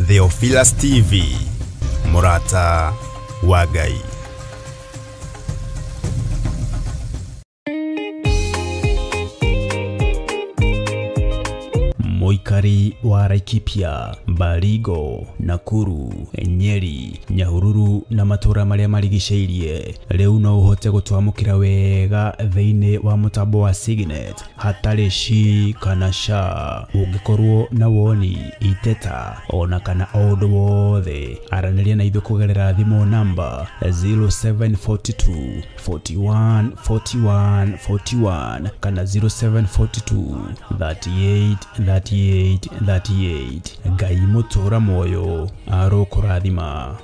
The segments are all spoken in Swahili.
Theophilus TV, Murata wa Ngai. Moikari wa Laikipia, Baringo, Nakuru, Nyeri, Nyahururu na matura maria marigiceirie riu no uhote gutwamukira wega thiini wa mutambo wa Signet hatari shi kana sha. Ungikorwo na woni, iteta ona kana undu wothe, araniria na ithu kugerera thimu namba 0742 41 41 41 kana 0742 38 38. Ngai mutura moyo arokurathima.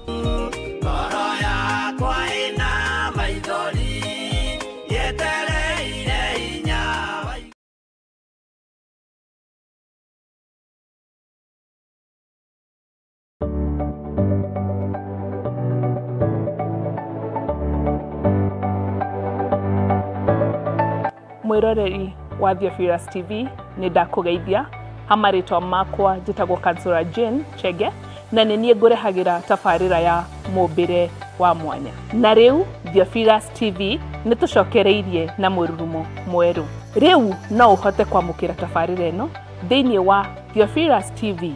Mwiroreri wa Theophilus TV ni ndakugeithia. Hamaritwa makwa njitagwo Kansura Jane Chege na nenie ngurehagira tafarira ya mumbire wa mwanya. Na riu Theophilus TV nitucokereirie na mururumo mweru. Riu no uhote kwamukira tafarira eno thiini wa Theophilus TV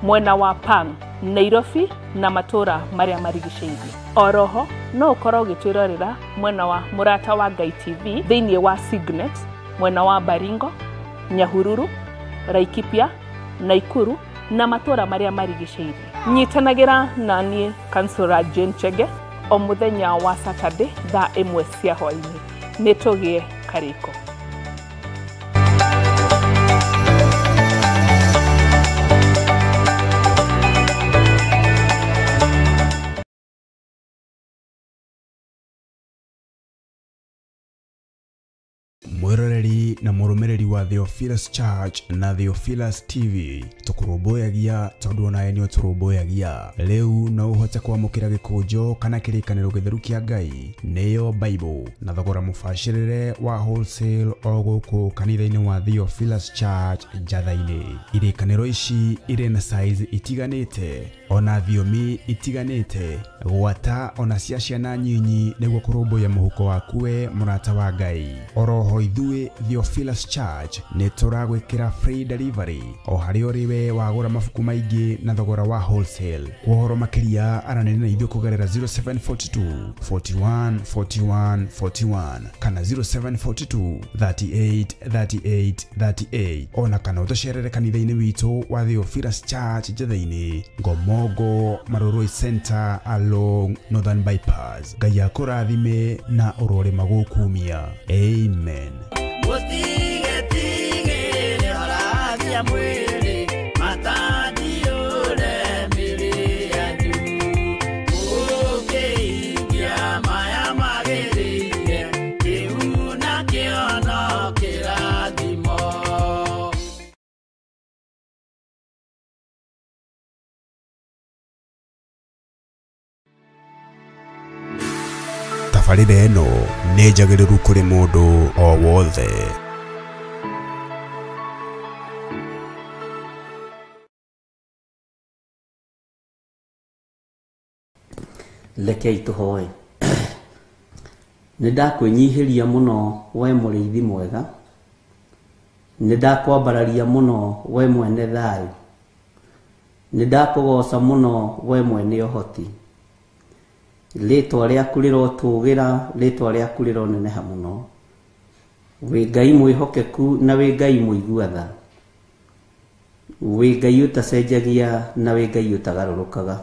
mwena wa Pang, Nairobi na matura maria marigiceirie. Oroho no ukorwo ugitwirorera mwena wa Murata wa Ngai TV thiini wa Signet mwena wa Baringo, Nyahururu, Laikipia, Nakuru na matura maria marigiceirie. Nyitanagira na nie Kansura Jane Chege o muthenya wa Saturday thaa 1 cia hwaini. Nitugie kariko. Mwiroreri na murumireri wa Theophilus Church na Theophilus TV tukuruboyagia tondu naye ni turuboyagia. Riu no uhote kwamukira gikunjo kana kirikaniro githeru kia Ngai neyo Bible na thogora mufashirire wa wholesale o guku kanitha-ini wa Theophilus Church Njathaini. Irikaniro ici iri na size itiganite ona thiomi itiganite, gwata ona cia ciana nyinyi niguo kurumbuya muhuko wakuwe Murata wa Ngai. Oroho ithuĩ Theophilus Church ni turagwikira free delivery o hari uriwe wagura mabuku maingi na thogora wa wholesale. Kuhoro makiria aranene na ithuĩ kugerera 0742 41 41 41 kana 0742 38 38 38 ona kana utucerere kanitha-ini witu wa Theophilus Church Njathaini, Ngomongo Maroroi Center along Northern Bypass. Ngai akurathime na urore magukumia. Amen. Tafarira eno nĩ njagĩrĩru kũrĩ mũndũ o wothe. Rekei tuhoe. Nĩndakwenyihiria muno we mũrĩithi mwega, nĩndakwambararia muno we mwene thayũ, nĩndakũgoca muno we mwene ũhoti. Rĩtwa rĩaku rĩrotũgĩra, rĩtwa rĩaku rĩroneneha muno. Wĩ Ngai mwĩhokeku na wĩ Ngai mũigua tha, wĩ Ngai ũtacenjagia na wĩ Ngai ũtagarũrũkaga.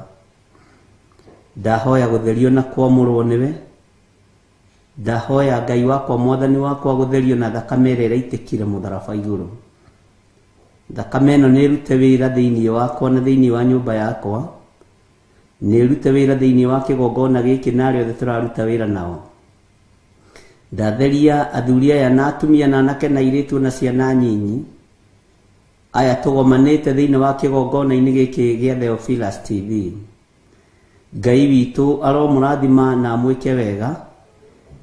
Ndahoya gũtherio na kwamũrwo nĩwe, ndahoya Ngai wakwa Mwathani wakwa gũtherio na thakame ĩrĩa ĩraitĩkire mũtharaba igũrũ. Thakame ĩno nĩ ĩrute wĩra thĩinĩ wakwa na thĩinĩ wa nyũmba yakwa, nĩ ĩrute wĩra thĩinĩ wa kĩgongona gĩkĩ na arĩa othe tũraruta wĩra nao. Ndatheria athuri aya na atumia na anake na airĩtu na ciana nyinyi aya tũgomanĩte thĩinĩ wa kĩgongona-inĩ gĩkĩ gĩa Theophilus TV. Ngai witũ aromũrathima na amwĩke wega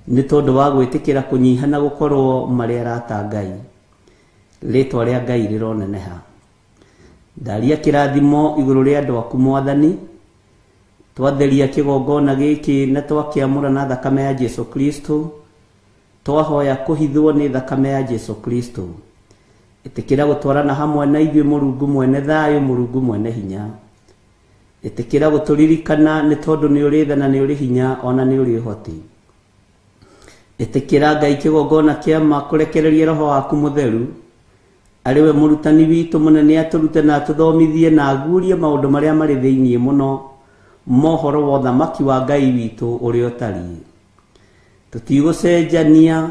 nĩ tondũ wa gwĩtĩkĩra kũnyiha na gũkorwo marĩ arata Ngai. Rĩtwa rĩa Ngai rĩroneneha. ndaria kirathimo iguru ria andu aku Mwathani, twatheria kigongona giki na twakiamura na thakame ya Jesu Kristo, twahoya kuhithwo ni thakame ya Jesu Kristo, itikira gutwarana hamwe na ithuĩ Mũrungu mwene thayo, Mũrungu mwene hinya, itikira guturirikana ni tondu ni uri tha na ni uri hinya ona ni uri hoti, itikira Ngai kigongona kiama kurekereria roho waku mutheru ariwe murutani witu munene aturute na tuthomithie na agurie maundu maria mari thiini muno mohoro wa thamaki wa Ngai witu uri otari. Tutigucenjania,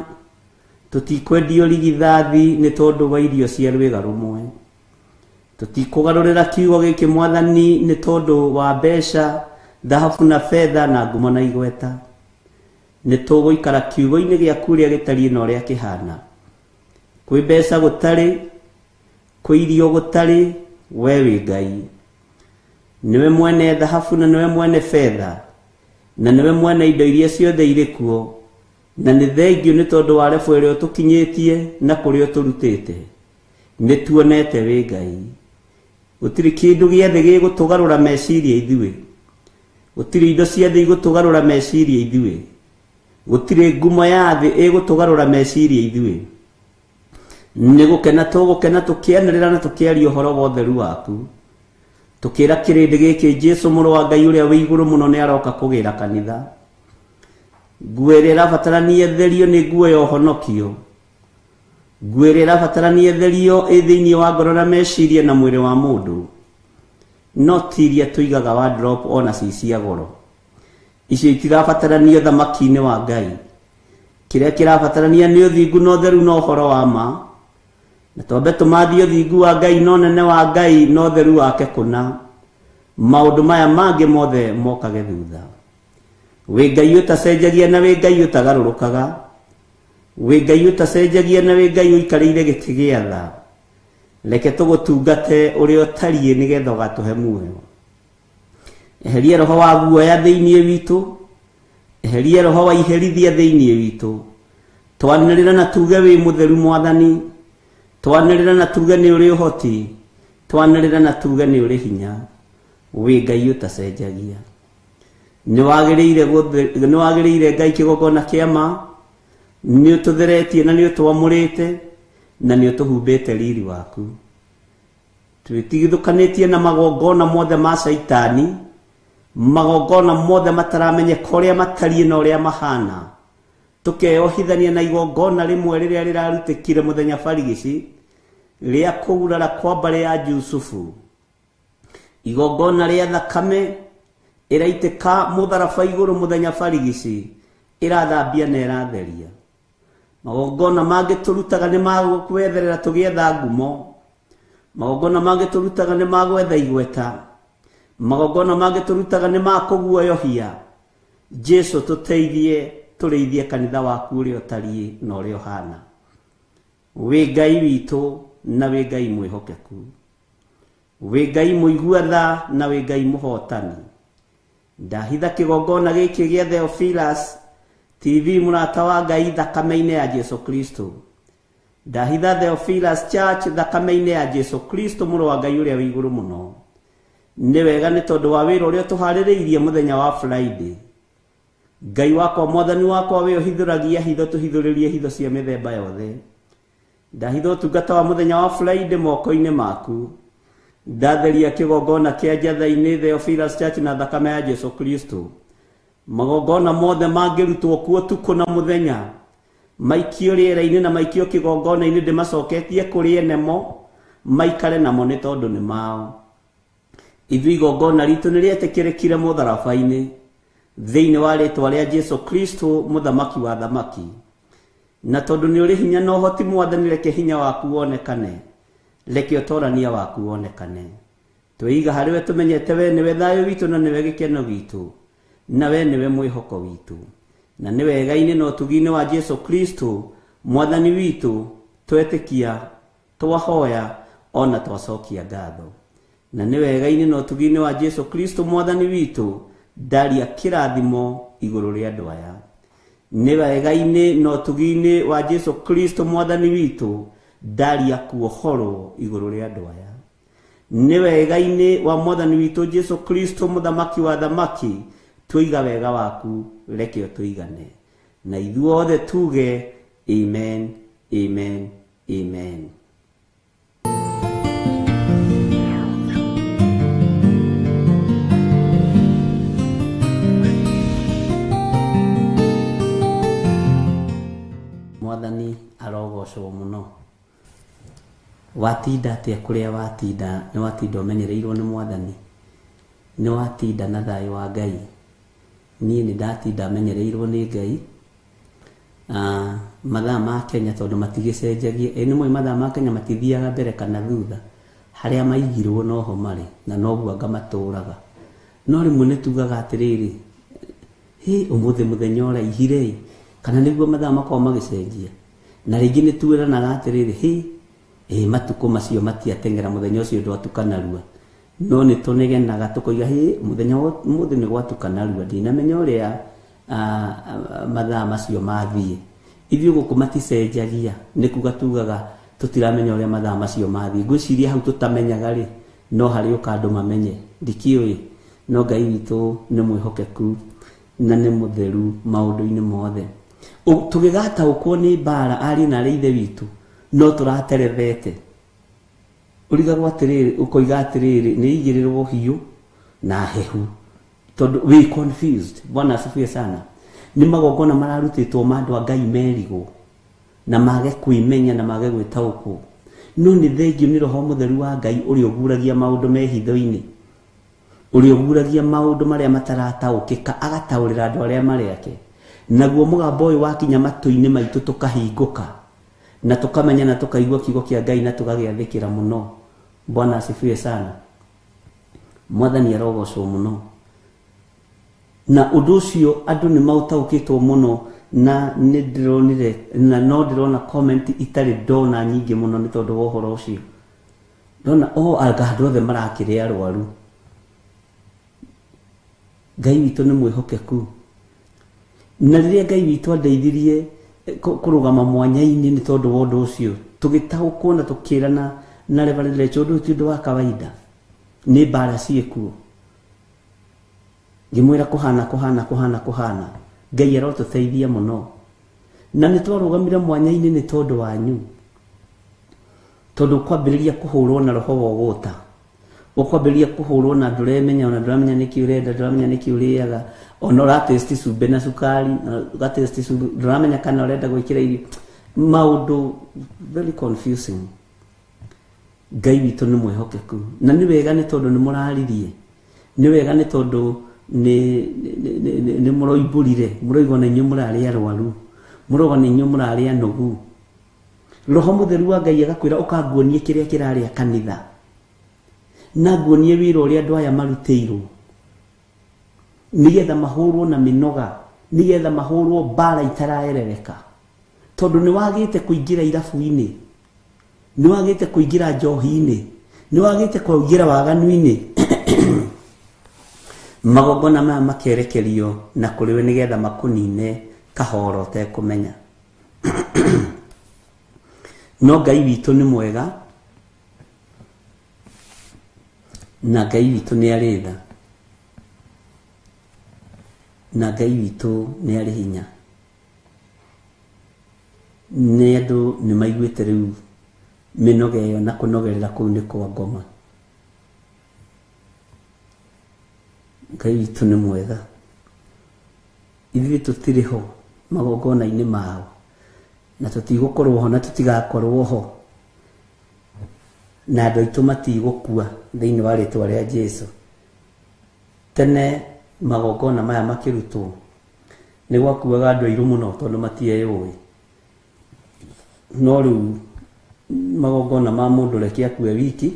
tutikwendio rigithathi ni tondu wa irio cia rwiga rumwe, tutikugarurira kiugo giki Mwathani ni tondu wa mbeca, dhahabu na fedha na ngumo na igweta. Ni tuguikara kiugo-ini giaku ria gitari no ria kihana. Kwi mbeca gutari, kwi irio gutari, we wi Ngai. Niwe mwene dhahabu na niwe mwene fedha, na niwe mwene indo iria ciothe iri kuo, na ni thengio ni tondu wa refu iria tukinyitie na kuria turutite. Ni tuonete wi Ngai. Gutiri kindu giothe gigutugarura meciria ithuĩ, gutiri indo ciothe igutugarura meciria ithuĩ, gutiri ngumo ya thi igutugarura meciria ithuĩ. Ni gukena tugukena tukianirira na tukiaria uhoro wa utheru waku, tukira kirindi giki Jesu Mũrũ wa Ngai uria wi iguru muno ni aroka kugira kanitha. Nguo iria irabatarania therio ni nguo ya uhonokio, nguo iria irabatarania therio thiini wa ngoro na meciria na mwiri wa mundu, no ti iria tuigaga wardrobe ona cia goro. Icio itirabatarania thamaki-ini wa Ngai. Kiria kirabatarania ni uthingu no theru no uhoro wa ma, na twambe tumathie uthingu wa Ngai no nene wa Ngai no theru wake kuna. Maundu maya mangi mothe mokage thutha. Wi Ngai utacenjagia na wi Ngai utagarurukaga, wi Ngai utacenjagia na wi Ngai uikarire giti gia tha. Reke tugutungate uria utariĩ nigetha ugatuhe muoyo. Eheria roho wa guoya thiini witu, eheria roho wa iherithia thiini witu. Twanirira na tuge wi mutheru Mwathani, twanirira na tuge ni uri uhoti, twanirira na tuge ni uri hinya. Wi Ngai utacenjagia. Ni wagiriire Ngai kigongona kiama, ni ututheretie na ni utwamurite na ni utuhumbite riri waku. Twitigithukanitie na magongona mothe ma Saitani, magongona mothe mataramenyeka uria matariĩ na uria mahana. Tukeohithania na igongona rimwe riria rirarutikire muthenya barigici ria kugurara kwa mbari ya Jusufu, igongona ria thakame iraitika mutharaba iguru muthenya barigici irathambia na iratheria. Magongona mangi turutaga ni magwetherera tugietha ngumo, magongona mangi turutaga ni magwetha igweta, magongona mangi turutaga ni makuguoyohia. Jesu tuteithie tureithie kanitha waku uria utariĩ na uria uhana. Wi Ngai witu na wi Ngai mwihokeku, wi Ngai muigua tha na wi Ngai muhotani. Ndahitha kigongona giki gia Theophilus TV murata wa Ngai thakame-ini ya Jesu Kristo. Ndahitha Theophilus Church thakame-ini ya Jesu Kristo Mũrũ wa Ngai uria wi iguru muno. Ni wega ni tondu wa wira uria tuhaririirie muthenya wa Friday. Ngai wakwa Mwathani wakwa we uhithuragia hitho tuhithuririe hitho cia mithemba yothe. Ndahitha utungata wa muthenya wa Friday moko-ini maku. Ndatheria kigongona kia njatha-ini Theophilus Church na thakame ya Jesu Kristo. Magongona mothe mangirutwo kuo tuko na muthenya, maikio riera-ini na maikio kigongona-ini ndimacoketie kuri enemo, maikare namo ni tondu ni mao. Ithui igongona ritu ni rietikirikire mutharaba-ini thiini wa ritwa ria Jesu Kristo muthamaki wa thamaki. Na tondu ni uri hinya no hoti Mwathani, reke hinya waku wonekane, reke utorania waku wonekane. Twiiga hariwe tumenyete we niwe thayo witu na niwe gikeno gitu, na we niwe mwihoko witu, na ni wega-ini no tugi-ini wa Jesu Kristo Mwathani witu twetikia, twahoya ona twacokia ngatho. Na ni wega-ini no tugi-ini wa Jesu Kristo Mwathani witu ndaria kirathimo iguru ria andu aya. Ni wega-ini no tugi-ini wa Jesu Kristo Mwathani witu ndaria kuohoro iguru ria andu aya. nĩ wega-inĩ wa mwathani witũ Jesu Kristo mũthamaki wa thamaki, tuiga wega waku reke tuigane. Na ithuothe tuge amen, amen, amen. Mwathani arogocwo muno. Watinda atia kuria watinda, ni watinda umenyereirwo ni mwathani, ni watinda na thayo wa Ngai. Niĩ nĩ ndatinda menyereirwo nĩ Ngai. Mathaa ma Kenya tondu matigĩcenjagia, nĩ mwe mathaa ma Kenya matithiaga mbere kana thutha, harĩa maigirwo noho marĩ na noguo ngamatũraga. No rĩmwe nĩ tugaga atĩrĩrĩ, ũmũthĩ mũthenya ũraihire, kana nĩguo mathaa makorwo magĩcenjia. Na rĩngĩ nĩ tuĩranaga atĩrĩrĩ, matukũ macio matiatengera, mũthenya ũcio ndwatukana rua. No nĩ tũnegenaga tũkoiga mũthenya ũmũthĩ nĩ gwatukana rua, ndinamenya ũrĩa mathaa macio mathiĩ. Ithuĩ gũkũ maticenjagia, nĩ kuga tugaga tũtiramenya ũrĩa mathaa macio mathiĩ. Ngwĩciria hau tũtamenyaga rĩ, no harĩ ũka andũ mamenye. Ndikĩũĩ, no Ngai witũ nĩ mwĩhokeku na nĩ mũtheru maũndũ-inĩ mothe. Tũgĩgataũkwo nĩ mbara ariũ na arĩ ithe witũ, no tũraterethete. Ũrigagwo atĩrĩrĩ, ũkoiga atĩrĩrĩ, nĩ igĩrĩrwo hiũ na hehu, tondũ we confused. Bwana asifiwe sana. Nĩ magongona mararutĩtwo ma andũ a Ngai merigwo na mage kwĩmenya na mage gwĩtaũkwo. No nĩ thengio nĩ Roho Mũtheru wa Ngai ũrĩa ũguragia maũndũ me hitho-inĩ, ũrĩa ũguragia maũndũ marĩa matarataũkĩka, agataũrĩra andũ arĩa marĩ ake. Naguo mũgambo ũyũ wakinya matũ-inĩ maitũ tũkahingũka na tũkamenya na tũkaigua kiugo kĩa Ngai na tũgagĩathĩkĩra mũno. Bwana asifiwe sana. Mwathani arogocwo muno. Na ũndũ ũcio andũ nĩ maũtaũkĩtwo mũno, na nĩ ndĩronire na no ndĩrona comment itarĩ ndona nyingĩ mũno nĩ tondũ wa ũhoro ũcio. Ndona anga andũ othe marakĩrĩa arwaru. Ngai witũ nĩ mwĩhokeku. Na rĩrĩa Ngai witũ andeithirie kũrũgama mwanya-inĩ nĩ tondũ wa ũndũ ũcio, tũgĩtaũkwo na tũkĩrana na Reverend Lecho, ũndũ ti ũndũ wa kawaida, nĩ mbara ciĩkuo. Ngĩmwĩra kũhana. Ngai arotũteithia mũno. Na nĩ twarũgamire mwanya-inĩ nĩ tondũ wanyu, tondũ kwambĩrĩria kũhũrwo na roho wa ũgũta, ũkwambĩrĩria kũhũrwo na ndũremenya, ona ndũramenya nĩkĩ ũrenda, ndũramenya nĩkĩ ũrĩaga, ona ũratesti cumbe na cukari, ũgatesti cumbe, ndũramenya kana ũrenda gwĩkĩra irio. Maũndũ very confusing. Ngai witũ nĩ mwĩhokeku, na nĩ wega nĩ tondũ nĩ mũraririe, nĩ wega nĩ tondũ nĩ mũroimbũrire, mũroigwa na inyuĩ mũrarĩ arwaru, mũroigwa na inyuĩ mũrarĩ anogu. Roho Mũtheru wa Ngai agakwĩra ũkanguonie kĩrĩa kĩrarĩa kanitha, na nguonie wĩra ũrĩa andũ aya marutĩirwo, nĩgetha mahũrwo na mĩnoga, nĩgetha mahũrwo mbara itaraerereka. Tondũ nĩ wagĩte kũingĩra irabu-inĩ, nĩ wagĩte kũingĩra njohi-inĩ, nĩ wagĩte kũingĩra waganu-inĩ. Magongona maya makerekerio na kũrĩwe nĩgetha makũnine kahoro ũtekũmenya. No Ngai witũ nĩ mwega, na Ngai witũ nĩ arĩ tha, na Ngai witũ nĩ arĩ hinya. Nĩ andũ nĩ maiguĩte rĩu mĩnoga ĩyo na kũnogerera kũu nĩ kwa ngoma. Ngai witũ nĩ mwega. Ithuĩ tũtirĩ ho magongona-inĩ mao, na tũtigũkorwo ho na tũtigakorwo ho, na andũ aitũ matigũkua thĩinĩ wa rĩtwa rĩa Jesũ. Tene magongona maya makĩrutwo nĩ gwakuaga andũ airũ mũno tondũ matieyũĩ. No rĩu magongona ma mũndũ reke akue wiki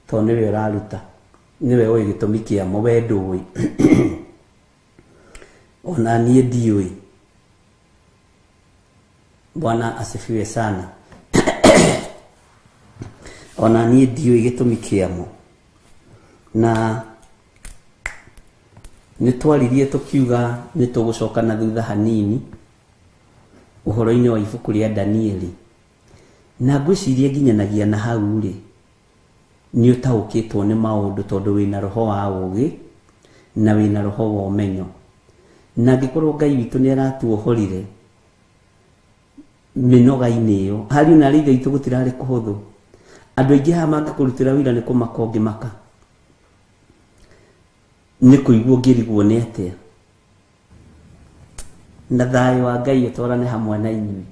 tondũ nĩwe ũraruta, nĩwe ũĩ gĩtũmi kĩamo, we ndũĩ. Ona niĩ ndiũĩ. Bwana asifiwe sana. Ona niĩ ndiũĩ gĩtũmi kĩamo. Na nĩ twaririe tũkiuga nĩ tũgũcoka na thutha hanini ũhoro-inĩ wa ibuku rĩa Danieli, na ngwĩciria nginyanagia na hau rĩ, nĩ ũtaũkĩtwo nĩ maũndũ tondũ wĩna roho wa ũũgĩ na wĩna roho wa ũmenyo. Na angĩkorwo Ngai witũ nĩ aratuohorire mĩnoga-inĩ ĩyo, harĩ na rĩtho itũ gũtirarĩ kũhũthũ. Andũ aingĩ haha mangĩkũrutĩra wĩra nĩ kũmaka ũngĩmaka, nĩ kũigua ũngĩrigwo nĩ atĩa. Na thayũ wa Ngai ũtwarane hamwe na inyuĩ,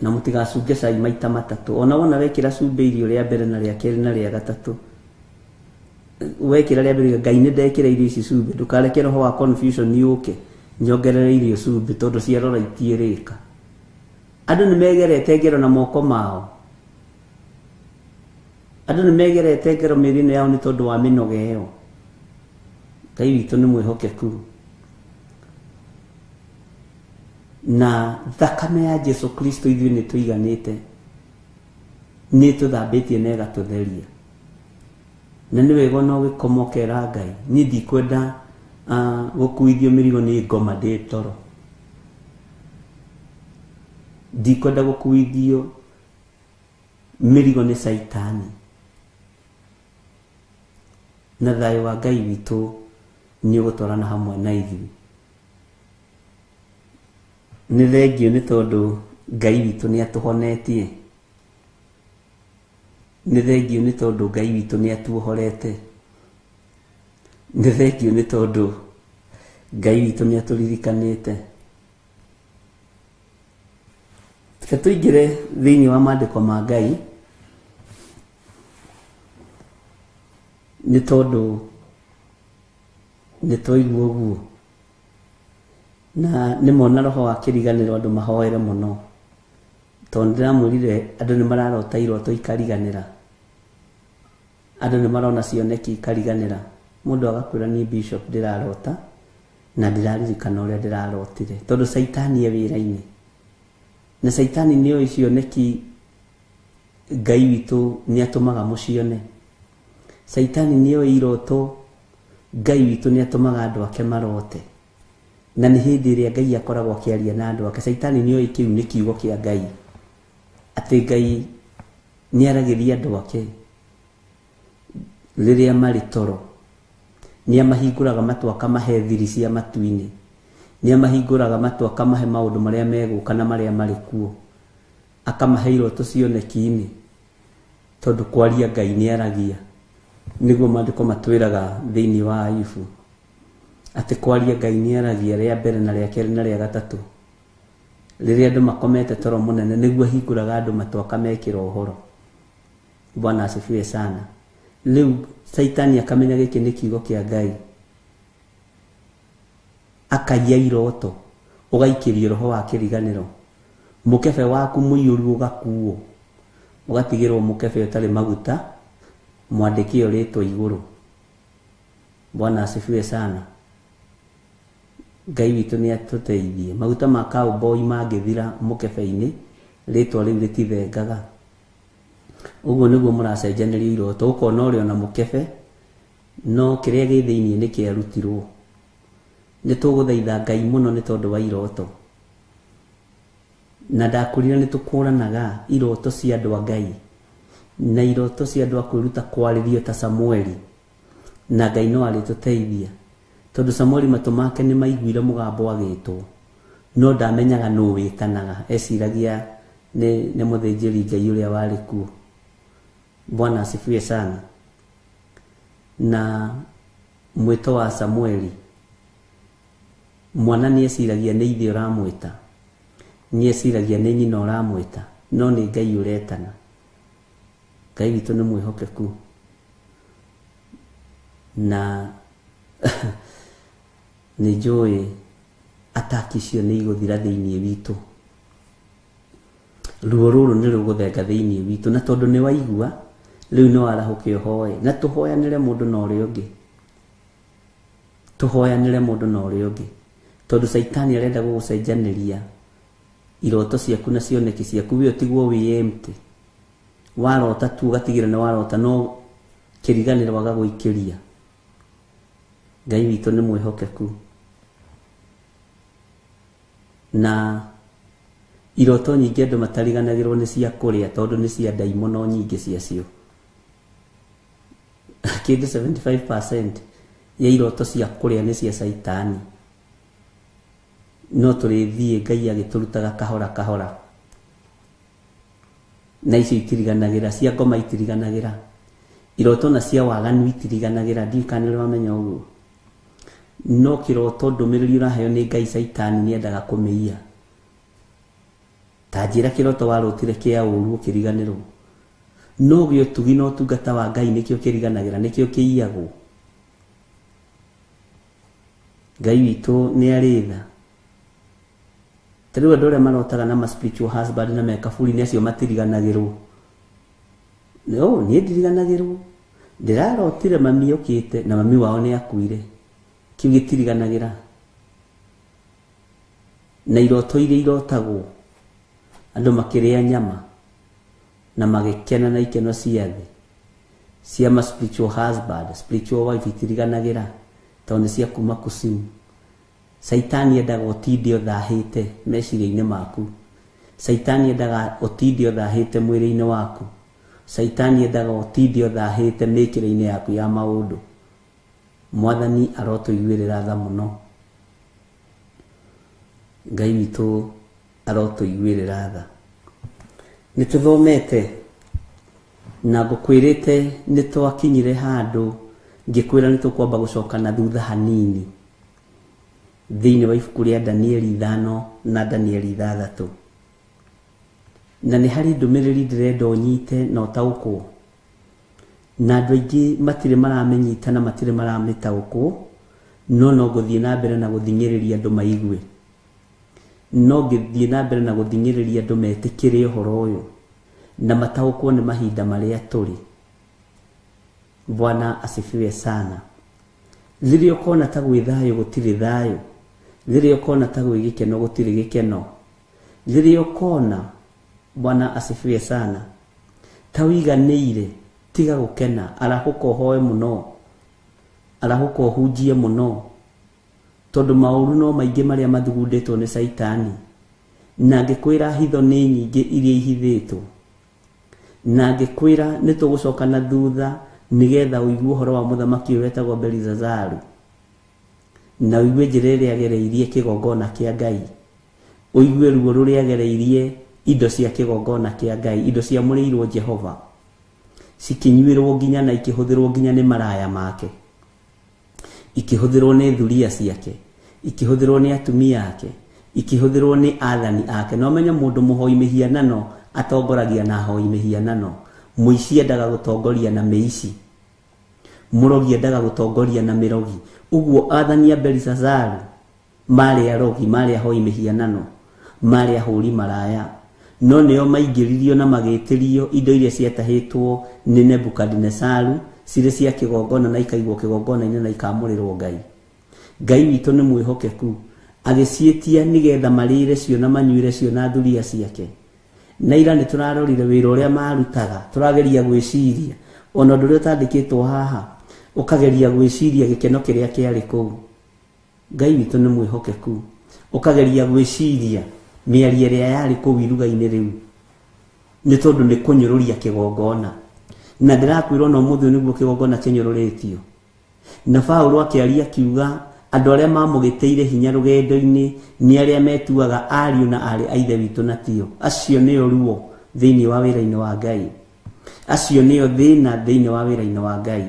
na mũtigacunge cai maita matatũ. Ona wona wekĩra cumbĩ irio rĩa mbere na rĩa kerĩ na rĩa gatatũ, wekĩra rĩa mbere Ngai nĩ ndekĩra irio ici cumbĩ, ndũkareke roho wa confusion yũke nyongerere irio cumbĩ tondũ ciarora itiĩrĩka. Andũ nĩ megerete ngero na moko mao, andũ nĩ megerete ngero mĩrĩ-inĩ yao nĩ tondũ wa mĩnoga ĩyo. Ngai witũ nĩ mwĩhokeku, na thakame ya Jesu Kristo ithuĩ nĩ tũiganĩte, nĩ tũthambĩtie na ĩgatũtheria. Na nĩ wega no gĩkomokera Ngai, niĩ ndikwenda gũkuithio mĩrigo nĩ ngoma ndĩ toro, ndikwenda gũkuithio mĩrigo nĩ Saitani. Na thayũ wa Ngai witũ nĩ ũgũtwarana hamwe na ithuĩ. Nĩ thengio nĩ tondũ Ngai witũ nĩ atũhonetie, nĩ thengio nĩ tondũ Ngai witũ nĩ atuohorete, nĩ thengio nĩ tondũ Ngai witũ nĩ atũririkanĩte. Reke tũingĩre thĩinĩ wa maandĩko ma Ngai, nĩ tondũ nĩ twaigua ũguo na nĩ mona roho wa kĩriganĩro andũ mahoere mũno, tondũ ndĩramwĩrire andũ nĩ mararota iroto ikariganĩra, andũ nĩ marona cioneki ikariganĩra. Mũndũ agakwĩra niĩ bishop ndĩrarota na ndĩraririkana ũrĩa ndĩrarotire, tondũ Saitani e wĩra-inĩ, na Saitani nĩ oĩ cioneki Ngai witũ nĩ atũmaga mũcione. Saitani nĩ oĩ iroto Ngai witũ nĩ atũmaga andũ ake marote, na nĩ hĩndĩ ĩrĩa Ngai akoragwo akĩaria na andũ ake. Saitani nĩ oĩ kĩu nĩ kiugo kĩa Ngai, atĩ Ngai nĩ aragĩria andũ ake rĩrĩa marĩ toro, nĩ amahingũraga matũ akamahe thiri cia matu-inĩ, nĩ amahingũraga matũ akamahe maũndũ marĩa megũka na marĩa marĩ kuo, akamahe iroto cioneki-inĩ, tondũ kwaria Ngai nĩ aragia. Nĩguo maandĩko matwĩraga thĩinĩ wa Ayubu atĩ kwaria Ngai nĩ aragia rĩa mbere na rĩa kerĩ na rĩa gatatũ, rĩrĩa andũ makomete toro mũnene, nĩguo ahingũraga andũ matũ akamekĩra ũhoro. Bwana asifiwe sana. Rĩu Saitani akamenya gĩkĩ nĩ kiugo kĩa Ngai, akaia iroto, ũgaikĩrio roho wa kĩriganĩro, mũkebe waku mũiyũru ũgakuo, ũgatigĩrwo mũkebe ũtarĩ maguta, mwandĩke rĩtwa igũrũ. Bwana asifiwe sana. Ngai witũ nĩ atũteithie. Maguta ma cowboy mangĩthira mũkebe-inĩ, rĩtwa rĩu rĩtithengaga. Ũguo nĩguo mũracenjanĩrio iroto, ũkona ũrĩ ona mũkebe no kĩrĩa gĩ thĩinĩ nĩ kĩarutirwo. Nĩ tũgũthaitha Ngai mũno nĩ tondũ wa iroto, na ndakwĩrire nĩ tũkũranaga iroto cia andũ a Ngai na iroto cia andũ a kwĩruta kwarĩrio ta Samueli, na Ngai no arĩtũteithia, tondũ Samueli matũ make nĩ maiguire mũgambo agĩtwo, no ndamenyaga nũ wĩtanaga, eciragia nĩ mũthĩnjĩri Ngai ũrĩa warĩ kuo. Bwana asifiwe sana. Na mwĩto wa Samueli, mwana nĩ eciragia nĩ ithe ũramwĩta, nĩ eciragia nĩ nyina ũramwĩta, no nĩ Ngai ũretana. Ngai witũ nĩ mwĩhokeku, na nĩ njũĩ ataki icio nĩ igũthira thĩinĩ witũ. Ruo rũrũ nĩ rũgũthenga thĩinĩ witũ, na tondũ nĩ waigua rĩu no arahũke ũhoe, na tũhoyanĩre mũndũ na ũrĩa ũngĩ, tũhoyanĩre mũndũ na ũrĩa ũngĩ, tondũ Saitani arenda gũgũcenjanĩria iroto ciaku na cioneki ciaku, we ũtigwo wĩ empty. Warota tu ũgatigĩra nĩ warota, no kĩriganĩro agagũikĩria. Ngai witũ nĩ mwĩhokeku, na iroto nyingĩ andũ matariganagĩrwo nĩ cia kũrĩa, tondũ nĩ cia ndaimono nyingĩ ciacio. kĩndũ 75% ya iroto cia kũrĩa nĩ cia Saitani. No tũrĩthiĩ Ngai agĩtũrutaga kahora kahora. Na icio itiriganagĩra, cia ngoma itiriganagĩra. Iroto na cia waganu itiriganagĩra, ndikane wamenya ũguo. No kĩroto ndũmĩrĩri ũraheo nĩ Ngai Saitani nĩ endaga kũmĩiya. Ta njĩra kĩroto warotire kĩa ũru ũkĩriganĩrwo. No gĩo tugi no tungata wa Ngai nĩkĩo kĩriganagĩra, nĩkĩo kĩiyagwo. Ngai witũ nĩ arĩ tha. Tarĩu andũ arĩa marotaga na spiritual husband na mekaburi nĩ acio matiriganagĩrwo. No, niĩ ndiriganagĩrwo. Ndĩrarotire mami okĩte na mami wao nĩ akuire. Kĩu gĩtiriganagĩra. Na iroto iria irotagwo andũ makĩrĩa nyama na magĩkena na ikeno cia thĩ. Cia spiritual husband, spiritual wife itiriganagĩra. Tondũ nĩ cia kuma kusimu. Saitani endaga ũtinde ũthahĩte meciria-inĩ maku. Saitani endaga ũtinde ũthahĩte mwĩrĩ-inĩ waku. Saitani endaga ũtinde ũthahĩte mĩkĩre-inĩ yaku ya maũndũ. Mwathani arotũiguĩrĩra tha mũno. Ngai witũ arotũiguĩrĩra tha. Nĩtũthomete na ngũkwĩrĩte nĩtwakinyire handũ ngĩkwĩra nĩtũkwamba gũcoka na thutha hanini thĩinĩ wa ibuku rĩa Danieli 5 na Danieli 6. Na nĩ harĩ ndũmĩrĩri ndĩrenda ũnyite na ũtaũkwo. Na andũ aingĩ matirĩ maramenyita na matirĩ maramĩtaũkwo, no ngũthiĩ na mbere na gũthing'ĩrĩria andũ maigue. No ngĩthiĩ na mbere na gũthing'ĩrĩria andũ metĩkĩre ũhoro ũyũ na mataũkwo nĩ mahinda marĩa tũrĩ. Bwana asifiwe sana. Rĩrĩa ũkona ta gwĩ thayũ gũtirĩ thayũ, rĩrĩa ũkona ta gwĩ gĩkeno gũtirĩ gĩkeno, rĩrĩa ũkona, Bwana asifiwe sana, ta wiganĩire tiga gũkena, arahũka ũhoe mũno, arahũka ũhunjie mũno, tondũ maũru no maingĩ marĩa mathugundĩtwo nĩ Saitani. Na ngĩkwĩra hitho nĩ nyingĩ iria ihithĩtwo. Na ngĩkwĩra nĩtũgũcoka na thutha nĩgetha ũigue ũhoro wa mũthamaki ũyũ wetagwo Belizazaru. Na ũigue njĩra ĩrĩa agereirie kĩgongona kĩa Ngai. Ũigue ruo rũrĩa agereirie indo cia kĩgongona kĩa Ngai, indo cia mũrĩirwo Jehova. Cikinyuĩrwo nginya na ikĩhũthĩrwo nginya nĩ maraya make. Ikĩhũthĩrwo nĩ thuria ciake. Ikĩhũthĩrwo nĩ atumia ake. Ikĩhũthĩrwo nĩ athani ake. No menye mũndũ mũhoi mĩhianano atongoragia na hoi mĩhianano. Mũici endaga gũtongoria na mĩici. Mũrogi endaga gũtongoria na mĩrogi. Ũguo athani a Belizazaru marĩ arogi, marĩ ahoi mĩhianano, marĩ ahũri maraya. No nĩo maingĩririo na magĩtĩrio indo iria ciatahĩtwo nĩ Nebukadnezaru cirĩ cia kĩgongona na ikaigwo kĩgongona-inĩ na ikamũrĩrwo Ngai. Ngai witũ nĩ mwĩhokeku, agĩciĩtia nĩgetha marĩre cio na manyuĩre cio na thuria ciake. Na ira nĩ tũrarorire wĩra ũrĩa marutaga, tũrageria gwĩciria ona ũndũ ũrĩa ũtandĩkĩtwo haha, ũkageria gwĩciria gĩkeno kĩrĩa kĩarĩ kũu. Ngai witũ nĩ mwĩhokeku, ũkageria gwĩciria mĩario ĩrĩa yarĩ kũu iruga-inĩ rĩu, nĩ tondũ nĩ kũnyũrũria kĩgongona. Na ndĩrakwĩra ona ũmũthĩ nĩguo kĩgongona kĩnyũrũrĩtio. Na Paulo akĩaria akiuga andũ arĩa mamũgĩteire hinya rũgendo-inĩ nĩ arĩa metuaga ariũ na arĩ a ithe witũ na tio. Acio nĩo ruo thĩinĩ wa wĩra-inĩ wa Ngai. Acio nĩo thĩna thĩinĩ wa wĩra-inĩ wa Ngai.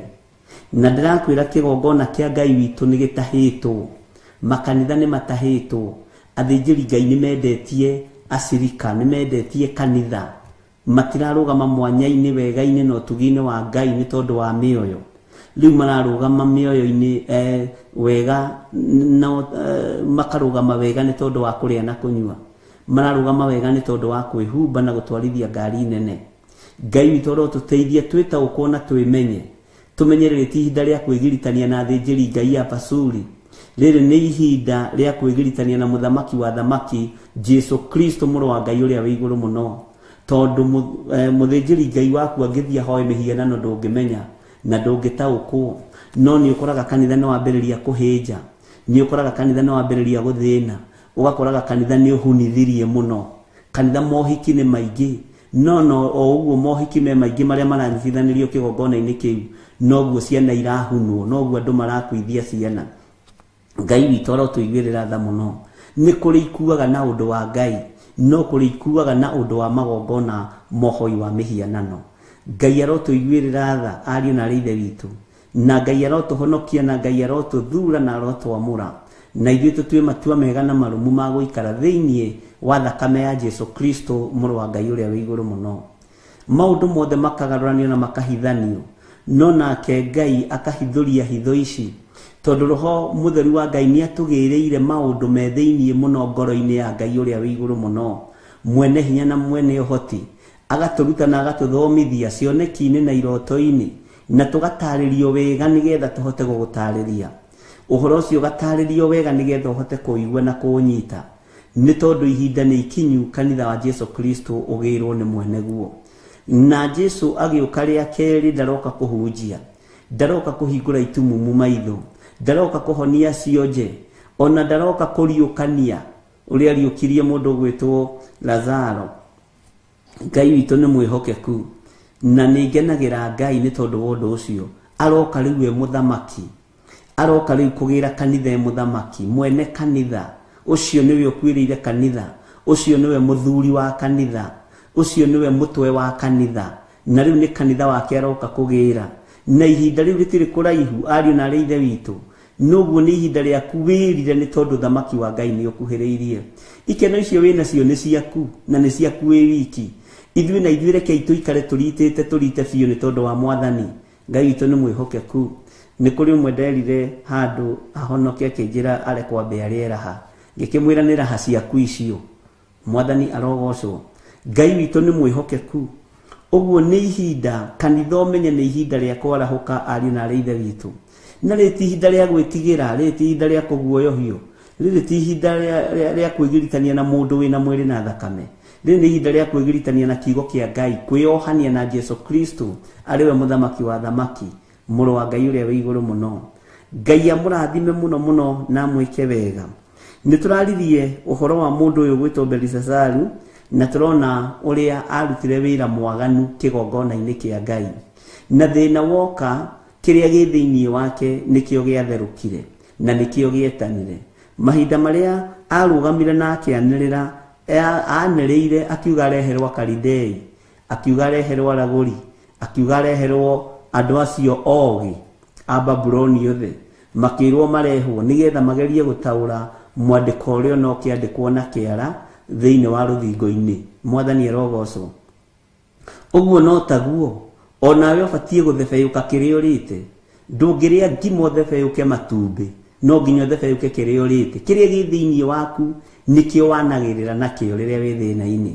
Na ndĩrakwĩra kĩgongona kĩa Ngai witũ nĩ gĩtahĩtwo. Makanitha nĩ matahĩtwo. Athĩnjĩri Ngai nĩ mendetie acirika, nĩ mendetie kanitha. Matirarũgama mwanya-inĩ wega-inĩ na ũtugi-inĩ wa Ngai nĩ tondũ wa mĩoyo. Rĩu mararũgama mĩoyo-inĩ wega na makarũgama wega nĩ tondũ wa kũrĩa na kũnyua. Mararũgama wega nĩ tondũ wa kwĩhumba na gũtwarithia ngari nene. Ngai witũ arotũteithia twĩtaũkwo na twĩmenye. Tũmenyerere ti ihinda rĩa kwĩgiritania na athĩnjĩri Ngai a Pasuri. Rĩrĩ nĩ ihinda rĩa kwĩgiritania na mũthamaki wa thamaki Jesu Kristo mũrũ wa Ngai ũrĩa wĩ igũrũ mũno. Tondũ mũthĩnjĩri Ngai waku angĩthiĩ ahoe mĩhianano ndũngĩmenya na ndũngĩtaũkwo. No nĩ ũkoraga kanitha nĩ wambĩrĩria kũhĩnja, nĩ ũkoraga kanitha nĩ wambĩrĩria gũthĩna, ũgakoraga kanitha nĩ ũhunithirie mũno. Kanitha mohiki nĩ maingĩ, no o uguo mohiki me maingĩ marĩa maranyitithanirio kĩgongona-inĩ kĩu noguo ciana irahunwo, noguo andũ marakuithia ciana. Ngai witũ arotũiguĩrĩra tha mũno. Nĩ kũrĩ ikuaga na ũndũ wa Ngai, no kũrĩ ikuaga na ũndũ wa magongona mohoi wa mĩhianano. Ngai arotũiguĩrĩra tha ariũ na ithe witũ, na Ngai arotũhonokia, na Ngai arotũthura na arotwamũra, na ithuĩ tũtue matua mega na marũmu ma gũikara thĩinĩ wa thakame ya Jesu Kristo mũrũ wa Ngai ũrĩa wĩ igũrũ mũno. Maũndũ mothe makagarũranio na makahithanio, no nake Ngai akahithũria hitho ici, tondũ Roho Mũtheru wa Ngai nĩ atũgĩrĩire maũndũ me thĩinĩ mũno ngoro-inĩ ya Ngai ũrĩa wĩ igũrũ mũno, mwene hinya na mwene ũhoti, agatũruta na agatũthomithia cioneki-inĩ na iroto-inĩ, na tũgatarĩrio wega nĩgetha tũhote gũgũtarĩria ũhoro ũcio, ũgatarĩrio wega nĩgetha ũhote kũigua na kũũnyita, nĩ tondũ ihinda nĩ ikinyu kanitha wa Jesu Kristo ũgĩrwo nĩ mwene guo. Na Jesu agĩũka rĩa kerĩ ndaroka kũhunjia, ndaroka kũhingũra itumumu maitho, ndaroka kũhonia cionje, ona ndaroka kũriũkania ũrĩa ariũkirie mũndũ gwĩtwo Lazaro. Ngai witũ nĩ mwĩhokeku, na nĩ ngenagĩra Ngai nĩ tondũ wa ũndũ ũcio. Aroka rĩu e mũthamaki, aroka rĩu kũgĩra kanitha e mũthamaki, mwene kanitha ũcio nĩwe ũkuĩrĩire kanitha, ũcio nĩwe mũthuri wa kanitha, ũcio nĩwe mũtwe wa kanitha, na rĩu nĩ kanitha wake aroka kũgĩra. Na ihinda rĩu rĩtirĩ kũraihu ariũ na ithe witũ, noguo nĩ ihinda rĩaku wĩrire nĩ tondũ thamaki wa Ngai nĩ ũkuhĩrĩirie. Ikeno icio wĩnacio nĩ ciaku, na nĩ ciaku wĩ wiki. Ithuĩ na ithuĩ rekei tũikare tũrite biũ nĩ tondũ wa Mwathani. Ngai witũ nĩ mwĩhokeku. Nĩ kũrĩ ũmwe nderire handũ ahonoke akĩnjĩra arekwo ambe arĩe raha, ngĩkĩmwĩra nĩ raha ciaku icio. Mwathani arogocwo. Ngai witũ nĩ mwĩhokeku. Ũguo nĩ ihinda, kanitha ũmenye nĩ ihinda rĩa kwarahũka ariũ na ithe witũ. Na rĩrĩ ti ihinda rĩa gwĩtigĩra, rĩrĩ ti ihinda rĩa kũguoyohio, rĩrĩ ti ihinda rĩa kwĩgiritania na mũndũ wĩna mwĩrĩ na thakame. Rĩrĩ nĩ ihinda rĩa kwĩgiritania na kiugo kĩa Ngai, kwĩohania na Jesu Kristo arĩwe mũthamaki wa thamaki, mũrũ wa Ngai ũrĩa wĩ igũrũ mũno. Ngai amũrathime mũno mũno na mwĩke wega. Nĩ tũraririe ũhoro wa mũndũ ũyũ gwĩtwo Belisazaru, na tũrona ũrĩa arutire wĩra mwaganu kĩgongona-inĩ kĩa Ngai, na thĩna woka kĩrĩa gĩ thĩinĩ wake nĩkĩo gĩatherũkire na nĩkĩo gĩetanire. Mahinda marĩa arũgamire na akĩanĩrĩra, anĩrĩire akiuga areherwo Akalidei, akiuga areherwo aragũri, akiuga areherwo andũ acio ogĩ a Babuloni yothe, makĩrwo marehwo nĩgetha magerie gũtaũra mwandĩko ũrĩa no kĩandĩkwo na kĩara thĩinĩ wa rũthingo-inĩ. Mwathani arogocwo. Ũguo no taguo, onawe ũbatiĩ gũthebeyũka kĩrĩa ũrĩte. Ndũngĩrĩa ngima ũthebeyũke matumbĩ, no nginya ũthebeyũke kĩrĩa ũrĩte. Kĩrĩa gĩ thĩinĩ waku nĩkĩo wanagĩrĩra nakĩo rĩrĩa wĩ thĩna-inĩ.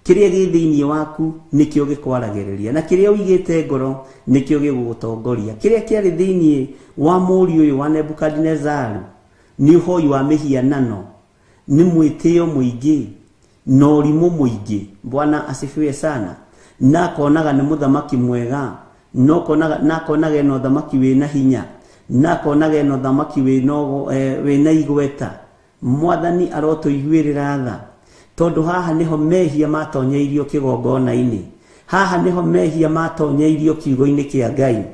Kĩrĩa gĩ thĩinĩ waku nĩkĩo gĩkwaragĩrĩria, na kĩrĩa ũigĩte ngoro nĩkĩo gĩgũgũtongoria. Kĩrĩa kĩarĩ thĩinĩ wa mũriũ ũyũ wa Nebukadinezaru nĩ ũhoi wa mĩhianano, nĩ mwĩtĩo mũingĩ na ũrimũ mũingĩ. Bwana asifiwe sana. Na akonaga nĩ mũthamaki mwega, na akonaga ena ũthamaki wĩna hinya, na akonaga ena ũthamaki wĩna igweta. Mwathani arotũiguĩrĩra tha, tondũ haha nĩho mehia matonyeirio kĩgongona-inĩ, haha nĩho mehia matonyeirio kiugo-inĩ kĩa Ngai.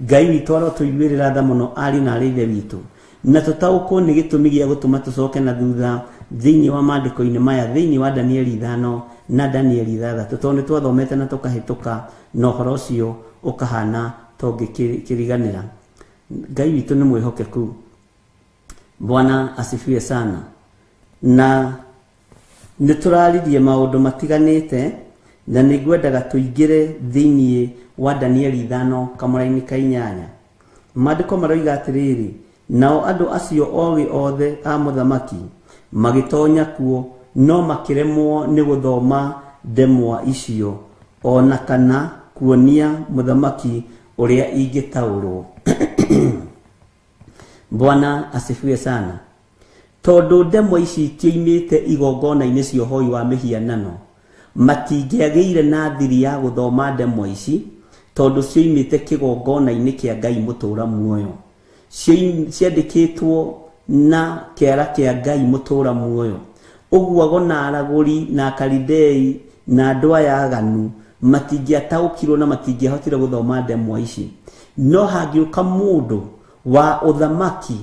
Ngai witũ arotũiguĩrĩra tha mũno ariũ na ithe witũ, na tũtaũkwo nĩ gĩtũmi gĩa gũtũma tũcoke na thutha thĩinĩ wa maandĩko-inĩ maya, thĩinĩ wa Danieli 5 na Danieli 6, tondũ nĩ twathomete na tũkahĩtũka na ũhoro ũcio ũkahana tũngĩkĩriganĩra. Ngai witũ nĩ mwĩhokeku. Bwana asifiwe sana. Na nĩ tũraririe maũndũ matiganĩte, na nĩ ngwendaga tũingĩre thĩinĩ wa Danieli 5 kamũra-inĩ ka 8. Maandĩko maroiga atĩrĩrĩ, nao andũ acio ogĩ othe a mũthamaki magĩtonya kuo, no makĩremwo nĩ gũthoma ndemwa icio, ona kana kuonia mũthamaki ũrĩa ingĩtaũrwo. Bwana asifiwe sana. Tondũ ndemwa ici tioimĩte igongona-inĩ cia ũhoi wa mĩhianano, matingĩagĩire na thiri ya gũthoma ndemwa ici, tondũ cioimĩte kĩgongona-inĩ kĩa Ngai mũtũũra muoyo, ciandĩkĩtwo na kĩara kĩa Ngai mũtũũra muoyo. Ũguo go na aragũri na Akalidei na andũ aya aganu matingĩataũkirwo na matingĩahotire gũthoma ndemwa ici. No hangĩũka mũndũ wa ũthamaki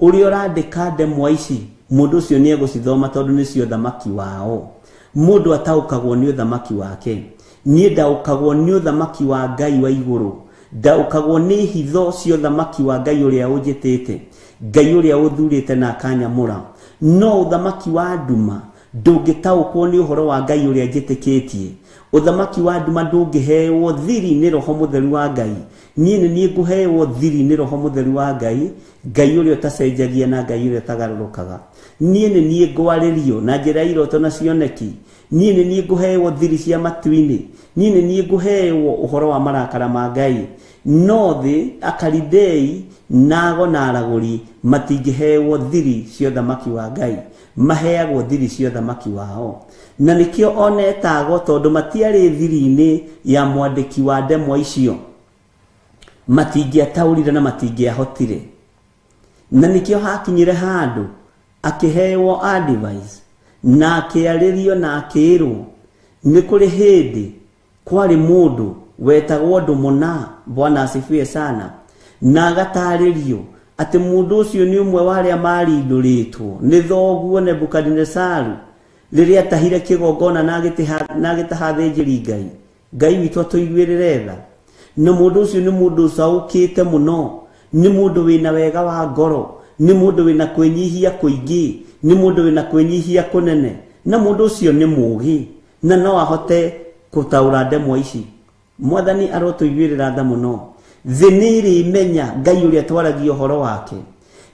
ũrĩa ũrandĩka ndemwa ici, mũndũ ũcio nĩ egũcithoma tondũ nĩcio ũthamaki wao. Mũndũ ataũkagwo nĩ ũthamaki wake. Niĩ ndaũkagwo nĩ ũthamaki wa Ngai wa igũrũ, ndaũkagwo nĩ hitho cia ũthamaki wa Ngai ũrĩa ũnjĩtĩte, Ngai ũrĩa ũthurĩte na akanyamũra. No ũthamaki wa nduma ndũngĩtaũkwo nĩ ũhoro wa Ngai ũrĩa njĩtĩkĩtie. Ũthamaki wa nduma ndũngĩheyo thiri nĩ Roho Mũtheru wa Ngai. Niĩ nĩ niĩ ngũheyo thiri nĩ Roho Mũtheru wa Ngai, Ngai ũrĩa ũtacenjagia na Ngai ũrĩa ũtagarũrũkaga. Niĩ nĩ niĩ ngwarĩrio na njĩra ya iroto na cioneki. Niĩ nĩ niĩ ngũheyo thiri cia matu-inĩ. Niĩ nĩ niĩ ngũheyo ũhoro wa marakara ma Ngai. No thĩ Akalidei nago na aragũri matingĩheyo thiri cia ũthamaki wa Ngai, maheagwo thiri cia ũthamaki wao. Na nĩkĩo onetagwo tondũ matiarĩ thiri-inĩ ya mwandĩki wa ndemwa icio, matingĩataũrire na matingĩahotire. Na nĩkĩo hakinyire handũ akĩheyo advice na akĩarĩrio na akĩrwo nĩ kũrĩ hĩndĩ kwarĩ mũndũ wetagwo Ndũmũna, Bwana asifiwe sana, na agatarĩrio atĩ mũndũ ũcio nĩ ũmwe wa arĩa marindũrĩtwo nĩ thoguo Nebukadinezaru rĩrĩa atahire kĩgongona na agĩtaha thĩnjĩri Ngai. Ngai witũ atũiguĩrĩre tha. Na mũndũ ũcio nĩ mũndũ ũcaũkĩte mũno, nĩ mũndũ wĩna wega wa ngoro, nĩ mũndũ wĩna kwĩnyihia kũingĩ, nĩ mũndũ wĩna kwĩnyihia kũnene, na mũndũ ũcio nĩ mũũgĩ na no ahote gũtaũra ndemwa ici. Mwathani arotũiguĩrĩra tha mũno. Thĩ nĩrĩmenya Ngai ũrĩa twaragia ũhoro wake.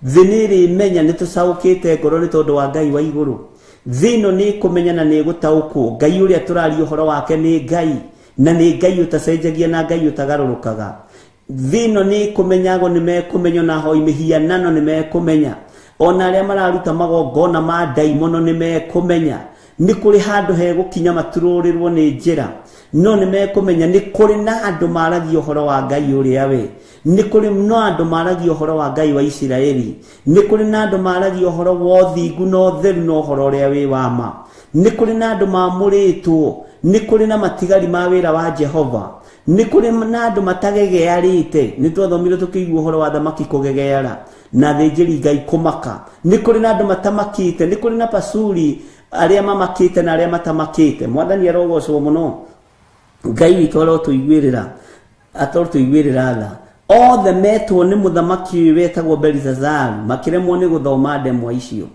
Thĩ nĩrĩmenya nĩ tũcaũkĩte ngoro nĩ tondũ wa Ngai wa igũrũ. Thĩ ĩno nĩ kũmenya na nĩ gũtaũkwo Ngai ũrĩa tũraria ũhoro wake nĩ Ngai, na nĩ Ngai ũtacenjagia na Ngai ũtagarũrũkaga. Thĩ ĩno nĩ kũmenyago nĩ mekũmenya na hoi mĩhianano nĩ mekũmenya, ona arĩa mararuta magongona ma ndaimono nĩ mekũmenya. Nĩ kũrĩ handũ hegũkinya maturũrĩrwo nĩ njĩra, no nĩ mekũmenya nĩ kũrĩ na andũ maragia ũhoro wa Ngai ũrĩa we. Nĩ kũrĩ no andũ maragia ũhoro wa Ngai wa Isiraeli. Nĩ kũrĩ na andũ maragia ũhoro wa ũthingu na ũtheru na ũhoro ũrĩa wĩ wa ma. Nĩ kũrĩ na andũ mamũrĩtwo. Nĩ kũrĩ na matigari ma wĩra wa Jehova. Nĩ kũrĩ na andũ matagegearĩte. Nĩ twathomire tũkĩigua ũhoro wa thamaki kũgegeara na thĩnjĩri Ngai kũmaka. Nĩ kũrĩ na andũ matamakĩte. Nĩ kũrĩ na pasuri arĩa mamakĩte na arĩa matamakĩte. Mwathani arogocwo mũno. Ngai witũ atotũiguĩrĩra tha. Othe metwo nĩ mũthamaki ũyũ wetagwo Belizazaru, makĩremwo nĩ gũthoma ndemwa icio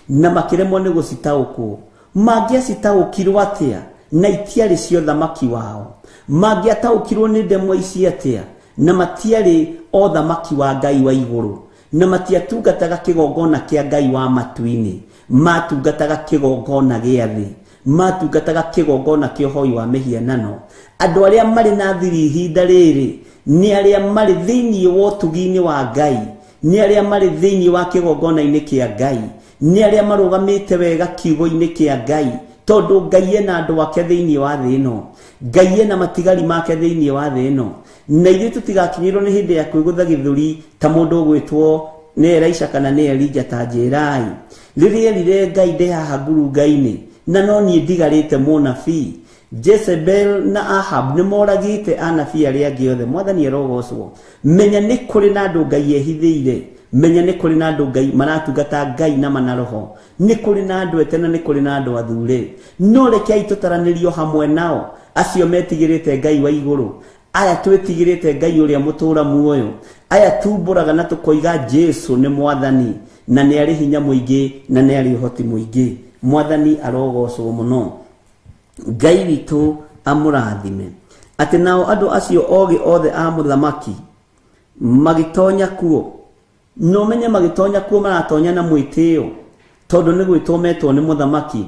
na makĩremwo nĩ gũcitaũkwo. Mangĩacitaũkirwo atĩa na itiarĩ cia ũthamaki wao? Mangĩataũkirwo nĩ ndemwa ici atĩa na matiarĩ o thamaki wa Ngai wa igũrũ, na matiatungataga kĩgongona kĩa Ngai wa matu-inĩ, matungataga kĩgongona gĩa thĩ, matungataga kĩgongona kĩa ũhoi wa mĩhianano. Andũ arĩa marĩ na thiri ihinda rĩrĩ nĩ arĩa marĩ thĩinĩ wa ũtugi-inĩ wa Ngai, nĩ arĩa marĩ thĩinĩ wa kĩgongona-inĩ kĩa Ngai, nĩ arĩa marũgamĩte wega kiugo-inĩ kĩa Ngai, tondũ Ngai ena andũ ake thĩinĩ wa thĩ ĩno. Ngai ena matigari make thĩinĩ wa thĩ ĩno. Na ithuĩ tũtigakinyĩrwo nĩ hĩndĩ ya kwĩgũtha gĩthũri ta mũndũ ũgwĩtwo nĩ Elisha kana nĩ Elija ta njĩrai. Rĩrĩa erire Ngai ndĩ haha ngurunga-inĩ, na no niĩ ndigarĩte mũnabii. Jezebel na Ahab nĩ moragĩte anabii arĩa angĩ othe. Mwathani arogocwo. Menya nĩ kũrĩ na andũ Ngai ehithĩire. Menya nĩ kũrĩ na andũ Ngai maratungata Ngai na mana roho. Nĩ kũrĩ na andũ etena, nĩ kũrĩ na andũ athure. No rekei tũtaranĩrio hamwe nao, acio metigĩrĩte Ngai wa igũrũ, aya twĩtigĩrĩte Ngai ũrĩa mũtũra muoyo, aya tumbũraga na tũkoiga Jesu nĩ Mwathani na nĩ arĩ hinya mũingĩ na nĩ arĩ ũhoti mũingĩ. Mwathani arogocwo mũno. Ngai witũ amũrathime. Atĩ nao andũ acio ogĩ othe a mũthamaki magĩtonya kuo. No menye magĩtonya kuo maratonya na mwĩtĩo, tondũ nĩ gwĩtwo metwo nĩ mũthamaki.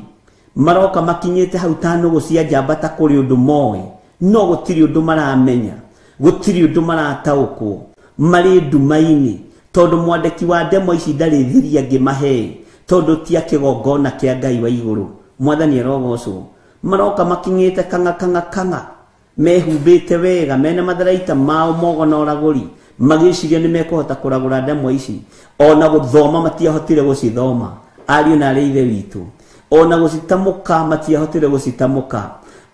Maroka makinyĩte hau ta nũgũ cia njamba ta kũrĩ ũndũ moĩ, no gũtirĩ ũndũ maramenya, gũtirĩ ũndũ marataũkwo. Marĩ nduma-inĩ, tondũ mwandĩki wa ndemwa ici ndarĩ thiri angĩmahe, tondũ ti kĩgongona kĩa Ngai wa igũrũ. Mwathani arogocwo. Maroka makinyĩte kang'a mehumbĩte wega, mena matharaita mao mogo na ũragũri, magĩciria nĩ mekũhota kũragũra ndemwa ici. Ona gũthoma matiahotire gũcithoma. Ariũ na arĩa ithe witũ, ona gũcitamũka matiahotire gũcitamũka.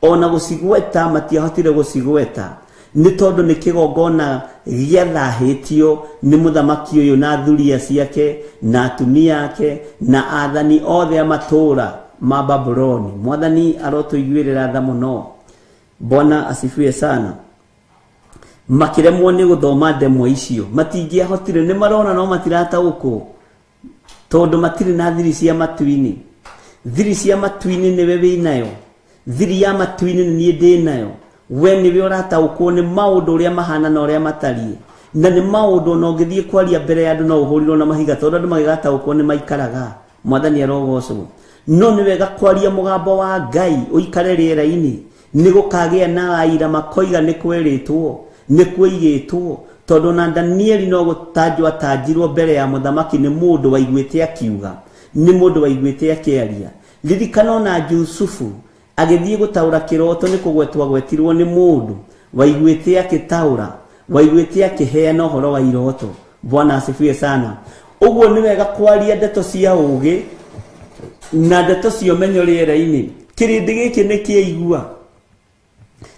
ona gucigweta matiahotire gucigweta ni tondu ni kigongona giathahitio ni muthamaki uyu na thuria ciake na atumia yake na athani othe amatura ma Babuloni. Mwathani arotuiguirira tha muno. Bwana asifiwe sana. Makiremwo ni guthoma ndemwa icio matingiahotire ni marona no matirata uko tondu matiri na thiri cia matuini. Thiri cia matuini ni we winayo, thiri ya matuini ni ndi nayo. We ni we urata uko ni maundu uria mahana na uria matarie, na ni maundu no ngithie kwaria mbere ya andu no uhurirwo na mahiga tondu andu magigata uko ni maikaraga. Mwathani arogocwo. No ni wega kwaria mugambo wa Ngai uikare riera-ini ni gukagia na aira makoiga ni kweritwo ni kuigitwo tondu na Danieli no gutanjwa tanjirwo mbere ya muthamaki ni mundu waiguite akiuga, ni mundu waiguite akiaria. Ririkana na Yusufu agithie gutaura kiroto ni kugwetwa gwetirwo ni mundu waiguite akitaura, waiguite akiheana uhoro wa iroto. Bwana asifiwe sana. Uguo ni wega kwaria ndeto cia ugi na ndeto cio menyo riera-ini. Kirindi giki ni kiaigua,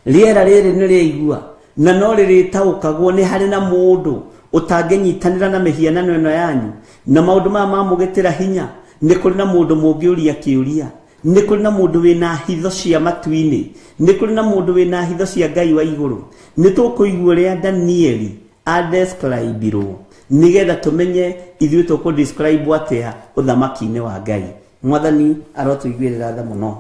riera riri ni riaigua na no riritaukagwo ni hari na mundu utangenyitanira na mihianano ino yanyu na maundu ma mamugitira hinya. Ni kuri na mundu mungiuria kiuria, ni kuri na mundu wina hitho cia matuini, ni kuri na mundu wina hitho cia Ngai wa iguru. Ni tukuigua ria Danieli adescribirwo nigetha tumenye ithuĩ tukudescribe atia uthamaki-ini wa Ngai. Mwathani arotuiguirira tha muno.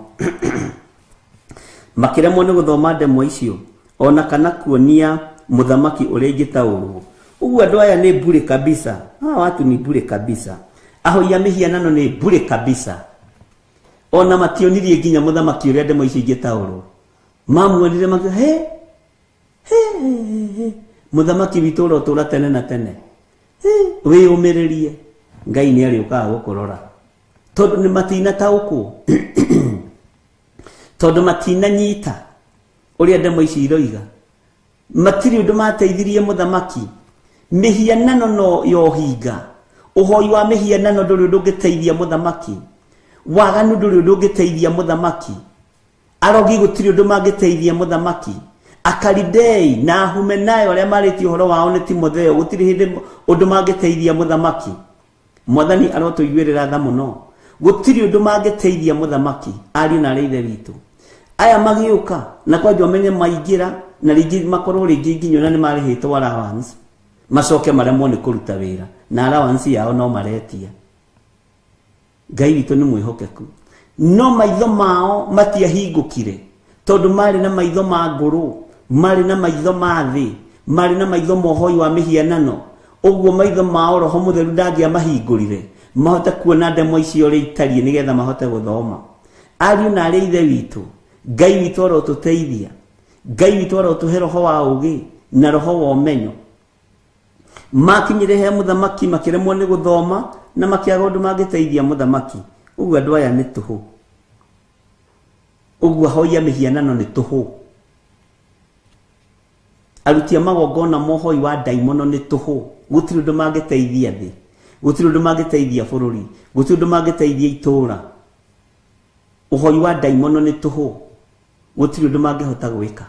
Makiremwo ni guthoma ndemwa icio ona kana kuonia muthamaki uria ingitaurwo. Uguo andu aya ni bure kabisa. Watu ni bure kabisa. Ahoi ya mihianano ni bure kabisa. Ona mationirie nginya muthamaki uria ndemwa icio ingitaurwo. Mamuonire maki he muthamaki witu urotura tene na tene. We umiririe Ngai ni ariukaga gukurora tondu ni matina taukwo tondu matina nyita uria ndemwa ici iroiga. Matiri undu mateithirie muthamaki. Mihianano no yohinga. Uhoi wa mihianano nduri undu ngiteithia muthamaki. Waganu nduri undu ngiteithia muthamaki. Arogi gutiri undu mangiteithia muthamaki. Akalidei na Humenayo aria mariti uhoro wao ni Timotheo gutiri hindi undu mangiteithia muthamaki. Mwathani arotuiguirira tha muno. Gutiri undu mangiteithia muthamaki ari na reithe witu. Aya magiuka na kwajwa menye maingira na rigi makorwo rigi nginyo na ni marihitwo allowance macoke maremwo ni kuruta wira na allowance yao no maretia. Ngai witu ni mwihokeku. No maitho mao matiahingukire tondu mari na maitho ma nguru, mari na maitho ma thi, mari na maitho mohoi wa mihianano. Uguo maitho mao Roho Mutheru ndangia mahingurire mahote kuona ndemwa icio ri itarie nigetha mahote guthoma. Ariu na ari ithe witu Ngai witu arotuteithia. Ngai witu arotuhe roho wa ugi na roho wa umenyo. Makinyire he muthamaki makiremwo ni guthoma na makiaga undu mangiteithia muthamaki. Uguo andu aya ni tuhu. Uguo hoia mihianano ni tuhu. Arutia magongona mohoi wa daimono ni tuhu. Gutiri undu mangiteithia thi, gutiri undu mangiteithia bururi, gutiri undu mangiteithia itura. Uhoi wa daimono ni tuhu. Gutiri undu mangihota gwika.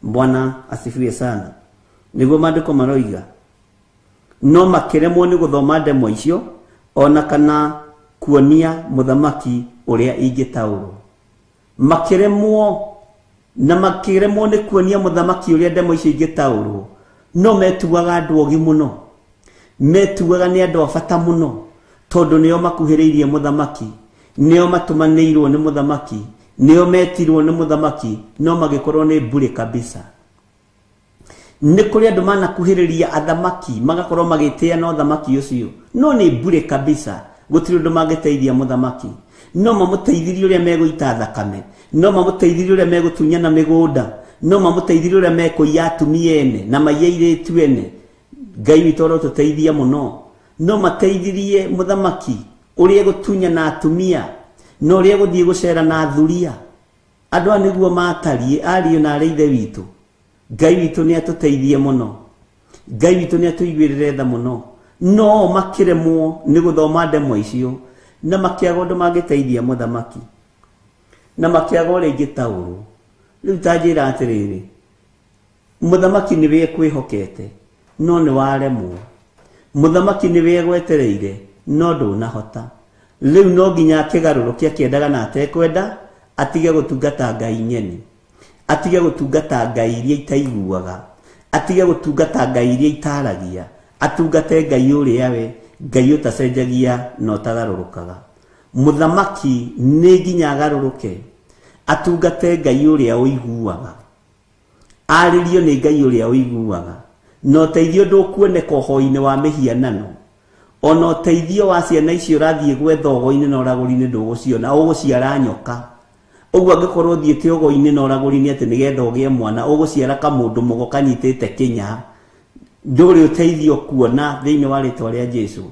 Bwana asifiwe sana. Niguo maandiko maroiga no makiremwo ni guthoma ndemwa icio ona kana kuonia muthamaki uria ingitaurwo. Makiremwo ni kuonia muthamaki uria ndemwa icio ingitaurwo. No metuaga andu ogi muno, metuaga ni andu abata muno tondu nio makuhiriirie muthamaki, nio matumanirwo ni muthamaki, nio metirwo ni muthamaki, no magikorwo ni bure kabisa. Ni kuri andu manakuhiriria athamaki magakorwo magitia no thamaki ucio, no ni bure kabisa. Gutiri undu mangiteithia muthamaki. No mamuteithirie uria meguita thakame, no mamuteithirie uria megutunyana migunda, no mamuteithirie uria mekuiya atumia ene na maiyairetu ene. Ngai witu arotuteithia muno. No mateithirie muthamaki uria gutunyana atumia, no uria guthie gucera na thuria. Andu a niguo matarie ariu na ari ithe witu. Ngai witu ni atuteithie muno. Ngai witu ni atuiguirire tha muno. No makiremwo ni guthoma ndemwa icio na makiaga undu mangiteithia muthamaki. na makiaga ũrĩa ingĩtaũrwo. Rĩu ta njĩra atĩrĩrĩ, mũthamaki nĩwe ekwĩhokete no nĩ waremwo, mũthamaki nĩwe egwetereire no ndũnahota. Rĩu no nginya akĩgarũrũke akĩendaga na atekwenda atige gũtungata ngai nyeni, atige gũtungata ngai iria itaiguaga, atige gũtungata ngai iria itaragia, atungate ngai ũrĩa we, ngai ũtacenjagia na ũtagarũrũkaga. Mũthamaki nĩ nginya agarũrũke atungate ngai ũrĩa ũiguaga, arĩrio nĩ ngai ũrĩa ũiguaga, na ũteithio ndũkuoneka ũhoi-inĩ wa mĩhianano, ona ũteithio wa ciana icio ũrathiĩ gwetha ũgo-inĩ na ũragũri-inĩ ndũgũciona, ũgũciara nyoka. Ũguo angĩkorwo ũthiĩte ũgo-inĩ na ũragũri-inĩ atĩ nĩgetha ũgĩe mwana, ũgũciara kamũndũ mũgo kanyitĩte kĩnya, ndũrĩ ũteithio kuona thĩinĩ wa rĩtwa rĩa Jesũ.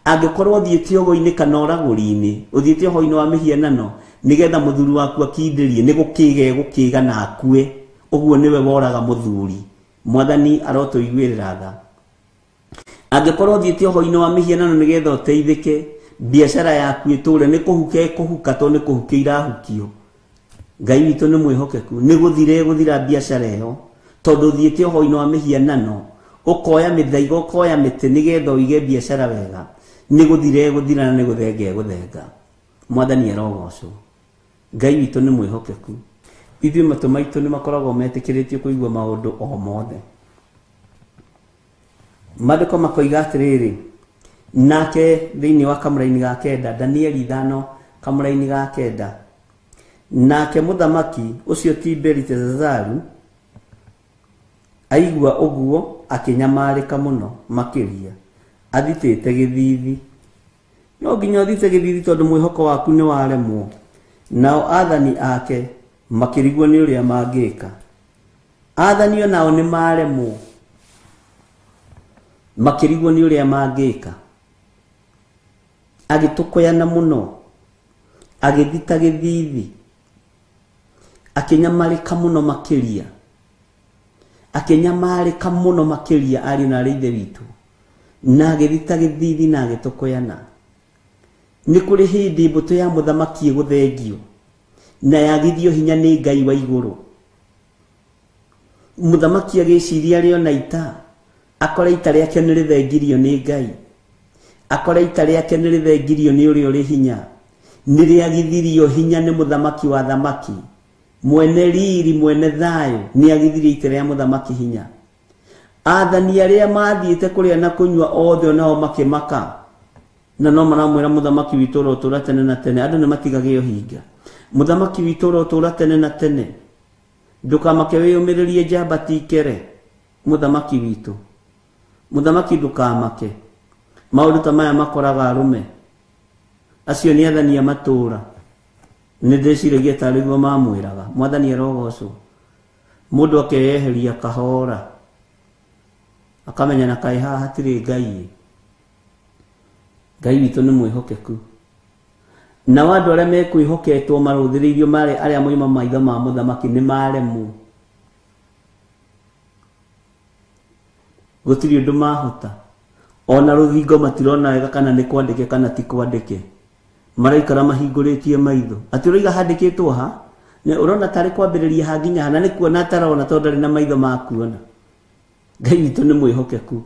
Angĩkorwo ũthiĩte ũgo-inĩ kana ũragũri-inĩ, ũthiĩte ũhoi-inĩ wa mĩhianano nĩgetha mũthuri waku akindĩrie, nĩ gũkĩga egũkĩga na akue, ũguo nĩwe woraga mũthuri. Mwathani arotũiguĩrĩra tha. Angĩkorwo ũthiĩte ũhoi-inĩ wa mĩhianano nĩgetha ũteithĩke, biacara yaku ĩtũre, nĩ kũhuka ĩkũhuka to nĩ kũhuka irahukio. Ngai witũ nĩ mwĩhokeku, nĩ gũthira biacara ĩyo, tondũ ũthiĩte ũhoi-inĩ wa mĩhianano, ũkoya mĩthaiga ũkoya mĩtĩ nĩgetha ũige biacara wega, nĩ gũthira na nĩ gũthenga. Mwathani arogocwo. Ngai witũ nĩ mwĩhokeku. Ithuĩ matũ maitũ nĩ makoragwo metĩkĩrĩtio kũigua maũndũ o mothe. Maandĩko makoiga atĩrĩrĩ, nake thĩinĩ wa kamũra-inĩ ga kenda, Danieli 5 kamũra-inĩ ga kenda, nake mũthamaki ũcio ti Beliteshazaru aigua ũguo akĩnyamarĩka mũno makĩria, athitĩte gĩthithi. No nginya ũthite gĩthithi tondũ mwĩhoko waku nĩ waremwo. Nao athani ake makĩrigwo nĩ ũrĩa mangĩka. Athani onao nĩ maremwo, makĩrigwo nĩ ũrĩa mangĩka. Agĩtũkũyana mũno, agĩthita gĩthithi, akĩnyamarĩka mũno makĩria, akĩnyamarĩka mũno makĩria ariũ na aarĩ ithe witũ, na agĩthita gĩthithi na agĩtũkũyana. Nĩ kũrĩ hĩndĩ mbũtũ ya mũthamaki ĩgũthengio na yagithio hinya nĩ Ngai wa igũrũ. Mũthamaki agĩciria arĩ ona ita, akore ita rĩake nĩ rĩthengirio nĩ Ngai, akore ita rĩake nĩ rĩthengirio nĩ ũrĩa ũrĩ hinya, nĩ rĩagithirio hinya nĩ mũthamaki wa thamaki, mwene riri, mwene thayũ, nĩ agithirio ita rĩa mũthamaki hinya. Athani arĩa mathiĩte kũrĩa na kũnyua othe onao makĩmaka, na no maramwĩra mũthamaki witũ ũrotũũra tene na tene. Andũ nĩ matigagĩo hinga. Mũthamaki witũ ũrotũũra tene na tene, ndũkamake wĩyũmĩrĩrie njamba ti ikere. Mũthamaki witũ, mũthamaki ndũkamake. Maũndũ ta maya makoraga arũme, acio nĩ athani a matũũra. Nĩ ndĩciragia tarĩ guo mamwĩraga. Mwathani arogocwo. Mũndũ akeyeheria kahora, akamenya na kaĩ haha hatirĩ Ngai. Ngai witũ nĩ mwĩhokeku. Na andũ arĩa mekwĩhoketwo marũthĩrĩirio marĩ arĩa moima maitho ma mũthamaki nĩ maremwo. Gũtirĩ ũndũ mahota. Ona rũthingo matirona wega kana nĩ kwandĩke kana ti kwandĩke. Maraikara mahingũrĩtie maitho. Atĩ ũraiga handĩkĩtwo ha? Ũrona tarĩ kwambĩrĩria ha nginya ha, na nĩ kuona atarona tondũ ndarĩ na maitho ma kuona. Ngai witũ nĩ mwĩhokeku.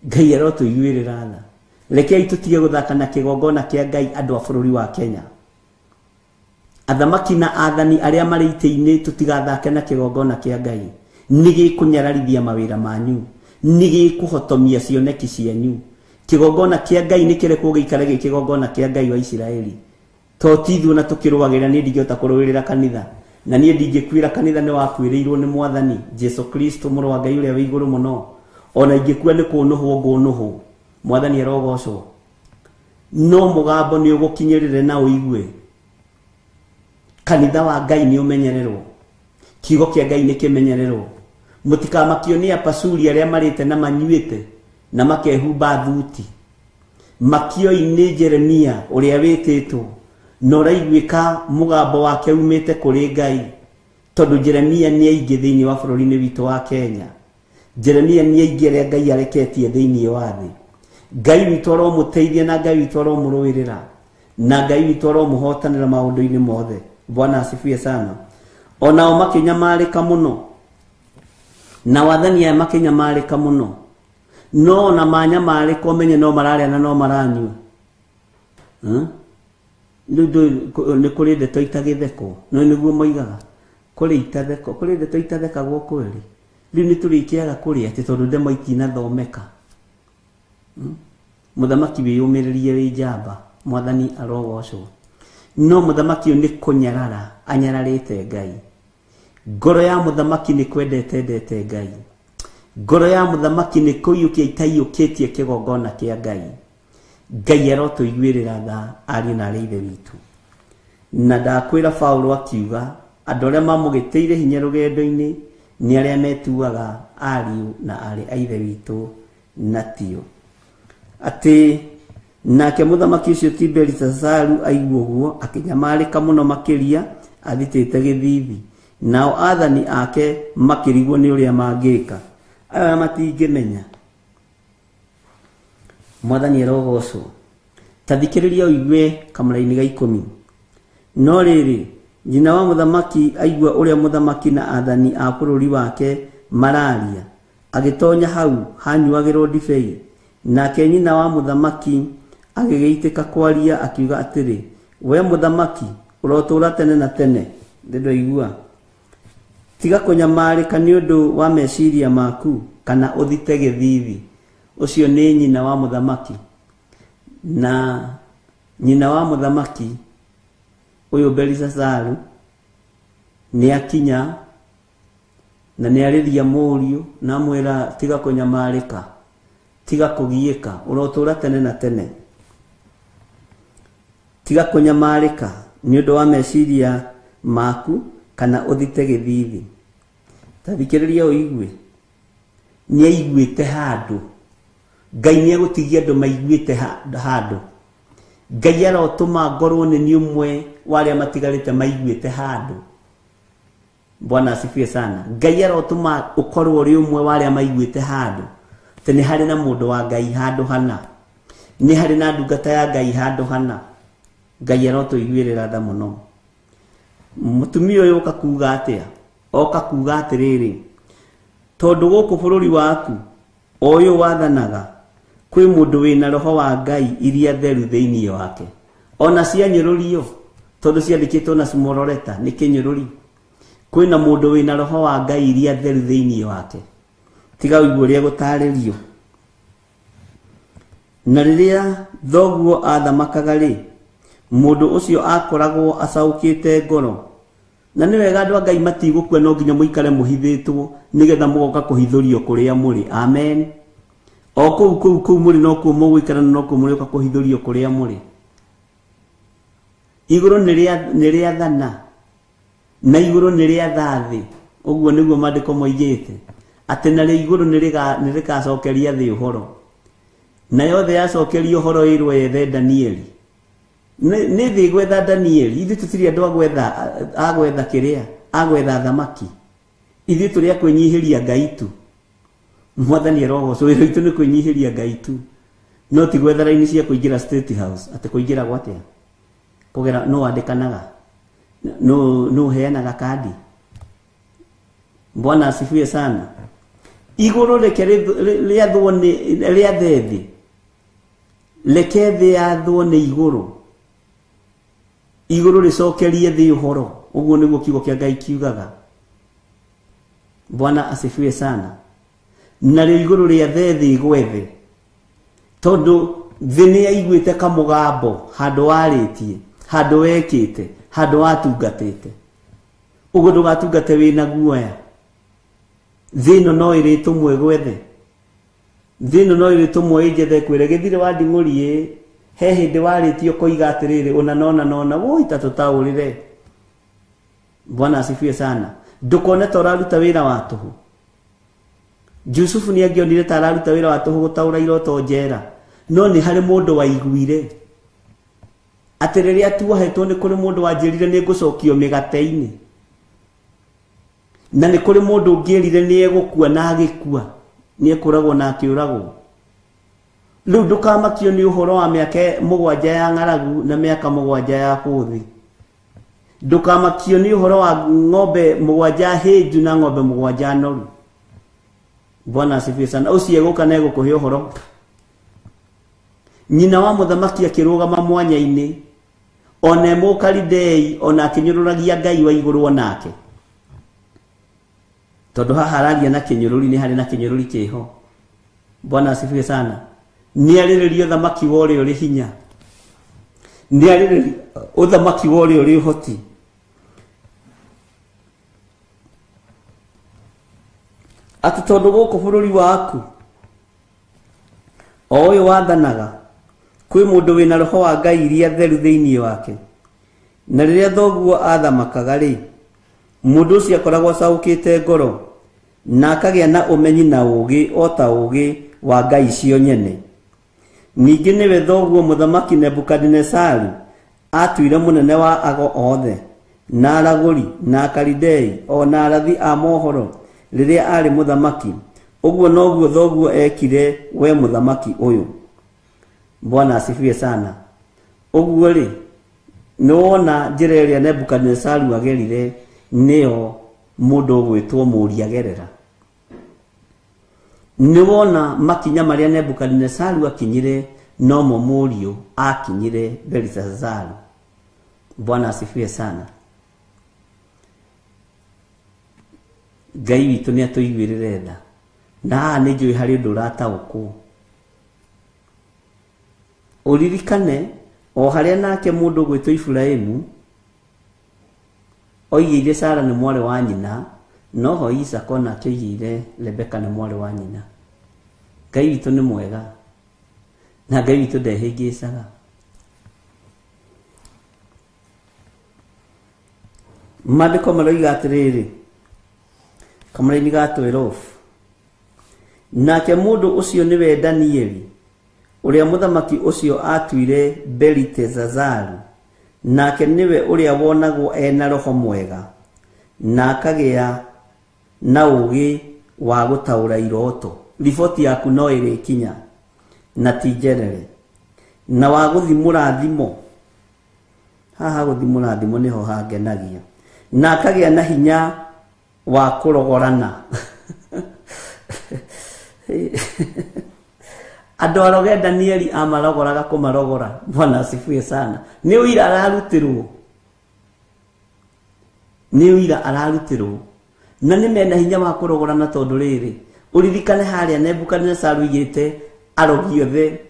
Ngai arotũiguĩrĩra tha. Rekei tũtige gũthaka na kĩgongona kĩa Ngai andũ a bũrũri wa Kenya. Athamaki na athani arĩa marĩ itĩ-inĩ tũtigathake na kĩgongona kĩa Ngai. Nĩ gĩkũnyararithia mawĩra manyu, nĩ gĩkũhotomia cioneki cianyu. Kĩgongona kĩa Ngai nĩ kĩrekwo gĩikare gĩ kĩgongona kĩa Ngai wa Isiraeli. To tithuo na tũkĩrũagĩra nĩ ndingĩhota kũrũĩrĩra kanitha, na niĩ ndingĩkuĩra kanitha nĩ wakuĩrĩirwo nĩ Mwathani Jesu Kristo mũrũ wa Ngai ũrĩa wĩ igũrũ mũno. Ona ingĩkua nĩ kũnũhwo ngũnũhwo. Mwathani arogocwo. No mũgambo nĩ ũgũkinyĩrĩre na ũigue. Kanitha wa Ngai nĩ ũmenyererwo, kiugo kĩa Ngai nĩ kĩmenyererwo. Mũtikamakio nĩ apacuri arĩa marĩte na manyuĩte na makehumba thuti. Makio-inĩ Jeremia ũrĩa wĩtĩtwo, na ũraiguĩka mũgambo wake umĩte kũrĩ Ngai, tondũ Jeremia nĩ aingĩ thĩinĩ wa bũrũri-inĩ witũ wa Kenya. Jeremia nĩ aingĩ arĩa Ngai areketie thĩinĩ wa thĩ. Ngai witũ aromũteithia na Ngai witũ aromũrũĩrĩra. na Ngai witũ aromuhotanĩra maũndũ-inĩ mothe. Bwana asifiwe sana. Onao makĩnyamarĩka mũno, na wathani aya makĩnyamarĩka mũno, no na manyamarĩka ũmenye no mararĩa na no maranyua. Nĩ kũrĩ ndeto itagĩtheko, no nĩguo moigaga kũrĩ itatheko, kũrĩ ndeto itathekagwo kweri. Rĩu nĩ tũrĩkĩaga kũrĩ atĩ tondũ ndemo itinathomeka. Mũthamaki wĩyũmĩrĩrie wĩ njamba, Mwathani arogocwo. No mũthamaki ũyũ nĩ kũnyarara anyararĩte Ngai. Ngoro ya mũthamaki nĩ kwendete Ngai. Ngoro ya mũthamaki nĩ kũiyũkia itaiyũkĩtie kĩgongona kĩa Ngai. Ngai arotũiguĩrĩra tha ariũ na arĩ ithe witũ. Na ndakwĩra Paulo akiuga andũ arĩa mamũgĩtĩire hinya rũgendo-inĩ nĩ arĩa metuaga ariũ na arĩ a ithe witũ na tio. Atĩ nake mũthamaki ũcio ti Belisazaru aigua ũguo akĩnyamarĩka mũno makĩria athitĩte gĩthithi. Nao athani ake makĩrigwo nĩ ũrĩa mangĩka. Aya matingĩmenya. Mwathani arogocwo. Ta thikĩrĩria ũigue kamũra-inĩ ga 10. No rĩrĩ, nyina wa mũthamaki aigua ũrĩa mũthamaki na athani a bũrũri wake mararia, agĩtonya hau hanyuagĩrwo ndibei. Nake nyina wa mũthamaki agĩgĩitĩka kwaria akiuga atĩrĩ, we mũthamaki ũrotũũra tene na tene. Ndĩraigua. Tiga kũnyamarĩka nĩ ũndũ wa meciria maku kana ũthite gĩthithi. Ũcio nĩ nyina wa mũthamaki. Na nyina wa mũthamaki ũyũ Belisazaru nĩ akinya na nĩ arĩria mũriũ na mwĩra tiga kũnyamarĩka, tiga kũgiĩka, ũrotũũra tene na tene. Tiga kũnyamarĩka nĩ ũndũ wa meciria maku kana ũthite gĩthithi. Ta thikĩrĩria ũigue. Nĩ aiguĩte handũ. Ngai nĩ egũtigia andũ maiguĩte handũ. Ngai arotũma ngorwo nĩ niĩ ũmwe wa arĩa matigarĩte maiguĩte handũ. Bwana asifiwe sana. Ngai arotũma ũkorwo ũrĩ ũmwe wa arĩa maiguĩte handũ. Tĩ nĩ harĩ na mũndũ wa Ngai handũ hana. Nĩ harĩ na ndungata ya Ngai handũ hana. Ngai arotũiguĩrĩra tha mũno. Mũtumia ũyũ oka kuuga atĩa? Oka kuuga atĩrĩrĩ, tondũ gũkũ bũrũri waku ũyũ wathanaga kwĩ mũndũ wĩna roho wa Ngai iria theru thĩinĩ wake. Ona cianyũrũrio tondũ ciandĩkĩtwo na small letter nĩ kĩnyũrũri. Kwĩna mũndũ wĩna roho wa Ngai iria theru thĩinĩ wake. Tiga ũigue ũrĩa gũtarĩrio. Na rĩrĩa thoguo athamakaga rĩ, mũndũ ũcio akoragwo acaũkĩte ngoro. Na nĩ wega andũ a Ngai matigũkua no nginya mũikare mũhithĩtwo nĩgetha mũgoka kũhithũrio kũrĩa mũrĩ. Amen. O kũu mũrĩ no kuo mũgũikara na no kuo mũrĩũka kũhithũrio kũrĩa mũrĩ. Igũrũ nĩ rĩathana na igũrũ nĩ rĩatha thĩ. Ũguo nĩguo maandĩko moigĩte. Atĩ narĩo igũrũ nĩ rĩgacokeria thĩ ũhoro. Nayo thĩ yacokeria ũhoro ĩrwo yethe Danieli. Nĩ thĩ gwetha Danieli. Ithuĩ tũtirĩ andũ agwetha kĩrĩa, agwetha thamaki. Ithuĩ tũrĩ a kwĩnyihĩria Ngai tu. Mwathani arogocwo. Wĩra witũ nĩ kwĩnyihĩria Ngai tu. No ti gwetha raini cia kũingĩra State House. Atĩ kũingĩra gwatĩa? Kũgera no wandĩkanaga. No heanaga kandi. Bwana asifiwe sana. Igũrũ reke rĩathwo rĩa thĩ. Reke thĩ yathwo nĩ igũrũ. Igũrũ rĩcokerie thĩ ũhoro. Ũguo nĩguo kiugo kĩa Ngai kiugaga. Bwana asifiwe sana. Narĩo igũrũ rĩa thĩ gwethe. Tondũ thĩ nĩ yaiguĩte kamũgambo handũ warĩtie, handũ wekĩte, handũ watungatĩte. Ũguo ndũgatungate wĩna guoya. Thĩ ĩno no ĩrĩtũmwe gwethe. Thĩ ĩno no ĩrĩtũmwe ĩnjethe kwĩre gĩthire wa nding'ũri he hĩndĩ warĩtio koiga atĩrĩrĩ ũna woi ta tũtaũrĩre. Bwana asifiwe sana. Ndũkone ta ũraruta wĩra wa tũhũ. Jusufu nĩ angĩonire ta araruta wĩra wa tũhũ gũtaũra iroto njera. No nĩ harĩ mũndũ waiguire. Atĩ rĩrĩa tuohetwo nĩ kũrĩ mũndũ wanjĩrire nĩ ngũcokio mĩgate-inĩ. Na nĩ kũrĩ mũndũ ũngĩerire nĩ egũkua na agĩkua. Nĩ ekũragwo na akĩũragwo. Riu ndukamakio ni uhoro wa miaka 7 ya ng'aragu na miaka 7 ya huthi. Ndukamakio ni uhoro wa ng'ombe 7 hĩnju na ng'ombe 7 noru. Bwana asifiwe sana. Ucio guka na gukuhe uhoro. Nyina wa muthamaki akirugama mwanya-ini, ona Mukalidei ona akinyururagia Ngai wa iguru onake. Tondu haha araria na kinyururi ni hari na kinyururi kiho. Bwana asifiwe sana. Ni ariririo thamaki wore uri hinya. Ni ariririo uthamaki wore uri hoti. Ati tondu guku bururi waku o uyu wathanaga kwi mundu wina roho wa Ngai iria theru thiini wake, na riria thoguo athamakaga ri mundu ucio akoragwo caukite ngoro na akagia na umenyi na ugi o ta ugi wa Ngai cio nyene. Ningi niwe thoguo muthamaki Nebukadnezari atuire munene wa ago othe na araguri na Kalidei o na arathi a mohoro riria ari muthamaki. Uguo noguo thoguo ekire we muthamaki uyu. Bwana asifiwe sana. Uguo ri nona njira iria Nebukadnezari agerire nio mundu gwitwo Muriagerera. Niwona makinya maria Nebukadnezari akinyire no mo Murio akinyire Belithazaru. Bwana asifiwe sana. Ngai witu ni atuiguirire tha na ni njui hari undu urataũkwo. Uririkane o haria nake mundu gwitwo Ibrahimu oigire Sara ni mwari wa nyina, no ho Isaka nake oigire Rebeka ni mwari wa nyina. Ngai witu ni mwega na Ngai witu ndehingicaga. Maandiko maroiga atiriri kamara-ini ga 12, nake mundu ucio niwe Danieli uria muthamaki ucio atuire Belithazaru, nake niwe uria wonagwo ena roho mwega na akagia na ugi wa gutaura iroto. Riboti yaku no iri kinya na tijerere na wa guthimura thimo. Haha guthimura thimo niho hangenagia. Na akagia na hinya wa kurogorana. Andu aroge Danieli amaragoraga kumarogora. Bwana asifiwe sana. Ni uira ararutirwo. Ni uira ararutirwo. Na ni mena hinya wa kurogorana tondu riri. Uririkane haria Nebukadnezari igite arogi othe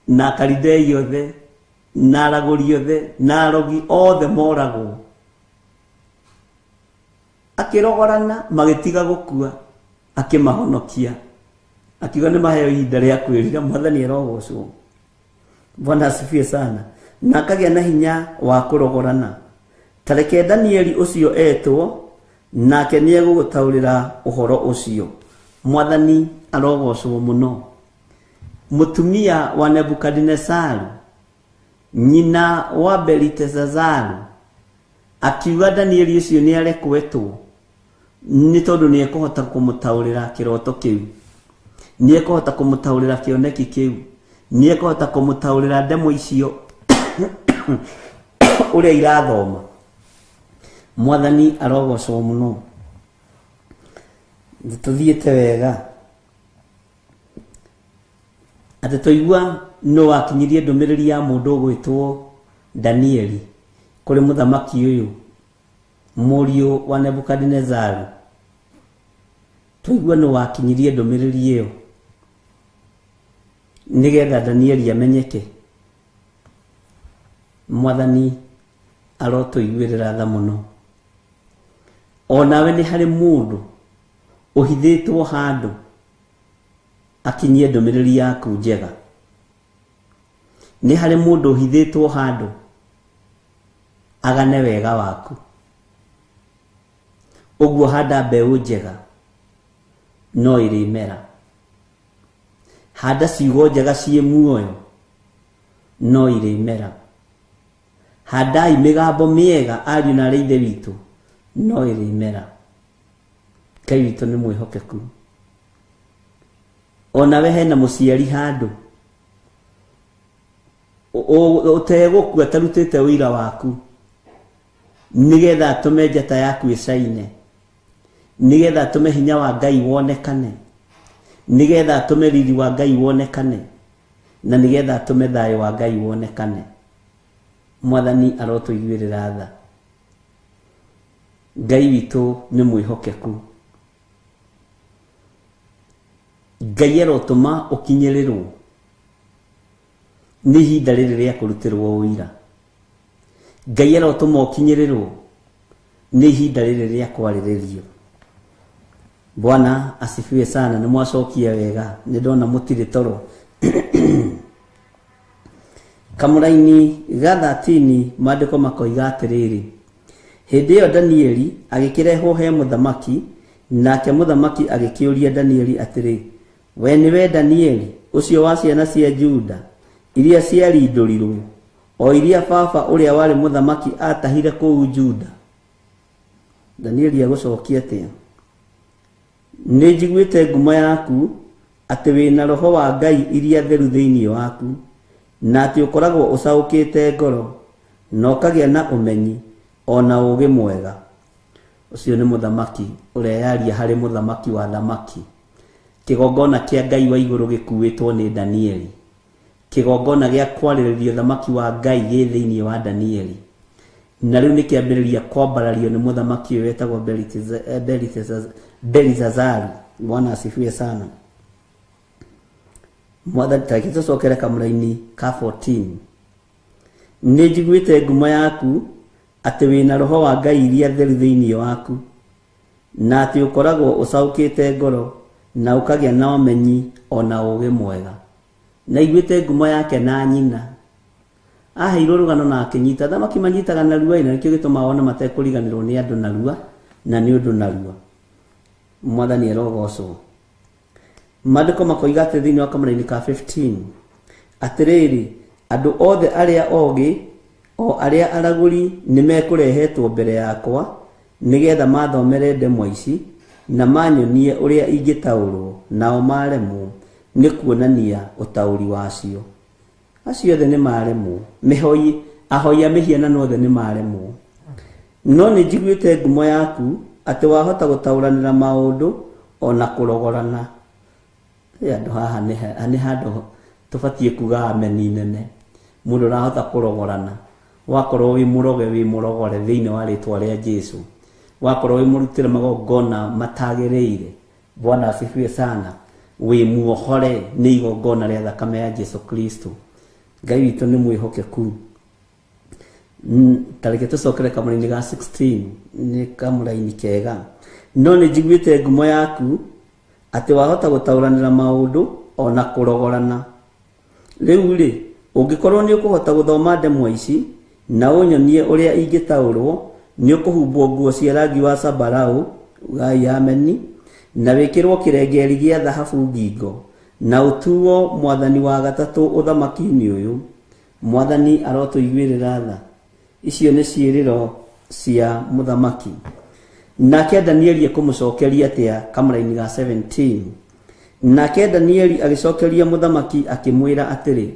na Kalidei othe na araguri othe na arogi othe moragwo. Akirogorana magitiga gukua, akimahonokia. Akiuga ni maheo ihinda ria kwirira Mwathani arogocwo. Bwana asifiwe sana. Na akagia na hinya wa kurogorana. Tareke Danieli ucio etwo nake ni egugutaurira uhoro ucio. Mwathani arogocwo muno. Mutumia wa Nebukadnezari nyina wa Belithazaru akiuga Danieli ucio ni arekwetwo ni tondu ni ekuhota kumutaurira kiroto kiu, ni ekuhota kumutaurira kioneki kiu, ni ekuhota kumutaurira ndemo icio uria irathoma. Mwathani arogocwo muno. Tuthiete wega ati tuigua no akinyirie ndumiriri ya mundu gwitwo Danieli kuri muthamaki uyu Murio wa Nebukadnezari. Tuigua no akinyirie ndumiriri iyo nigetha Danieli amenyeke. Mwathani arotuiguirira tha muno. Onawe ni hari mundu uhithitwo handu akinyie ndumiriri yaku njega. Ni hari mundu uhithitwo handu agane wega waku. Uguo handa mbeu njega no irimera. Handa ciugo njega cie muoyo no irimera. Handai migambo miega ariu na arithe witu no irimera. Ngai witu ni mwihokeku. Onawe hena muciari handu utegukua tarutite wira waku nigetha atume njata yaku icaine nigetha atume hinya wa Ngai wonekane nigetha atume riri wa Ngai wonekane na nigetha atume thayo wa Ngai wonekane. Mwathani arotuiguirira tha. Ngai witu ni mwihokeku. Ngai arotuma ukinyirirwo ni ihinda riri ria kurutirwo wira. Ngai arotuma ukinyirirwo ni ihinda riri ria kwariririo. Bwana asifiwe sana. Ni mwacokia wega, ni ndona mutire toro. Kamuraini ga 13 maandiko makoiga atiriri, hindi iyo Danieli agikirehwo he muthamaki, nake muthamaki agikiuria Danieli atiri, we niwe Danieli ucio wa ciana cia Juda iria ciarindurirwo, o iria baba uria wari muthamaki atahire kuu Juda? Danieli agucokia atia? Ni njiguite ngumo yaku ati wina roho wa Ngai iria theru thiini waku, na ati ukoragwo ucaukite ngoro na ukagia na umenyi ona ugi mwega. Ucio ni muthamaki uria yaria hari muthamaki wa thamaki. Kigongona kia Ngai wa iguru gikuitwo ni Danieli. Kigongona gia kwariririo thamaki wa Ngai gi thiini wa Danieli. Na riu nikiambiriria kwambarario ni muthamaki uyu wetagwo Belitazari. Bwana asifiwe sana. Mwathani takitocokera kamuraini ka 14. Ni njiguite ngumo yaku ati wina roho wa Ngai iria theru thiini waku, na ati ukoragwo ucaukite ngoro na ukagia na umenyi ona ugi mwega. Na iguite ngumo yake na nyina aheirwo rugano na akinyita. Thamaki manyitaga narua, ina nikio gituma ona matekuriganirwo ni andu narua na ni undu narua. Mwathani erogocwo. Maandiko makoiga ati thiini wa kamuraini ka 15 atiriri, andu othe aria ogi o aria araguri nimekurehetwo mbere yakwa nigetha mathomere ndemwa ici na manyonie uria ingitaurwo, nao maremwo ni kuonania utauri wacio. Acio othe ni maremwo, mihoi ahoia mihianano othe ni maremwo. No ni njiguite ngumo yaku ati wahota gutauranira maundu ona kurogorana. Andu haha ni handu tubatie kuga ameni nene. Mundu rahota kurogorana. Wakorwo wi muroge wi murogore thiini wa ritwa ria Jesu. Wakorwo wi murutire magongona matagireire, Bwana asifiwe sana, wi muohore ni igongona ria thakame ya Jesu Kristo. Ngai witu ni mwihokeku. Tareke tucokere kamuraini ga 16 ni kamuraini kega. No ni njiguite ngumo yaku ati wahota gutauranira maundu ona kurogorana. Riu ri ungikorwo ni ukuhota guthoma ndemwa ici na unyonie uria ingitaurwo, ni ukuhumbwo nguo cia rangi wa sambarau, gai ameni, na wikirwo kirengeri gia thahabu ngingo, na utuwo mwathani wa gatatu uthamaki-ini uyu. Mwathani arotuiguirira tha. Icio ni ciiriro cia muthamaki. Nake Danieli akumucokeria atia kamuraini ga 17. Nake Danieli agicokeria muthamaki akimwira atiri,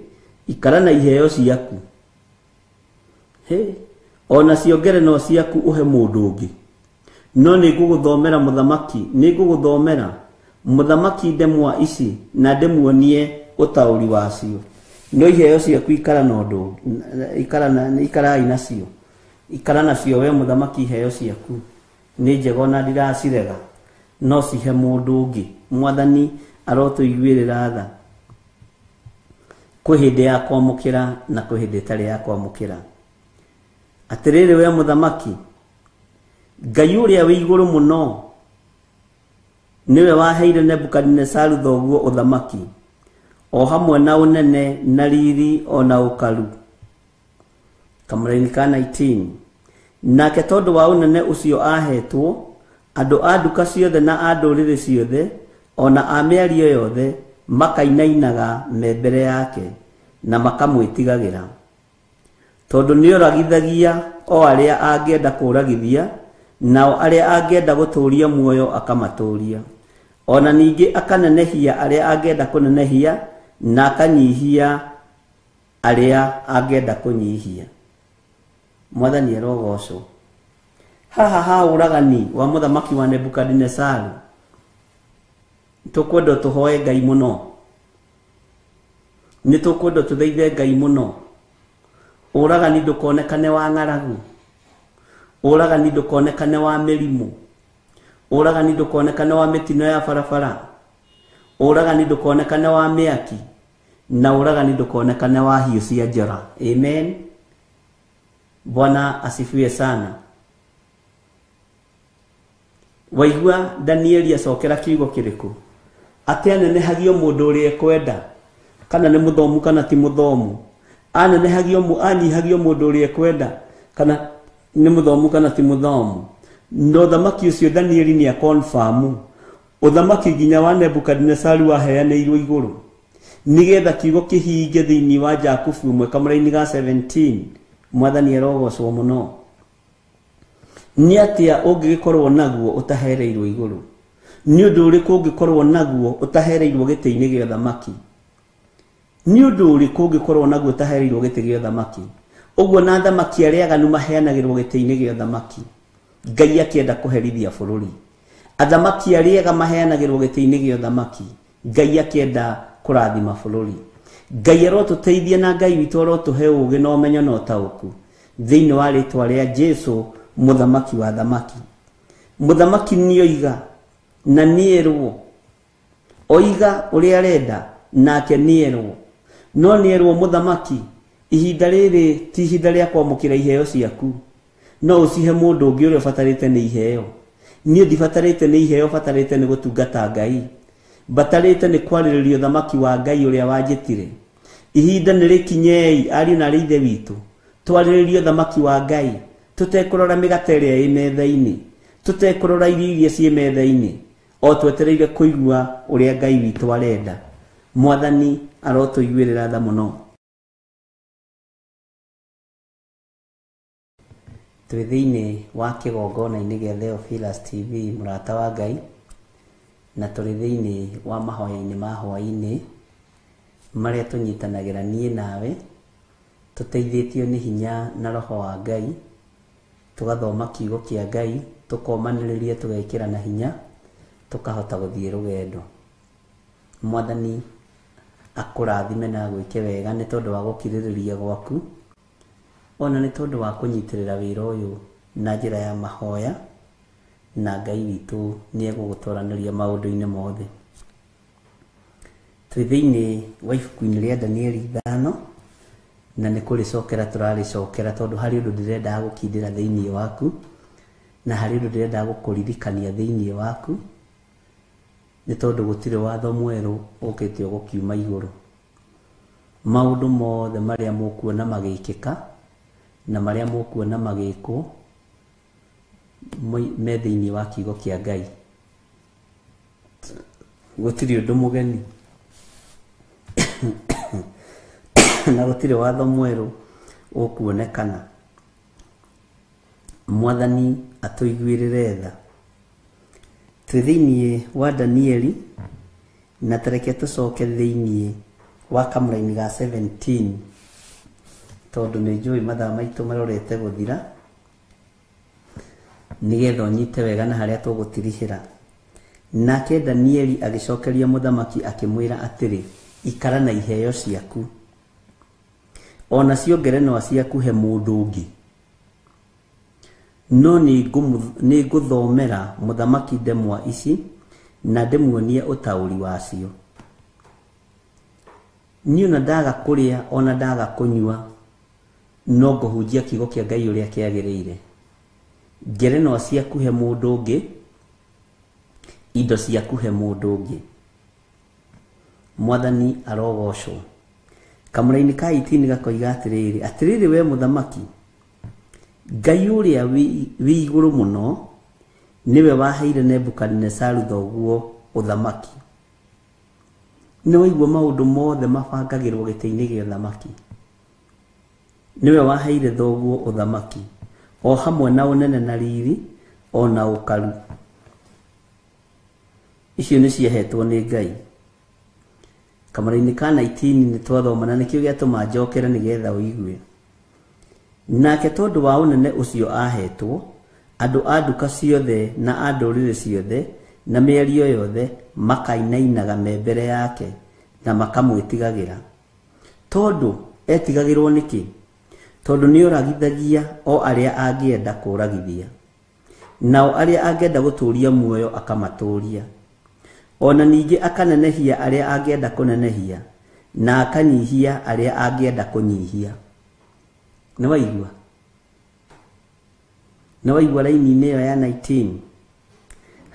ikara na iheo ciaku. Ona ciongere no ciaku uhe mundu ungi. No ni nguguthomera muthamaki, ni nguguthomera muthamaki ndemwa ici na ndemuonie utauri wacio. No iheo ciaku ikara na undu, ikara inacio. Ikara nacio we muthamaki iheo ciaku. Ni njegona ndiracirega, no cihe mundu ungi. Mwathani arotuiguirira tha. Kwi hindi ya kwamukira na kwi hindi tari ya kwamukira. Atiriri we muthamaki, Ngai uria wi iguru muno niwe waheire Nebukadnezaru thoguo uthamaki, o hamwe na unene na riri ona ukaru. Kamuraini ka 19. Nake tondu wa unene ucio ahetwo, andu a nduka ciothe na a nduriri ciothe ona a miario yothe makainainaga mbere yake na makamwitigagira. Tondu ni oragithagia o aria angienda kuragithia, nao aria angienda guturia muoyo akamaturia. Ona ningi akanenehia aria angienda kunenehia, na akanyihia aria angenda kunyihia. Mwathani arogocwo. Haha uragani wa muthamaki wa Nebukadnezaru. Tukwenda tuhoe Ngai muno. Ni tukwenda tuthaithe Ngai muno. Uragani ndukonekane wa ng'aragu. Uragani ndukonekane wa mirimu. Uragani ndukonekane wa mitino ya barabara. Uragani ndukonekane wa miaki. Na uragani ndukonekane wa hiũ cia njora. Amen. Bwana asifiwe sana. Waigua Danieli acokera kiugo kiriku. Ati anenehagio mundu uria ekwenda. Kana ni muthomu kana ti muthomu. Anyihagio mundu uria ekwenda. Kana ni muthomu kana ti muthomu. No thamaki ucio Danieli ni a confirm. Uthamaki nginya wa Nebukadnezaru waheanirwo iguru. Nigetha kiugo kihinge thiini wa Jakubu 1:17. Mwathani arogocwo muno. Ni atia ungikorwo naguo utahereirwo iguru. Ni undu uriku ungikorwo naguo utahereirwo giti-ini gia thamaki. Ni undu uriku ungikorwo naguo utahereirwo giti gia thamaki. Uguo na thamaki aria aganu maheanagirwo giti-ini gia thamaki. Ngai akienda kuherithia bururi. Athamaki aria ega maheanagirwo giti-ini gia thamaki. Ngai akienda kurathima bururi. Ngai arotuteithia na Ngai witu arotuhe ugi na umenyo na utauku thiini wa ritwa ria Jesu muthamaki wa thamaki. Muthamaki ni oiga na nierwo. Oiga uria arenda nake nierwo. No nierwo muthamaki ihinda riri ti ihinda ria kwamukira iheo ciaku. No ucihe mundu ungi uria batarite ni iheo. Nie ndibatarite ni iheo, batarite ni gutungata Ngai. Batarite ni kwariririo thamaki wa Ngai uria wanjitire. Ihinda ni rikinyei ari na rithe witu. Twariririo thamaki wa Ngai. Tutekurora migate iria ĩ metha-ini. Tutekurora irio iria ciĩ metha-ini. O twetereire kuigua uria Ngai witu arenda. Mwathani arotuiguirira tha muno. Twi thiini wa kigongona-ini gia Theophilus TV murata wa Ngai. Na turi thiini wa mahoya-ini ma hwaini maria tunyitanagira nie nawe tuteithitio ni hinya na roho wa Ngai. Tugathoma kiugo kia Ngai, tukomaniriria, tugekira na hinya, tukahota guthie rugendo. Mwathani akurathime na gwike wega ni tondu wa gukiririria gwaku, ona ni tondu wa kunyitirira wira uyu na njira ya mahoya, na Ngai witu ni egugutwaraniria maundu-ini mothe. Twi thiini wa ibuku-ini ria Danieli 5 na ni kuricokera turaricokera tondu hari undu ndirenda gukindira thiini waku na hari undu ndirenda gukuririkania thiini waku, ni tondu gutire watho mweru ukitio gukiuma iguru. Maundu mothe maria mukuona magikika na maria mukuona magikwo me thiini wa kiugo kia Ngai. Gutire undu mugeni na gutire watho mweru ukuonekana. Mwathani atuiguirire tha. Twi thiini wa Danieli na tareke tucoke thiini wa kamũra-inĩ ga 17 tondu ni njui mathaa maitu marorete guthira, nigetha unyite wega na haria tugutirihira. Nake Danieli agicokeria muthamaki akimwira atiri, ikara na iheo ciaku, ona ciongerenwa ciaku he mundu ungi. No ni nguthomera muthamaki ndemwa ici na ndimuonie utauri wacio. Ni ona ndaga kuria ona ndaga kunyua, no nguhunjia kiugo kia Ngai uria kiagiriire. Ngerenwa ciaku he mundu ungi, indo ciaku he mundu ungi. Mwathani arogocwo. Kamũra-inĩ ka 18 gakoiga atiriri we muthamaki, Ngai uria wi iguru muno niwe waheire Nebukadnezaru thoguo uthamaki. Ni waigua maundu mothe mabangagirwo giti-ini gia thamaki. Niwe waheire thoguo uthamaki, o hamwe na unene na riri o na ukaru. Icio ni ciehetwo ni Ngai. kamara-inĩ ka 19 nĩ twathomana nĩkĩo gĩatũma njokere nĩgetha ũigue. Nake tondũ wa ũnene ũcio ahetwo, andũ a nduka ciothe na a ndũrĩrĩ ciothe na mĩario yothe makainainaga mbere yake na makamwĩtigagĩra. Tondũ etigagĩrwo nĩkĩ? Tondũ nĩoragithagia o arĩa angĩenda kũragithia, nao arĩa angĩenda gũtũũria muoyo akamatũũria. Ona ningĩ akanenehia arĩa angĩenda kũnenehia, na akanyihia arĩa angĩenda kũnyihia. Nĩ waigua? Nĩ waigua raini-inĩ ĩyo ya 19?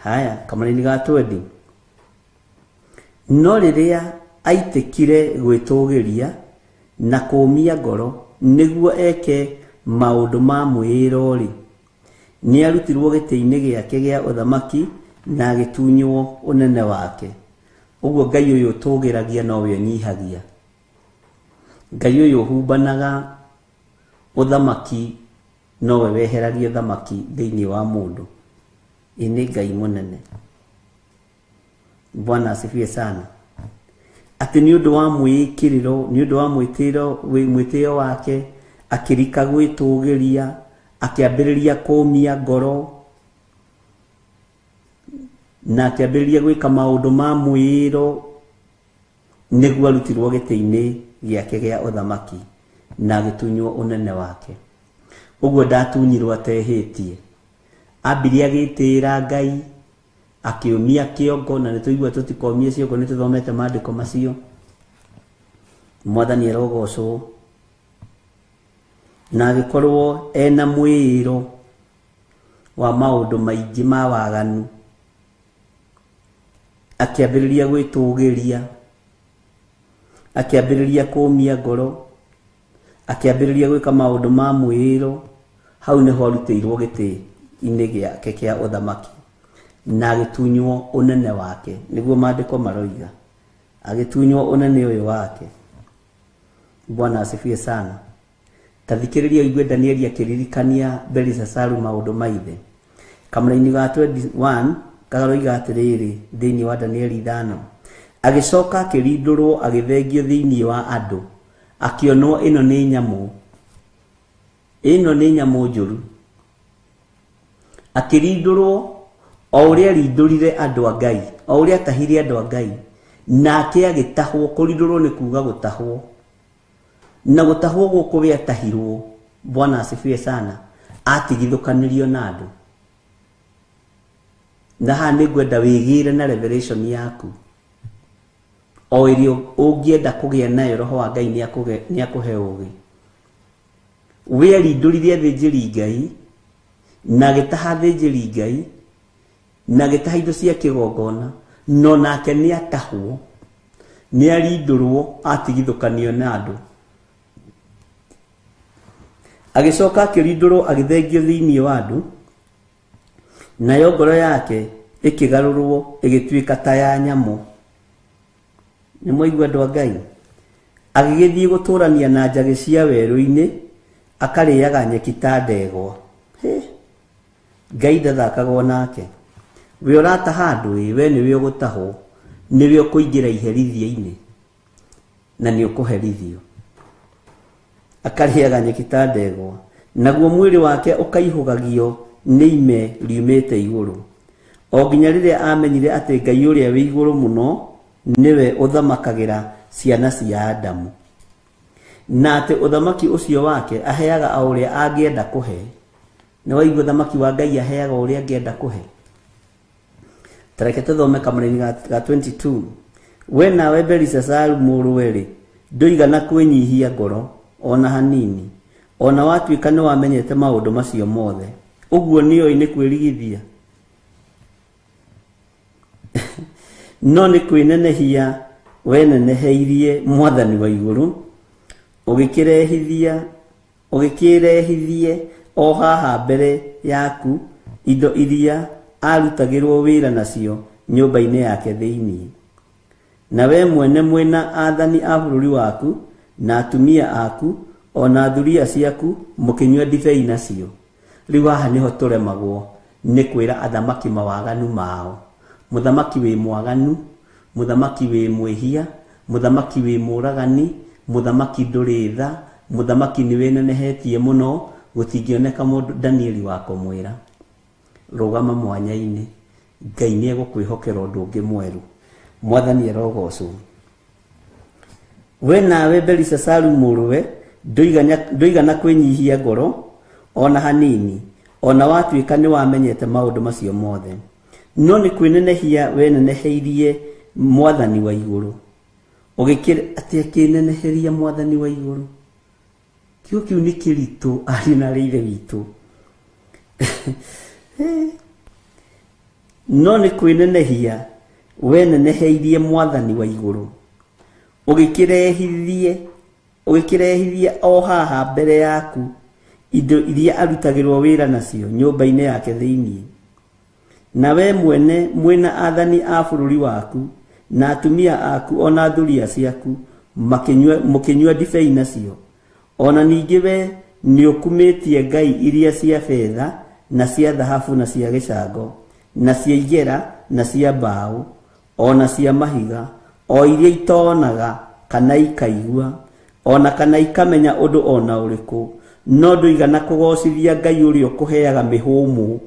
Haya, kamara-inĩ ga 20. No rĩrĩa aitĩkire gwĩtũgĩria na kũmia ngoro nĩguo eke maũndũ ma mwĩĩro-rĩ, nĩ arutirwo gĩtĩ-inĩ gĩake gĩa ũthamaki na agĩtunywo ũnene wake. Ũguo Ngai ũyũ tũgĩragia nowe ũnyihagia. Ngai ũyũ humbanaga ũthamaki nowe weheragia ũthamaki thĩinĩ wa mũndũ. Nĩ Ngai mũnene. Bwana asifiwe sana. Atĩ nĩ ũndũ wa mwĩkĩrĩro, nĩ ũndũ wa mwĩtĩo wake, akĩrika gwĩtũgĩria, akĩambĩrĩria kũmia ngoro, na akĩambĩrĩria gwĩka maũndũ ma mwĩĩro, nĩguo arutirwo gĩtĩ-inĩ gĩake gĩa ũthamaki na agĩtunywo ũnene wake. Ũguo ndatunyirwo atehĩtie, ambirie agĩtĩĩra Ngai, akĩũmia kĩongo, na nĩtũigua tũtikomie ciongo nĩtũthomete maandĩko macio. Mwathani arogocwo. Na agĩkorwo ena mwĩĩro wa maũndũ maingĩ ma waganu, akĩambĩrĩria gwĩtũgĩria, akĩambĩrĩria kũmia ngoro, akĩambĩrĩria gwĩka maũndũ ma mwĩĩro. Hau nĩho arutĩirwo gĩtĩ-inĩ gĩake kĩa ũthamaki na agĩtunywo ũnene wake, nĩguo maandĩko maroiga, agĩtunywo ũnene ũyũ wake. Bwana asifiwe sana. Tathikĩrĩria igue Danieli akĩririkania Belishazaru maũndũ maithe. Kamara-inĩ ga 21 karoiga atĩrĩrĩ thĩinĩ wa Danieli 5, agĩcoka akĩrindũrwo agĩthengio thĩinĩ wa andũ, akĩonwo ĩno nĩ nyamũ, ĩno nĩ nyamũ njũru. Akĩrindũrwo o ũrĩa rindũrire andũ a Ngai, o ũrĩa atahire andũ a Ngai, nake agĩtahwo. Kũrindũrwo nĩ kuuga gũtahwo, na gũtahwo gũkũ we atahirwo. Bwana asifiwe sana. Atigithũkanĩrio na andũ. Na haha nĩngwenda wĩgĩĩre na revelation yaku, o ĩrĩa ũngĩenda kũgĩa nayo Roho wa Ngai nĩ akũhe ũũgĩ. We arindũrire athĩnjĩri Ngai, na agĩtaha athĩnjĩri Ngai, na agĩtaha indo cia kĩgongona, no nake nĩ atahwo, nĩ arindũrwo, atigithũkanio na andũ. Agĩcoka akĩrindũrwo agĩthengio thĩinĩ wa andũ, nayo ngoro yake ĩkĩgarũrwo ĩgĩtuĩka ta ya nyamũ. Nĩ mwaigua andũ a Ngai? Agĩgĩthiĩ gũtũrania na njagĩ cia werũ-inĩ, akarĩaga nyeki ta ndegwa. Ngai ndathakagwo nake. We ũrataha andũ, we nĩwe ũgũtahwo, nĩwe ũkũingĩra iherithia-inĩ na nĩ ũkũherithio. Akarĩaga nyeki ta ndegwa, naguo mwĩrĩ wake ũkaihũgagio nĩ ime riumĩte igũrũ, o nginya rĩrĩa amenyire atĩ Ngai ũrĩa wĩ igũrũ mũno nĩwe ũthamakagĩra ciana cia Adamu, na atĩ ũthamaki ũcio wake aheaga o ũrĩa angĩenda kũhe. Nĩ waigua ũthamaki wa Ngai aheaga o ũrĩa angĩenda kũhe? Tareke tũthome kamara-inĩ ga 22. We nawe Belishazaru mũrũwe-rĩ, ndũigana kwĩnyihia ngoro ona hanini, ona watuĩka nĩ wamenyete maũndũ macio mothe. Ũguo nĩoĩ nĩ kwĩrigithia. No nĩ kwĩnenehia weneneheirie Mwathani wa igũrũ, ũgĩkĩrehithie o haha mbere yaku indo iria arutagĩrwo wĩra nacio nyũmba-inĩ yake thĩinĩ. Na we mwene mwena athani a bũrũri waku na atumia aku ona thuria ciaku mũkĩnyua ndibei nacio. Rĩu haha nĩho tũremagwo nĩ kwĩra athamaki mawaganu mao. Mũthamaki wĩ mwaganu, mũthamaki wĩ mwĩhia, muthamaki wi muragani, muthamaki nduri tha, muthamaki ni winenehetie muno, gutingioneka mundu Danieli wako mwira. Rugama mwanya-ini, Ngai ni egukwihokera undu ungi mweru. Mwathani erogocwo. We nawe Belisasaru muruwe, nduigana kwinyihia ngoro ona hanini, ona watuika ni wamenyete maundu macio mothe. No ni kwinenehia we neneheirie Mwathani wa iguru. Ugikira ati akineneheria Mwathani wa iguru. Kiu ni kiritu ari na riire witu. No ni kwinenehia we neneheirie Mwathani wa iguru. Ugikirehithie o haha mbere yaku indo iria arutagirwo wira nacio nyumba-ini yake thiini. Na we mwene mwina athani a bururi waku na atumia aku ona thuria ciaku mukinywa ndibei nacio. Ona ningi we ni ukumitie ngai iria cia fedha na cia dhahabu na cia gicango na cia igera na cia mbao ona cia mahiga, o iria itonaga kana ikaigua ona kana ikamenya undu ona uriku. No nduigana kugocithia Ngai uria ukuheaga mihumu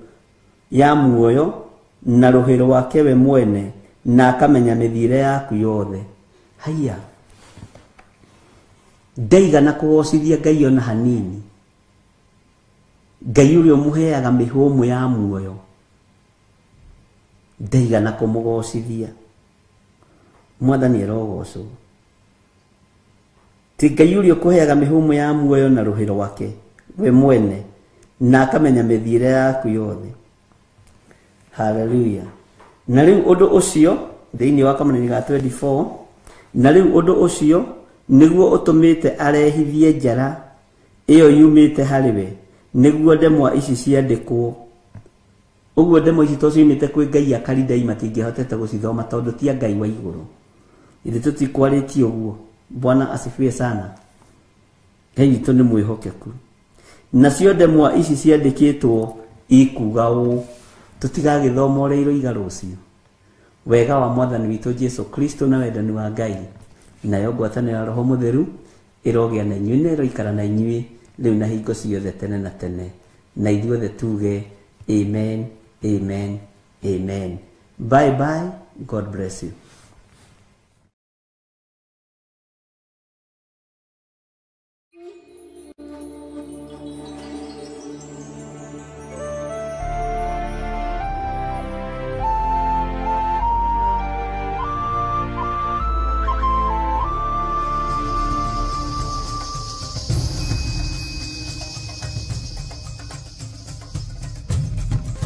ya muoyo na ruhiro wake we mwene na akamenya mithire yaku yothe. Haya, ndaigana kugocithia Ngai ona hanini. Ngai uria umuheaga mihumu ya muoyo, ndaigana kumugocithia. Mwathani erogocwo. Ti Ngai uria ukuheaga mihumu ya muoyo na ruhiro wake we mwene na akamenya mithire yaku yothe. Hallelujah. Na riu undu ucio thiini wa Kamaneni ga 24, na riu undu ucio niguo utumite arehithie njara iyo yumite hariwe, niguo ndemwa ici ciandikwo. Uguo ndemwa ici tociumite kwi Ngai akaridai matingihotete gucithoma tondu ti Ngai wa iguru. Ithe tutikwaritie uguo. Bwana asifiwe sana. Ngai witu ni mwihokeku. Nacio ndemwa ici ciandikitwo ikuga uu, tutigagithomoreirwo iga rucio. Wega wa Mwathani witu Jesu Kristo na wendani wa Ngai nayo ngwatanĩro ya Roho Mutheru irogia na inyuĩ na iroikara na inyuĩ riu na hingo ciothe tene na tene. Na ithuothe tuge amen, amen, amen. Bye bye. God bless you.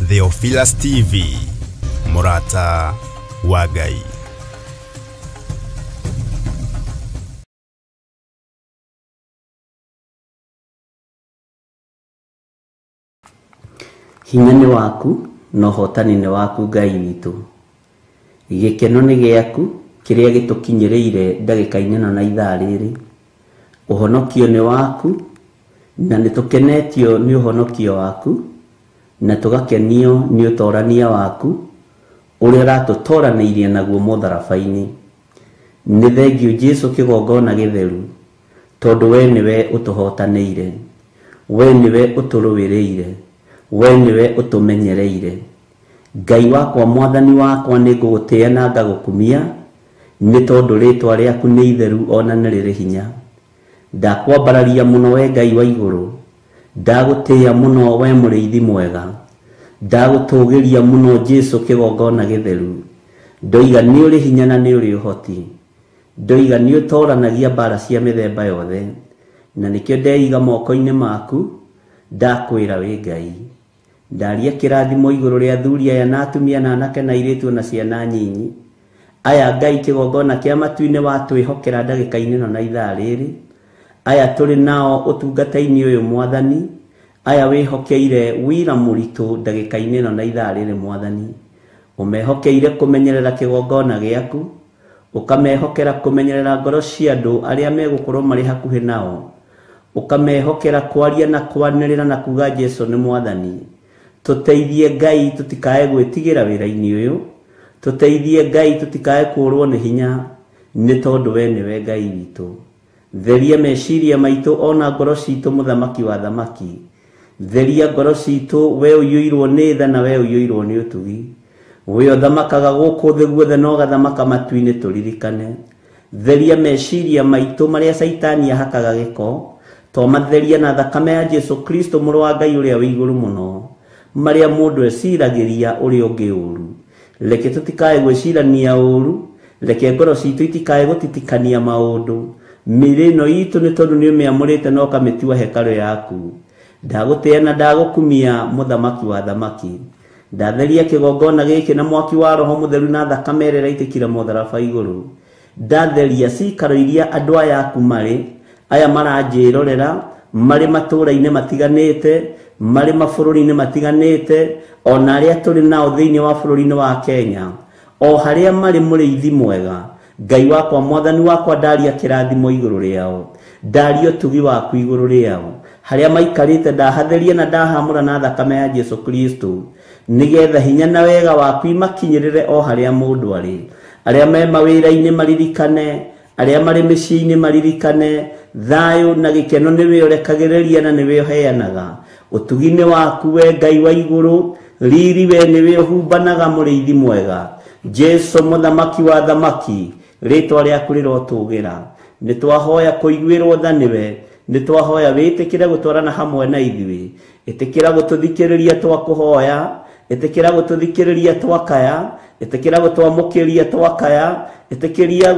Theophilus TV, Murata wa Ngai. Hinya ni waku no hotani ni waku Ngai witu. Gikeno ni giaku kiria gitukinyiriire ndagika-ini na ithaa riri. Uhonokio ni waku na nitukenetio ni uhonokio waku na tugakenio ni utorania waku uria ratutoraniirie naguo mutharabaini. Ni thengio Jesu kigongona githeru tondu we niwe utuhotaniire, we niwe uturuwiriire, we niwe utumenyereire. Ngai wakwa Mwathani wakwa ni ngugutia na ngagukumia ni tondu ritwa riaku ni itheru ona ni riri hinya. Ndakwambararia muno we Ngai wa iguru, ndagutia muno we muriithi mwega, ndagutugiria muno Jesu kigongona githeru. Ndoiga ni uri hinya na ni uri uhoti, ndoiga ni utoranagia mbara cia mithemba yothe, na nikio ndeiga moko-ini maku. Ndakwira we Ngai, ndaria kirathimo iguru ria athuri aya na atumia na anake na airitu na ciana nyinyi aya Ngai kigongona kia matu-ini watwihokera ndagika-ini na ithaa riri. Aya turi nao utungata-ini uyu Mwathani, aya wihokeire wira muritu ndagika-ini na ithaa riri Mwathani. Umehokeire kumenyerera kigongona giaku, ukamehokera kumenyerera ngoro cia andu aria megukorwo mari hakuhi nao, ukamehokera kwaria na kwanirira na kuga Jesu ni Mwathani. Tuteithie Ngai tutikae gwitigira wira-ini uyu, tuteithie Ngai tutikae kurwo ni hinya, nĩ tondũ we nĩwe Ngai witũ. Theria meciria maitũ ona ngoro citũ mũthamaki wa thamaki. Theria ngoro citũ we ũiyũirwo nĩ tha na we ũiyũirwo nĩ ũtugi. We ũthamakaga gũkũ thĩ guothe na ũgathamaka matu-inĩ tũririkane. Theria meciria maitũ marĩa Saitani ahakaga gĩko, twamatheria na thakame ya Jesu Kristo mũrũ wa Ngai ũrĩa wĩ igũrũ mũno, marĩa mũndũ eciragĩria ũrĩa ũngĩ ũru. Reke tũtikae gwĩcirania ũru, reke ngoro citũ itikae gũtitikania maũndũ. Mĩĩrĩ ĩno itũ nĩ tondũ nĩ ũmĩamũrĩte na ũkamĩtua hekarũ yaku. Ndagũtĩĩa na ndagũkumia mũthamaki wa thamaki. Ndatheria kĩgongona gĩkĩ na mwaki wa Roho Mũtheru na thakame ĩrĩa ĩraitĩkire mũtharaba igũrũ. Ndatheria cikaro iria andũ aya aku marĩ, aya maranjĩrorera, marĩ matũũra-inĩ matiganĩte, marĩ mabũrũri-inĩ matiganĩte, ona arĩa tũrĩ nao thĩinĩ wa bũrũri-inĩ wa Kenya, o harĩa marĩ mũrĩithi mwega. Ngai wakwa, mwathani wakwa, ndaria kĩrathimo igũrũ rĩao, ndaria ũtugi waku igũrũ rĩao. Harĩa maikarĩte ndahatheria na ndahamũra na thakame ya Jesu Kristo, nĩgetha hinya na wega waku imakinyĩrĩre o harĩa mũndũ arĩ. Arĩa me mawĩra-inĩ maririkane, arĩa marĩ mĩciĩ-inĩ maririkane. Thayũ na gĩkeno nĩwe ũrekagĩrĩria na nĩwe ũheanaga. Ũtugi-inĩ waku we Ngai wa igũrũ, riri we nĩwe ũhumbanaga mũrĩithi mwega. Jesu mũthamaki wa thamaki, rĩtwa rĩaku rĩrotũgĩra. Nĩ twahoya kũiguĩrwo tha nĩwe, nĩ twahoya wĩtĩkĩre gũtwarana hamwe na ithuĩ. Ĩtĩkĩra gũtũthikĩrĩria twakũhoya, ĩtĩkĩra gũtũthikĩrĩria twakaya, ĩtĩkĩra gũtwamũkĩria twakaya, ĩtĩkĩra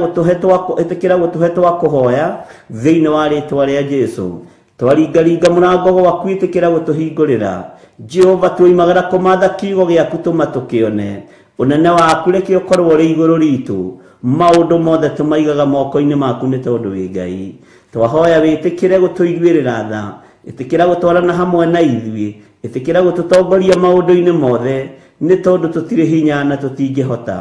gũtũhe twakũhoya thĩinĩ wa rĩtwa rĩa Jesu. Twaringaringa mũrango waku, ĩtĩkĩra gũtũhingũrĩra. Jehova, tuoimagara kũmatha kiugo gĩaku tũma tũkĩone. Ũnene waku reke ũkorwo ũrĩ igũrũ ritũ. Maũndũ mothe tũmaigaga moko-inĩ maku nĩ tondũ wĩ Ngai. Twahoya wĩtĩkĩre gũtũiguĩrĩra tha, ĩtĩkĩra gũtwarana hamwe na ithuĩ, ĩtĩkĩra gũtũtongoria maũndũ-inĩ mothe, nĩ tondũ tũtirĩ hinya na tũtingĩhota.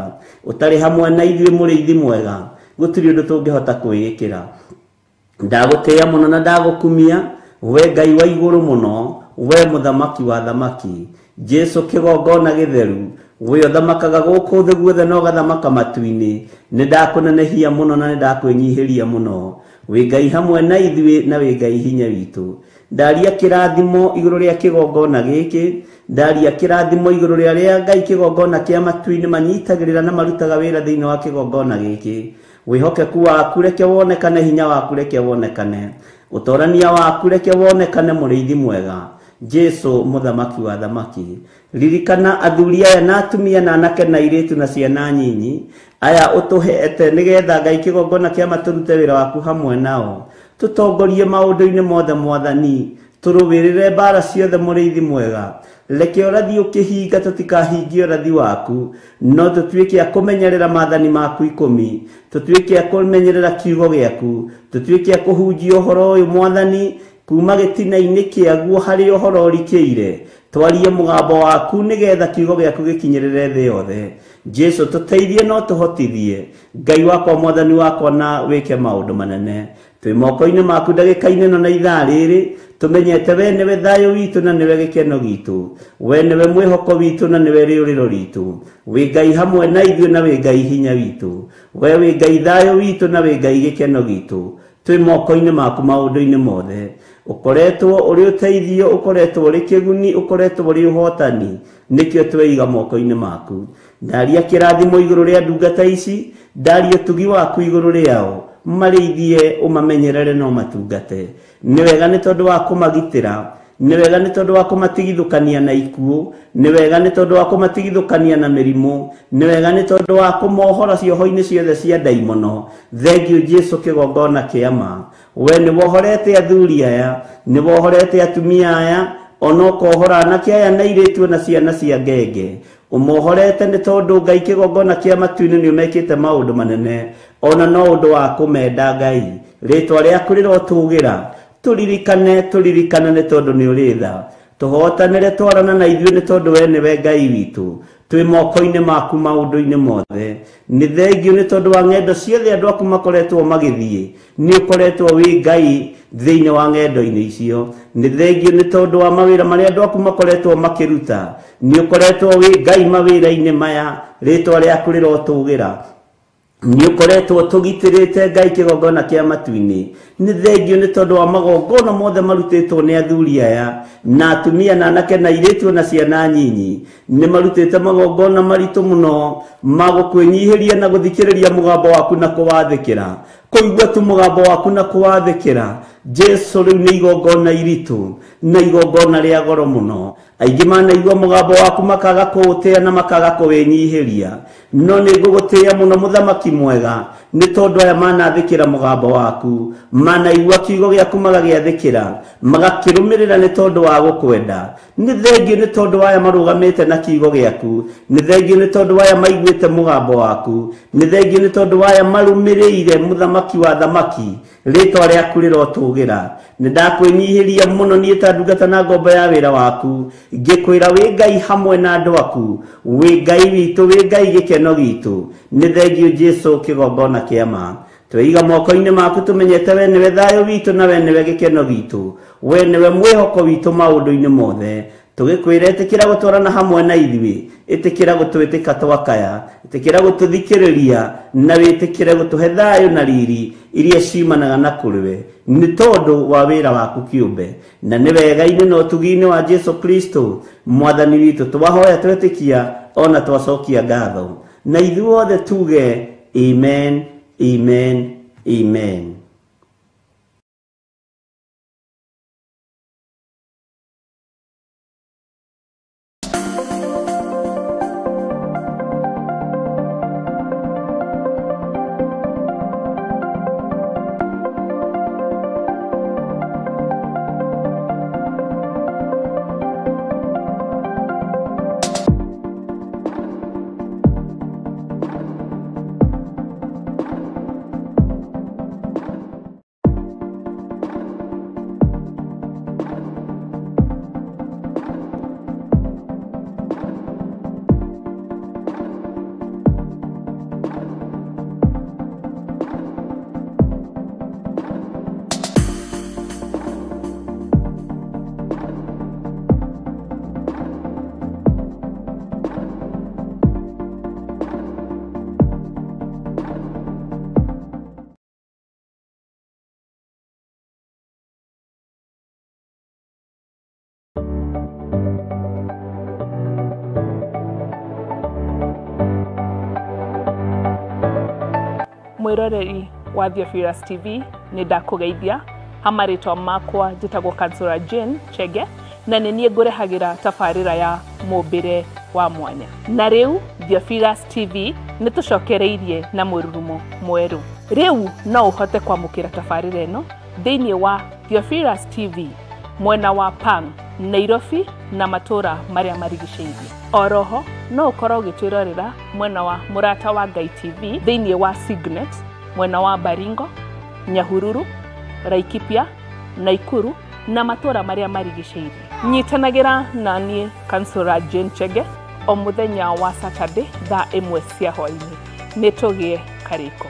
Ũtarĩ hamwe na ithuĩ mũrĩithi mwega, gũtirĩ ũndũ tũngĩhota kwĩĩkĩra. Ndagũtĩĩa mũno na ndagũkumia, we Ngai wa igũrũ mũno, we mũthamaki wa thamaki. Jesu kĩgongona gĩtheru, we ũthamakaga gũkũ thĩ guothe na ũgathamaka matu-inĩ. Nĩ ndakũnenehia mũno na nĩ ndakwĩnyihĩria mũno. Wĩ Ngai hamwe na ithuĩ na wĩ Ngai hinya witũ. Ndaria kĩrathimo igũrũ rĩa kĩgongona gĩkĩ, ndaria kĩrathimo igũrũ rĩa Ngai kĩgongona kĩa matu-inĩ manyitagĩrĩra na marutaga wĩra thĩinĩ wa kĩgongona gĩkĩ. Wĩhokeku waku reke wonekane, hinya waku reke wonekane, ũtorania waku reke wonekane mũrĩithi mwega. Jesu mũthamaki wa thamaki, ririkana athuri aya na atumia na anake na airĩtu na ciana nyinyi aya ũtũhete nĩgetha Ngai kĩgongona kĩa matũrute wĩra waku hamwe nao. Tũtongorie maũndũ-inĩ mothe Mwathani, tũrũwĩrĩre mbara ciothe mũrĩithi mwega. Reke ũrathi ũkĩhinga tũtikahingie ũrathi waku, no tũtuĩke a kũmenyerera maathani maku 10, tũtuĩke a kũmenyerera kiugo gĩaku, tũtuĩke a kũhunjia ũhoro ũyũ Mwathani kuma gĩtina-inĩ kĩaguo harĩ ũhoro ũrikĩire. Twarie mũgambo waku nĩgetha kiugo gĩaku gĩkinyĩrĩre thĩ yothe. Jesu, tũteithie no tũhotithie. Ngai wakwa, mwathani wakwa, na wĩke maũndũ manene. Twĩ moko-inĩ maku ndagĩka-inĩ ĩno na ithaa rĩrĩ, tũmenyete we nĩwe thayũ witũ na nĩwe gĩkeno gitũ. We nĩwe mwĩhoko witũ na nĩwe rĩũrĩro ritũ. Wĩ Ngai hamwe na ithuĩ na wĩ Ngai hinya witũ. We wĩ Ngai thayũ witũ na wĩ Ngai gĩkeno gitũ. Twĩ moko-inĩ maku maũndũ-inĩ mothe. Ũkoretwo ũrĩ ũteithio, ũkoretwo ũrĩ kĩguni, ũkoretwo ũrĩ ũhotani, nĩkĩo tweiga moko-inĩ maku. Ndaria kĩrathimo igũrũ rĩa ndungata ici, ndaria ũtugi waku igũrũ rĩao, marĩithie ũmamenyerere no matungate. Nĩ wega nĩ tondũ wa kũmagitĩra, nĩ wega nĩ tondũ wa kũmatigithũkania na ikuũ, nĩ wega nĩ tondũ wa kũmatigithũkania na mĩrimũ, nĩ wega nĩ tondũ wa kũmohora cioho-inĩ ciothe cia ndaimono. Thengiũ Jesu kĩgongona kĩama. We nĩ wohorete athuri aya, nĩ wohorete atumia aya, ona ũkohora anake aya na airĩtu na ciana cia ngenge. Ũmohorete nĩ tondũ Ngai kĩgongona kĩa matu-inĩ nĩ ũmekĩte maũndũ manene, ona no ũndũ wa kũmenda Ngai. Rĩtwa rĩaku rĩrotũgĩra, tũririkane nĩ tondũ nĩ ũrĩ tha. Tũhotanĩre twarana na ithuĩ nĩ tondũ we nĩwe Ngai witũ. Twĩ moko-inĩ maku maũndũ-inĩ mothe. Nĩ thengiũ nĩ tondũ wa ng'endo ciothe andũ aku makoretwo magĩthiĩ, nĩ ũkoretwo wĩ Ngai thĩinĩ wa ng'endo-inĩ icio. Nĩ thengiũ nĩ tondũ wa mawĩra marĩa andũ aku makoretwo makĩruta, nĩ ũkoretwo wĩ Ngai mawĩra-inĩ maya. Rĩtwa rĩaku rĩrotũgĩra. ni ukoretwo tugitirite Ngai kigongona kia matu-ini ni thengio ni tondu wa magongona mothe marutitwo ni athuri aya na atumia na anake na iretu na ciana nyinyi ni marutite magongona maritu muno magukwenyihiria na guthikiriria mugambo waku na kuwathikira kuigua tu mugambo waku na kuwathikira Jesu riu ni igongona iritu na igongona ria goro muno aingi manaigua mugambo waku makaga kuutia na makaga kuwenyihiria no ni ngugutia muno muthamaki mwega ni tondu aya manathikira mugambo waku manaigua kiugo giaku magagiathikira magakirumirira ni tondu wa gukwenda ni thengio ni tondu aya marugamite na kiugo giaku ni thengio ni tondu aya maiguite mugambo waku ni thengio ni tondu aya marumirire muthamaki wa thamaki ritwa riaku rirotugira ni ndakwenyihiria muno ni tandungata na ngombo ya wira waku ngikwira wi Ngai hamwe na andu aku wi Ngai witu wi Ngai gikeno gitu ni thengio Jesu kigongona kiama tweiga moko-ini maku tumenyete we niwe thayo witu na we niwe gikeno gitu we niwe mwihoko witu maundu-ini mothe tugikwira itikira gutwarana hamwe na ithui itikira gutwitika twakaya itikira gututhikiriria na witikire gutuhe thayo na riri iria cimanaga na kuriwe ni tondu wa wira waku kiumbe na ni wega-ini no tugi-ini wa Jesu Kristo mwathani witu twahoya twetikia ona twacokia ngatho na ithuothe tuge amen amen amen. Mwiroreri wa Theophilus TV ni ndakugeithia hamaritwa makwa njitagwo Kansura Jane Chege na ni nie ngurehagira tafarira ya mumbire wa mwanya na riu Theophilus TV ni tucokereirie na mururumo mweru riu no uhote kwamukira tafarira eno thiini wa Theophilus TV mwena wa Pang Nairobi na matura maria marigiceirie oroho no ukorwo gitwirorera mwena wa Murata wa Ngai TV thiini wa Signet mwena wa Baringo Nyahururu Laikipia Naikuru na matura maria marigiceirie nyitanagira na nie Kansura Jane Chege o muthenya wa Saturday thaa 1 cia hwaini nitugie kariko.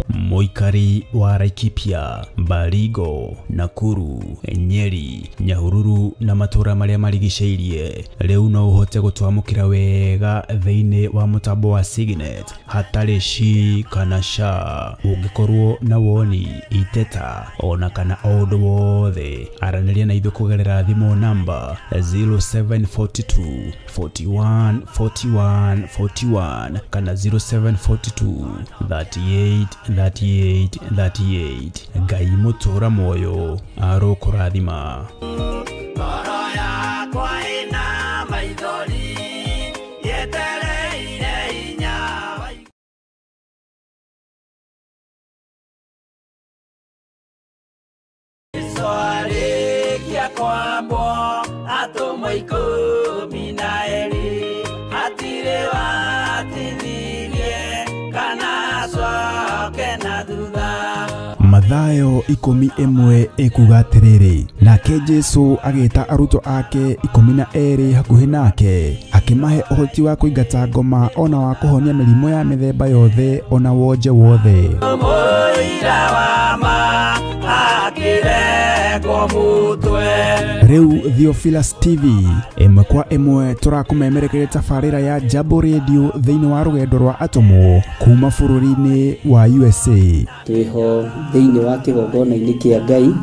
Moikari wa Laikipia, Baringo, Nakuru, Nyeri, Nyahururu na matura maria marigiceirie riu no uhote gutwamukira wega thiini wa mutambo wa Signet hatari ci kana sha ungikorwo na woni iteta ona kana undu wothe araniria na ithu kugerera thimu namba 0742 41 41 41 kana 0742 38 38 Ngai mutura moyo arokurathima. Mathayo 11 ekuga atiriri nake Jesu ageta aruto ake 12 hakuhi nake akimahe uhoti wa kuingata ngoma ona wa kuhonia mirimo ya mithemba yothe ona wonje wothe. Riu Theophilus TV imwe kwa imwe turakumemerekeria tafarira ya Jambo Radio thiini wa rugendo rwa atomo kuma bururi-ini wa USA. Twiho thiini wa kigongona-ini kia Ngai,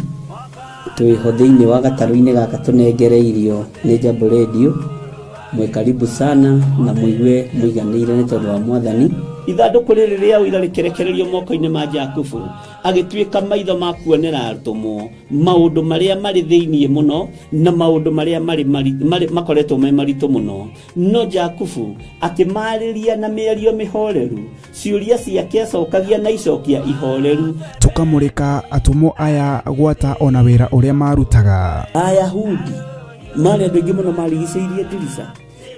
twiho thiini wa gataru-ini gaka tunengereirio ni Jambo Radio. Mwe karibu sana na muigue muiganire ni tondu wa Mwathani. Ithanduku riri ria uira rikerekererio moko-ini ma Jakubu agituika maitho ma kuonera atumo maundu maria mari thiini muno na maundu maria mari makoretwo me maritu muno. No Jakubu akimariria na mĩario mĩhoreru, ciuria ciake acokagia na icokia ihoreru. Tukamurika atumo aya gwata ona wira uria marutaga. Ayahudi mari andu aingi muno marigicĩirie ndirica.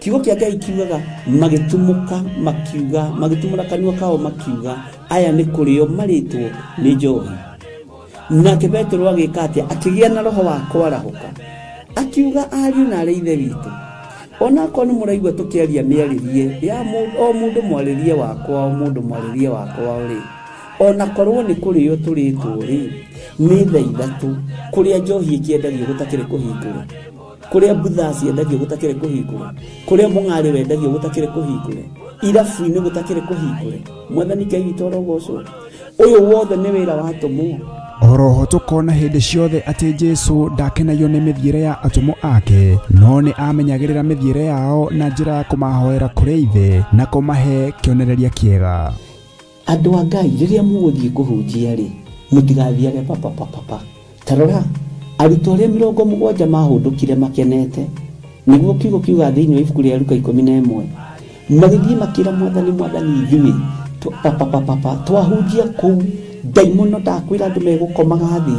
Kiugo kia Ngai kiugaga magitumuka makiuga magitumura kanua kao makiuga aya ni kurio maritwo ni njohi. Nake Petro agika atia akigia na roho wa kwarahuka akiuga ariu na ithe witu ona ko ni muraigwa tukiaria miaririe ya mundu mwaririe wakwa mundu mwaririe wakwa uri ona korwo ni kurio turitwo ri ni tha ithatu kuria njohi ikiendagio gutakire kuhingura, kuria butha ciendagio gutakire kuhingure, kuria mung'ari wendagio gutakire kuhingure, irabu-ini gutakire kuhingure. Mwathani Ngai witũ arogocwo. Uyu wothe ni wira wa atomo. Oroho tukona hindi ciothe ati Jesu ndakenagio ni mithiire ya atomo ake, no ni amenyagirira mithiire yao na njira ya kumahoera kuri ithe na kumahe kionereria kiega. Andu a Ngai riria muguthie kuhunjia ri mutigathiage papa. Tarora arutwo aria 70 mahundukire makenete niguo kiugo kiuga thiini wa ibuku ria Luka 11 magithie makira Mwathani ithuĩ papa twahunjia kuu daimono ndakwira andu megukomaga thi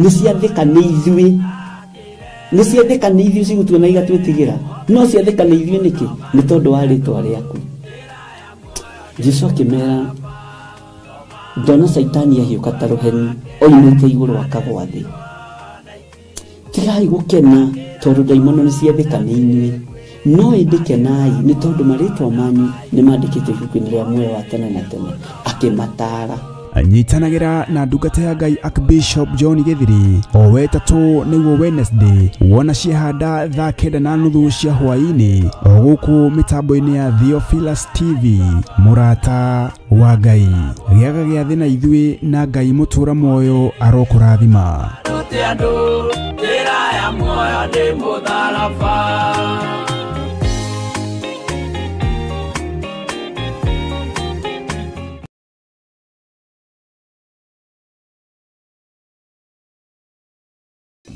ni ciathika ni ithuĩ cigutua na igatwĩtigĩra no ciathika ni ithuĩ niki ni tondu wa rĩtwa rĩaku. Jesu akimera ndona Saitani ahiuka ta rũheni oimĩte igũrũ akagwa thĩ. Tigai gukena tondu daimono ni ciathika ni inyuĩ no indikenai ni tondu maritwa manyu ni mandikite ibuku-ini ria muoyo wa tene na tene. Akimatara anyitanagira na ndungata ya Ngai Archbishop John Githiri o wetatu niguo Wednesday wona ciehanda thaa 9:30 cia hwaini o guku mitambo-ini ya Theophilus TV. Murata wa Ngai giaga giathi na ithuĩ na Ngai mutura muoyo arokurathima.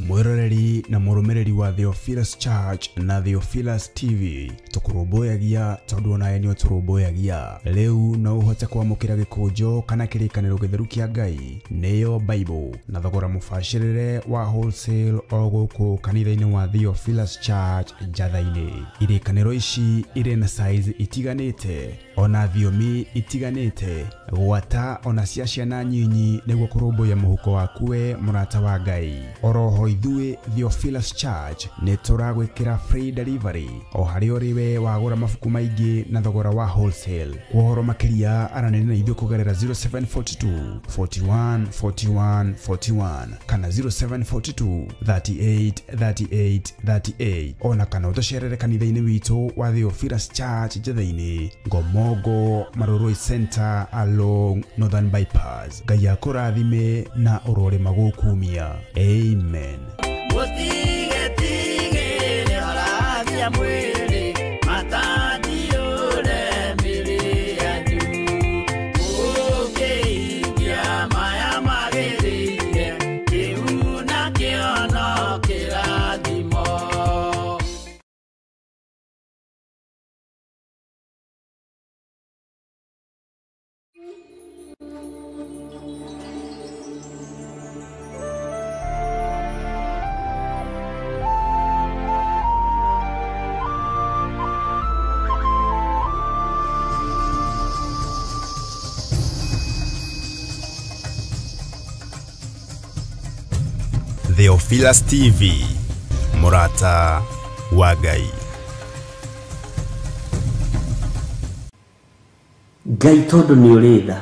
Mwiroreri na murumireri wa Theophilus Church na Theophilus TV tukuruboyagia tondu ona enio turuboyagia riu no uhote kwamukira gikunjo kana kirikaniro githeru kia Ngai neyo Bible na thogora mubashirire wa wholesale o guku kanitha-ini wa Theophilus Church Njatha-ini. Irikaniro ici ire na size itiganite ona thiomi itiganite gwata ona cia ciana nyinyi niguo kurumbuya muhuko waku we murata wa Ngai. Oroho ithuĩ Theophilus Church ni turagwikira free delivery o hari uriwe wagura mabuku maingi na thogora wa wholesale. Kuhoro makiria aranene na ithuĩ kugerera 0742 41 41 41 kana 0742 38 38 38 ona kana utocerere kanitha-ini witu wa Theophilus Church Njatha-ini Ngomongo Maroroi Center along Northern Bypass. Ngai akurathime na urore magukumia. Amen. Theophilus TV, Murata wa Ngai. Ngai tondu ni uri tha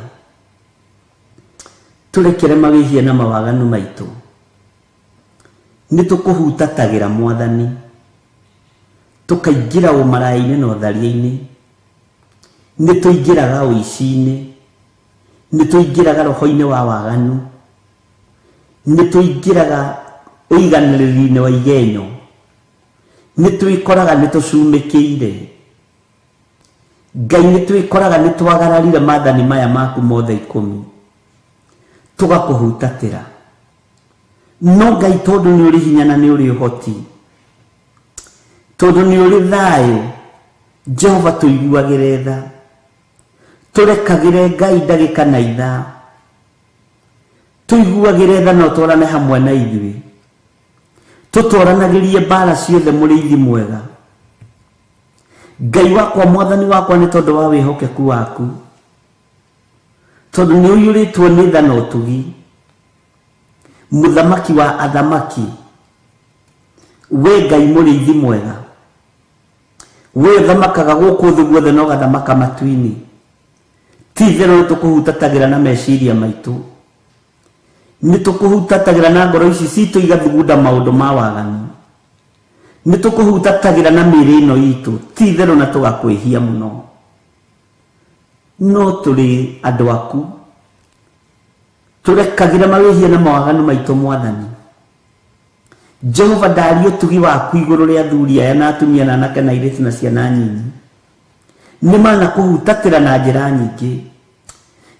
turekere mawihia na mawaganu maitu nitukuhutatagira Mwathani tukaingira umaraini na uthariini nituingiraga uici-ini nituingiraga roho-ini wa waganu nituingiraga uiganiriri-ini wa igenyo nitwikoraga nitucumikire Ngai nitwikoraga nitwagararire maathani maya maku mothe 10 tugakuhutatira no Ngai tondu ni uri hinya na ni uri uhoti tondu ni uri thayu Jehova tuiguagire tha turekagire Ngai ndagika na ithaa tuiguagire tha no twarane hamwe na ithui tutwaranagirie mbara ciothe muriithi mwega Ngai wakwa Mwathani wakwa ni tondu wa wihokeku waku tondu ni uyuritwo ni tha na utugi muthamaki wa athamaki we Ngai muriithi mwega we thamakaga guku thi guothe no gathamaka matu-ini tithero nitukuhutatagira na meciria maitu nitukuhutatagira na ngoro ici citu igathugunda maundu ma waganu nitukuhutatagira na mĩĩrĩ ĩno itu tithero na tugakwĩhia muno no turi andu aku turekagira mawĩhia na mawaganu maitu Mwathani Jehova ndari utugi waku iguru ria athuri aya na atumia na anake na airĩtu na ciana nyinyi ni mana kuhutatira na njĩra nyingĩ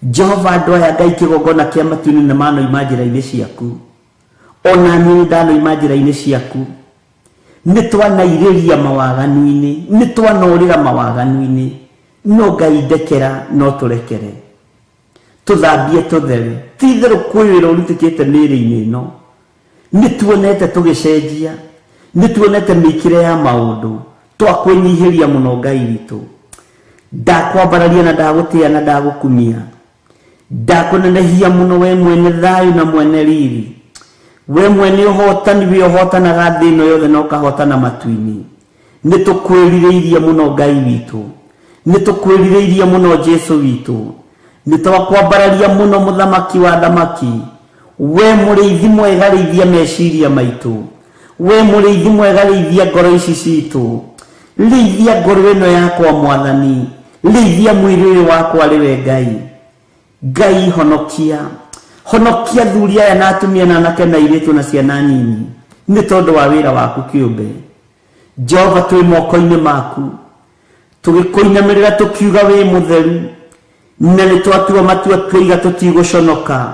Jehova andu aya Ngai kĩgongona kĩa matu-inĩ na mano njĩra-inĩ ciaku ona niĩ ndanoima njĩra-inĩ ciaku nitwanairĩria mawaganu-inĩ nitwanorĩra mawaganu-inĩ no Ngai ndekera no turekere tuthambie tuthere tithero kwĩwĩra ũrutĩkĩte mĩĩrĩ-inĩ ĩno nituonete tugicenjia nituonete mĩkĩre ya maundu twakwĩnyihĩria muno Ngai witũ ndakwambararia na ndagũtĩa na ndagukumia ndakunenehia muno we mwene thayu na mwene riri we mwene uhotani we uhotanaga thĩ ĩno yothe na ũkahotana matu-inĩ nitukwĩrirĩirie muno Ngai witũ nitukwĩrirĩirie muno Jesu witũ nitwakwambararia muno muthamaki wa thamaki we mũrĩithi mwega rĩithia meciria maitũ we mũrĩithi mwega rĩithia ngoro ici citũ rĩithia ngoro ĩno yakwa Mwathani rĩithia mwĩrĩ ũyũ wakwa rĩwe Ngai Ngai honokia honokia athuri aya na atumia na anake na airĩtu na ciana nyinyi nĩ tondũ wa wĩra waku kĩũmbe Jehova twĩ moko-inĩ maku tũgĩkũinamĩrĩra tũkiuga wĩ mũtheru na nĩtwatua matua tũiga tũtigũconoka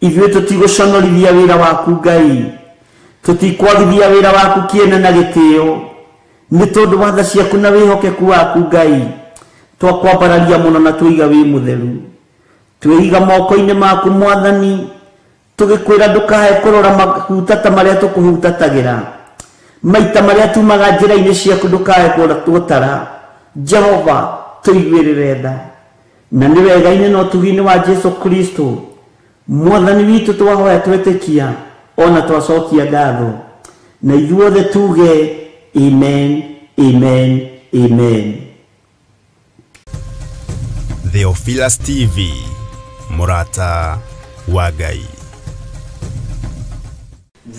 ithuĩ tũtigũconorithia wĩra waku Ngai tũtikwagithia wĩra waku kĩene na gĩtĩo nĩ tondũ wa tha ciaku na wĩhokeku waku Ngai twakwambararia mũno na tũiga wĩ mũtheru twĩiga moko-inĩ maku Mwathani tũgĩkwĩra ndũkae kũrora mahutata marĩa tũkũhutatagĩra maita marĩa tumaga njĩra-inĩ ciaku ndũkae gũtara Jehova tũiguĩrĩre tha na nĩ wega-inĩ na ũtugi-inĩ wa Jesu Kristo Mwathani witũ twahoya twetĩkia ona twacokia ngatho na ithuothe tuge amen amen amen. Theophilus TV Murata wa Ngai.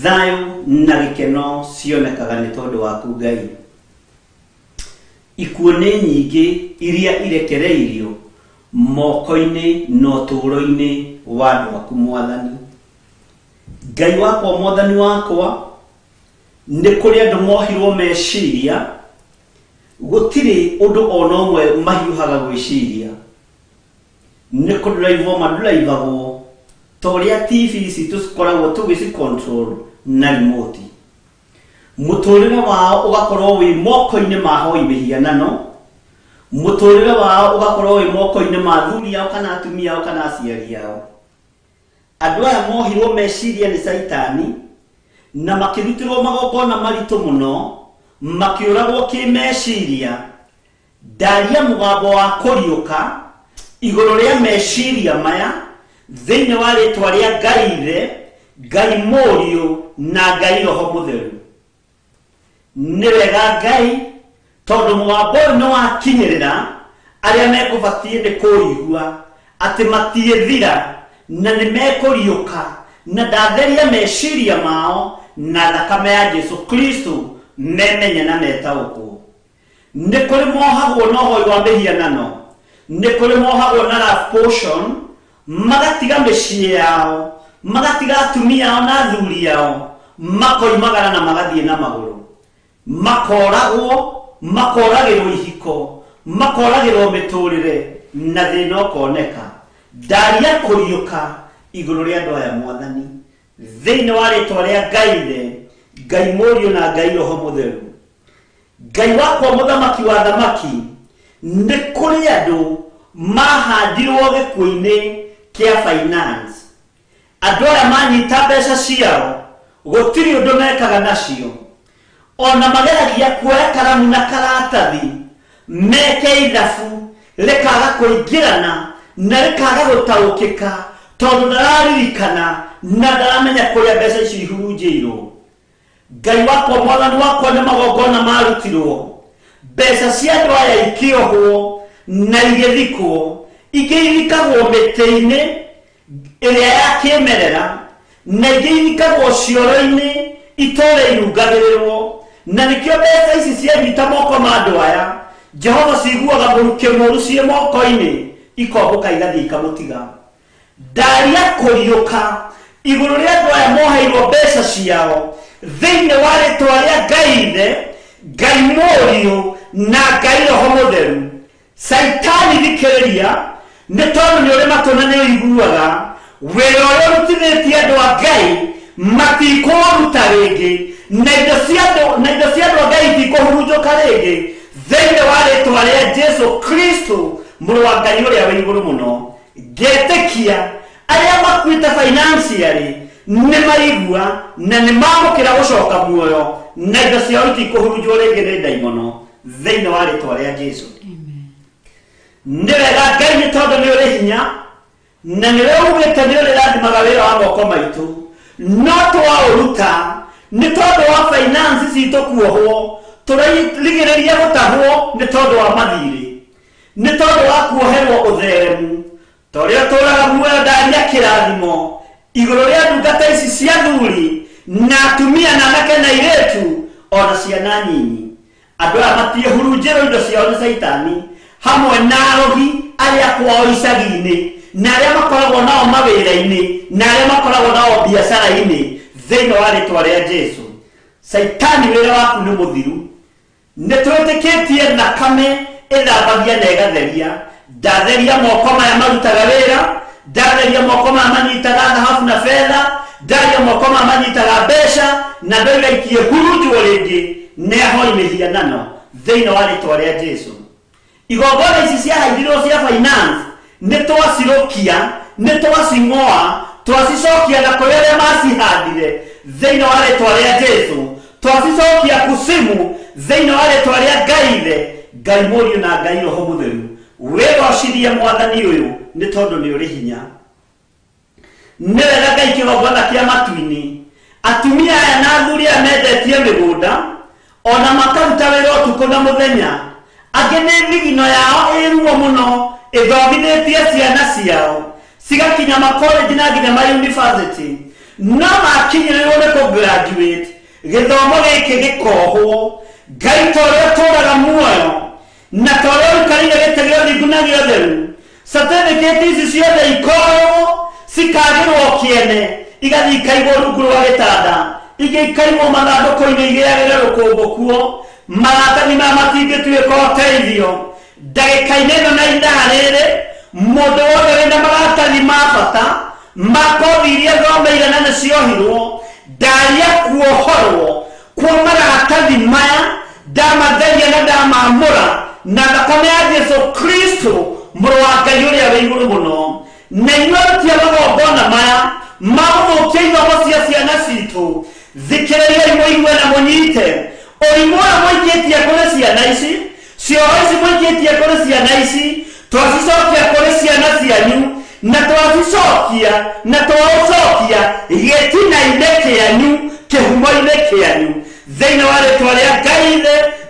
Thayu na gĩkeno cionekaga nĩ tondũ waku Ngai. Ikuũ nĩ nyingĩ iria irekereirio moko-inĩ na ũtũũro-inĩ wa andũ aku Mwathani. Ngai wakwa Mwathani wakwa nĩ kũrĩ andũ mohirwo meciria gũtirĩ ũndũ ona ũmwe mahiũhaga gwĩciria nĩ kũdũraivwo madũraivagwo ta ũrĩa TV citũ cikoragwo tũgĩci-control na remote mũtũrĩre wao ũgakorwo wĩ moko-inĩ ma hoi mĩhianano mũtũrĩre wao ũgakorwo wĩ moko-inĩ ma athuri ao kana atumia ao kana aciari ao. Andũ aya mohirwo meciria nĩ Saitani na makĩrutirwo magongona maritũ mũno makĩũragwo kĩmeciria ndaria mũgambo wa kũriũka igũrũ rĩa meciria maya thĩinĩ wa rĩtwa rĩa Ngai Ithe Ngai Mũriũ na Ngai Roho Mũtheru. Nĩ wega Ngai tondũ mũgambo ũyũ nĩ wakinyĩrĩra aria mekubatie de kuigua ati matiethira na nimekuriuka na ndatheria meciria mao na thakame ya Jesu Kristo memenye na metauko ni kuri mohagwo no hoyo wa mihianano ni kuri mohagwo na love potion magatiga mecii yao magatiga atumia yao na athuri yao makoimagara na magathie na maguru makoragirwo ihiko makoragirwo miturire na thina ukoneka ndaria kuriuka iguru ria andu aya mwathani thiini wa ritwa ria Ngai Ngai Murio na Ngai Roho Mutheru Ngai wakwa muthamaki wa thamaki ni kuri andu mahandirwo gikuini kia finance andu aya manyita mbeca ciao gutiri undu mekaga nacio ona mageragia kuoya karamu na karatathi meke ithabu rikaga kuingirana na rikaga gutaukika tondu ndararirikana na ndaramenya kuria mbeca icio ihurunjirwo Ngai wakwa mwathani wakwa ni magongona marutirwo mbeca cia andu aya ikiohwo na igithikwo igithikagwo miti-ini iria ya kimerera na igithikagwo cioro-ini itore irungagirirwo na nikio mbeca ici cianyita moko ma andu aya Jehova ciguaga muruke moru cie moko-ini ikombuka igathie ikamutiga ndaria kuriuka iguru ria andu aya moheirwo mbeca ciao thiini wa ritwa ria Ngai Murio na Ngai Roho Mutheru Saitani thikiriria ni tondu ni uri matuna ni uiguaga wira uria urutithitie andu a Ngai matikuruta ringi na indo cia andu a Ngai itikuhurunjuka ringi thiini wa ritwa ria Jesu Kristo muru wa Ngai uria wi iguru muno ngetikia aria makuite financially ni maigua na ni mamukira gucoka muoyo na indo ciao itikuhurunjwo ringi ni ndaimono thiini wa ritwa ria Jesu. Ni wega Ngai ni tondu ni uri hinya na ni weugite ni uri rathimaga wira wa moko maitu no twauruta ni tondu wa finance citu kuohwo turigiriria gutahwo ni tondu wa mathiri ni tondu wa kuoherwo utheremu toria turaga muoyo ndaria kirathimo iguru ria ndungata ici cia thuri na atumia na anake na iretu ona ciana nyinyi andu aya matihurunjirwo indo ciao ni Saitani hamwe na arogi aria kwao icagi-ini na aria makoragwo nao mawira-ini na aria makoragwo nao biacara-ini thiini wa ritwa ria Jesu. Saitani wira waku ni muthiru ni twitikitie thakame ithambagia na igatheria ndatheria moko maya marutaga wira ndatheria moko maya manyitaga thahabu na fedha ndatheria moko maya manyitaga mbeca na ndoigaikie hurunjwo ringi neho imihianano thiini wa ritwa ria Jesu. Igongona ici ciahaithirwo cia finance ni twacirukia ni twacing'oa twacicokia na kuri aria macihandire thiini wa ritwa ria Jesu twacicokia kusimu thiini wa ritwa ria Ngai Murio na Ngai Roho Mutheru wigocirie mwathani uyu ni tondu ni uri hinya ni wega Ngai kigongona kia matu-ini atumia aya na athuri aya mendetie migunda ona makaruta wira utuku na muthenya angi ni thigino yao iruo muno ithomithitie ciana ciao cigakinya makoleji na nginya ma university no makinyirirwo ni kugraduate githomo giki gikohwo Ngai toria turaga muoyo na toria ukarire gite giothe nguna giothe certificate ici ciothe ikorwo cikagirwo kiene igathi ikaigwo rungu rwa gitanda ingĩ ikaigwo mathandũkũ-inĩ igĩagĩre rũkũngũ kuo maratathi maya matingĩtuĩka ũteithio ndagĩka-inĩ ĩno na ithaa rĩrĩ mũndũ wothe wĩna maratathi ma bata ma kothi iria thomeire na nĩciohirwo ndaria kuohorwo kwa maratathi maya ndamatheria na ndamamũra na thakame ya Jesu Kristo mũrũ wa Ngai ũrĩa wĩ igũrũ mũno na inyuĩ tia magongona maya ma gũthũkia ithomo cia ciana citũ thikĩrĩriai mũigue na mũnyite ũrimũ ũrĩa mũingĩtie kũrĩ ciana ici cioho ici mũingĩtie kũrĩ ciana ici twacicokia kũrĩ ciana cianyu na twacicokia na twaũcokia gĩtina-inĩ kĩanyu kĩhumo-inĩ kĩanyu thĩinĩ wa rĩtwa rĩa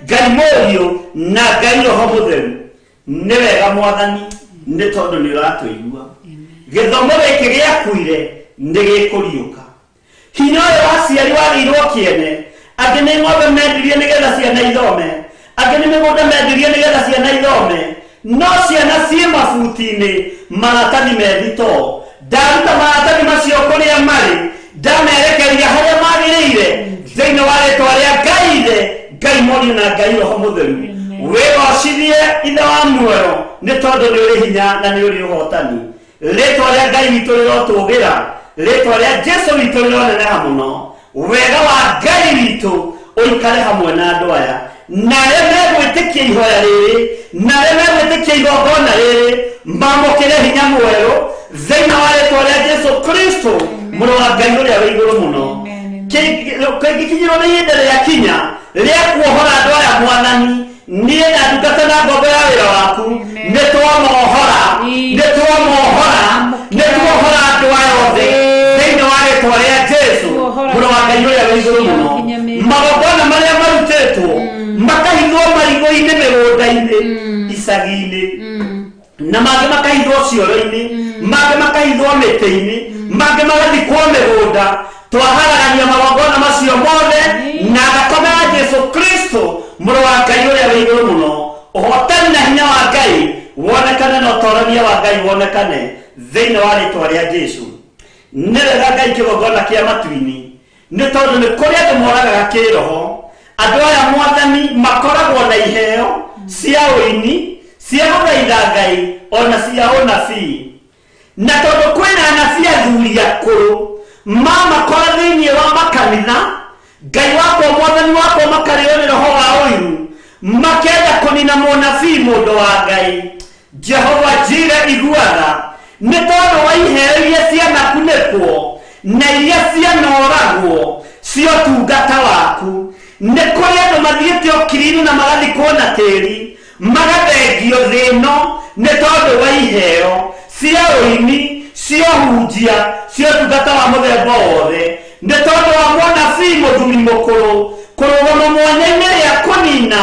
Ngai Murio na Ngai Roho Mutheru nĩ wega mwathani nĩ tondũ nĩ ũratũigua gĩthomo gĩkĩ gĩakuire nĩ gĩkũriũka hinya ũyũ waciari wagĩirwo kĩene angĩ nĩ ng'ombe mendirie nĩgetha ciana ithome angĩ nĩ mĩgũnda mendirie nĩgetha ciana ithome no ciana ciĩ mabuti-inĩ maratathi methito ndaruta maratathi macio kũrĩa marĩ ndamerekeria harĩa magĩrĩire thĩinĩ wa rĩtwa rĩa Ngai Mũriũ na Ngai Roho Mũtheru wĩgocithie ithe wa muoyo nĩ tondũ nĩ ũrĩ hinya na nĩ ũrĩ ũhotani rĩtwa rĩa Ngai witũ rĩrotũgĩra rĩtwa rĩa Jesũ witũ rĩroneneha mũno wega wa Ngai witũ ũikare hamwe na andũ aya na arĩa megwĩtĩkia ihoya rĩrĩ na arĩa megwĩtĩkia igongona rĩrĩ mamũkĩre hinya mwerũ thĩinĩ wa rĩtwa rĩa Jesũ Kristo mũrũ wa Ngai ũrĩa wĩ igũrũ mũno kĩngĩkinyĩrwo nĩ ihinda rĩakinya rĩa kuohora andũ aya mwathani niĩ na ndungata na ngombo ya wĩra waku nĩ twamohora andũ aya othe thĩinĩ wa rĩtwa rĩa Jesũ mũrũ wa Ngai ũrĩa wĩ igũrũ mũno magongona marĩa marutĩtwo makahithwo marigũ-inĩ mĩgũnda-inĩ icagi-inĩ na mangĩ makahithwo cioro-inĩ mangĩ makahithwo mĩtĩ-inĩ mangĩ magathikwo mĩgũnda twaharagania magongona macio mothe na thakame ya Jesũ Kristo mũrũ wa Ngai ũrĩa wĩ igũrũ mũno ũhotani na hinya wa Ngai wonekane na ũtorania wa Ngai wonekane thĩinĩ wa rĩtwa rĩa Jesũ nĩ wega Ngai kĩgongona kĩa matu-inĩ nĩ tondũ nĩ kũrĩ andũ moragaga kĩroho andũ aya mwathani makoragwo na iheo cia ũini cia gũthaitha Ngai ona cia ũnabii na tondũ kwĩna anabii athuri akũrũ makora thĩinĩ wa makanitha Ngai wakwa mwathani wakwa makarĩo nĩ roho wa ũiru makenda kũnina mũnabii mũndũ wa Ngai Jehova njire iguaga nĩ tondũ wa iheo iria cianakunĩkwo na iria cianoragwo cio tungata waku nĩ kũrĩ andũ mathiĩte ũkiri-inĩ na magathikwo na tĩri magathengio thĩ ĩno nĩ tondũ wa iheo cia ũini cia ũhunjia cia tungata wa mũthemba wothe nĩ tondũ wa mũnabii mũthuri mũkũrũ kũrũgama mwanya-inĩ rĩa kũnina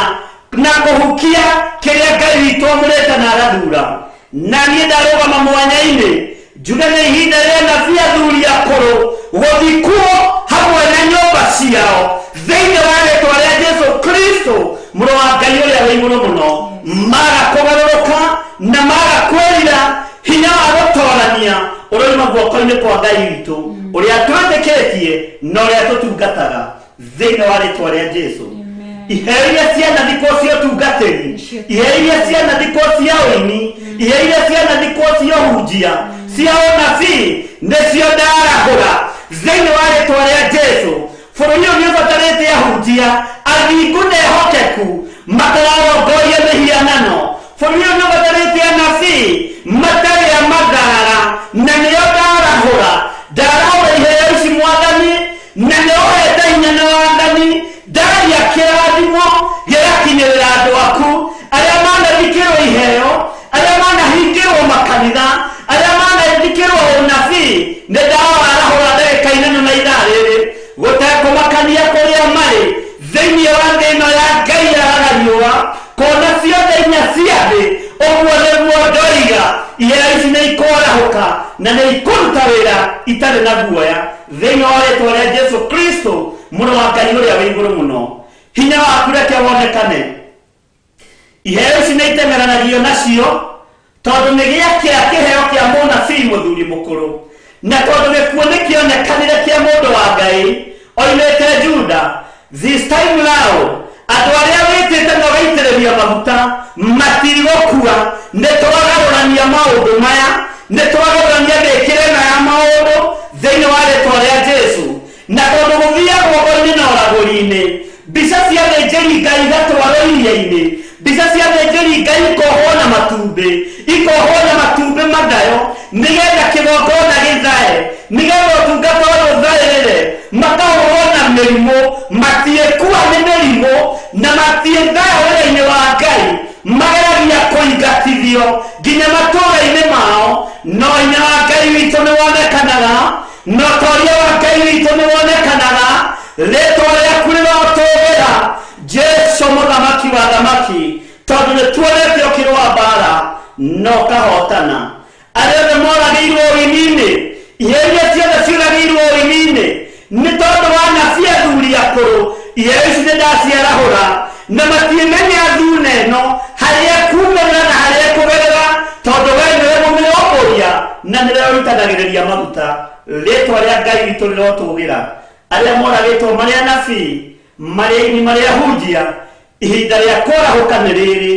na kũhukia kĩrĩa Ngai witũ amũrĩte na arathura na niĩ ndarũgama mwanya-inĩ njuge nĩ ihinda rĩa anabii athuri akũrũ gũthikwo hamwe na nyũmba ciao thĩinĩ wa rĩtwa rĩa Jesũ Kristo mũrũ wa Ngai ũrĩa wĩ igũrũ mũno maga kũgarũrũka na maga kwĩrira hinya wa gũtorania ũroima guoko-inĩ kwa Ngai witũ ũrĩa twĩtĩkĩtie na ũrĩa tũtungataga thĩinĩ wa rĩtwa rĩa Jesũ iheo iria cianathikwo cia ũtungatĩri iheo iria cianathikwo cia ũini iheo iria cianathikwo cia ũhunjia cia ũnabii nĩcio ndarahũra thĩinĩ wa rĩtwa rĩa Jesũ bũrũri ũyũ nĩ ũbatarĩte ahunjia athingu na ehokeku matararongoria mĩhianano bũrũri ũyũ nĩ ũbatarĩte anabii matarĩ a magara na nĩo ndarahũra iheo ici mwathani na nĩ ũhete hinya na wathani ndaria kĩrathimo gĩgakinyĩrĩra andũ aku arĩa manathikĩrwo iheo arĩa manahingĩrwo makanitha arĩa manathikĩrwo ũnabii nĩ ndawarahũra ndagĩka-inĩ na ithaa rĩrĩ gũtekũmakania kũrĩa marĩ thĩinĩ wa thĩ ĩno ya Ngai yaraga riũa kona ciothe inya cia thĩ ũguo nĩguo ndoiga iheo ici nĩ ikũrahũka na nĩ ikũruta wĩra itarĩ na guoya thĩinĩ wa rĩtwa rĩa Jesũ Kristo mũrũ wa Ngai ũrĩa wĩ igũrũ mũno hinya waku reke wonekane iheo ici nĩ itengeranagio nacio tondũ nĩ gĩakĩra kĩheo kĩa mũnabii mũthuri mũkũrũ na tondũ gĩkuũ nĩ kĩonekanire kĩa mũndũ wa Ngai oimĩte Juda this time round andũ arĩa wĩtĩte na ũgaitĩrĩria maguta matirigũkua nĩ twagarũrania maũndũ maya nĩ twagarũrania mĩĩkĩre na ya maũndũ thĩinĩ wa rĩtwa rĩa Jesũ na tondũ gũthiagwo ũgoro-inĩ na ũragũri-inĩ mbica cia thĩnjĩri Ngai igatwarwo iria-inĩ mbica cia thĩnjĩri Ngai ikohwo na matumbĩ magayo nĩgetha kĩgongona gĩthae nĩgetha ũtungata ũyũ ũthaĩrĩre makahũrwo na mĩrimũ matiĩkua nĩ mĩrimũ na matiĩthae wĩra-inĩ wa Ngai mageragia kũingatithio nginya matũũra-inĩ mao no hinya wa Ngai witũ nĩ wonekanaga no ũtoria wa Ngai witũ nĩ wonekanaga rĩtwa rĩaku rĩrotũũgĩra Jesũ mũthamaki wa thamaki tondũ nĩ tuonete ũkĩrũa mbara no kahotana arĩa moragĩirwo wĩni-inĩ ihenya ciothe ciũragĩirwo wĩni-inĩ nĩ tondũ wa nabii athuri akũrũ iheo ici nĩndaciarahũra na matiĩmenya thuna ĩno harĩa kumĩra na harĩa kũgerera tondũ we nĩwe mũmĩrongoria na nĩwe ũrutanagĩrĩria maguta rĩtwa rĩa Ngai witũ rĩrotũgĩra arĩa moragĩtwo marĩ anabii marĩ aini marĩ ahunjia ihinda rĩa kũrahũka nĩ rĩrĩ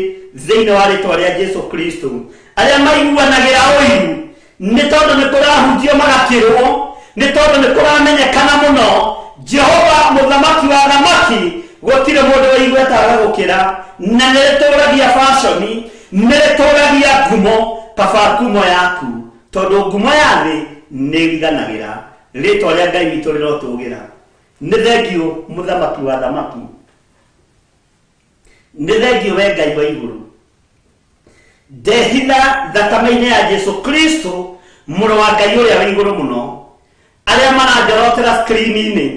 thĩinĩ wa rĩtwa rĩa Jesu Kristo arĩa maiguanagĩra ũiru nĩ tondũ nĩ kũrahunjio magakĩrwo nĩ tondũ nĩ kũramenyekana mũno Jehova mũthamaki wa thamaki gũtirĩ mũndũ waiguetaga gũkĩra na nĩrĩtũragia fashion nĩrĩtũragia ngumo kaba ngumo yaku tondũ ngumo ya thĩ nĩriganagĩra rĩtwa rĩa Ngai witũ rĩrotũgĩra nĩ thengio mũthamaki wa thamaki nĩ thengio we Ngai wa igũrũ ndehitha thakame-inĩ ya Jesu Kristo mũrũ wa Ngai ũrĩa wa igũrũ mũno arĩa maranjorotera screen-inĩ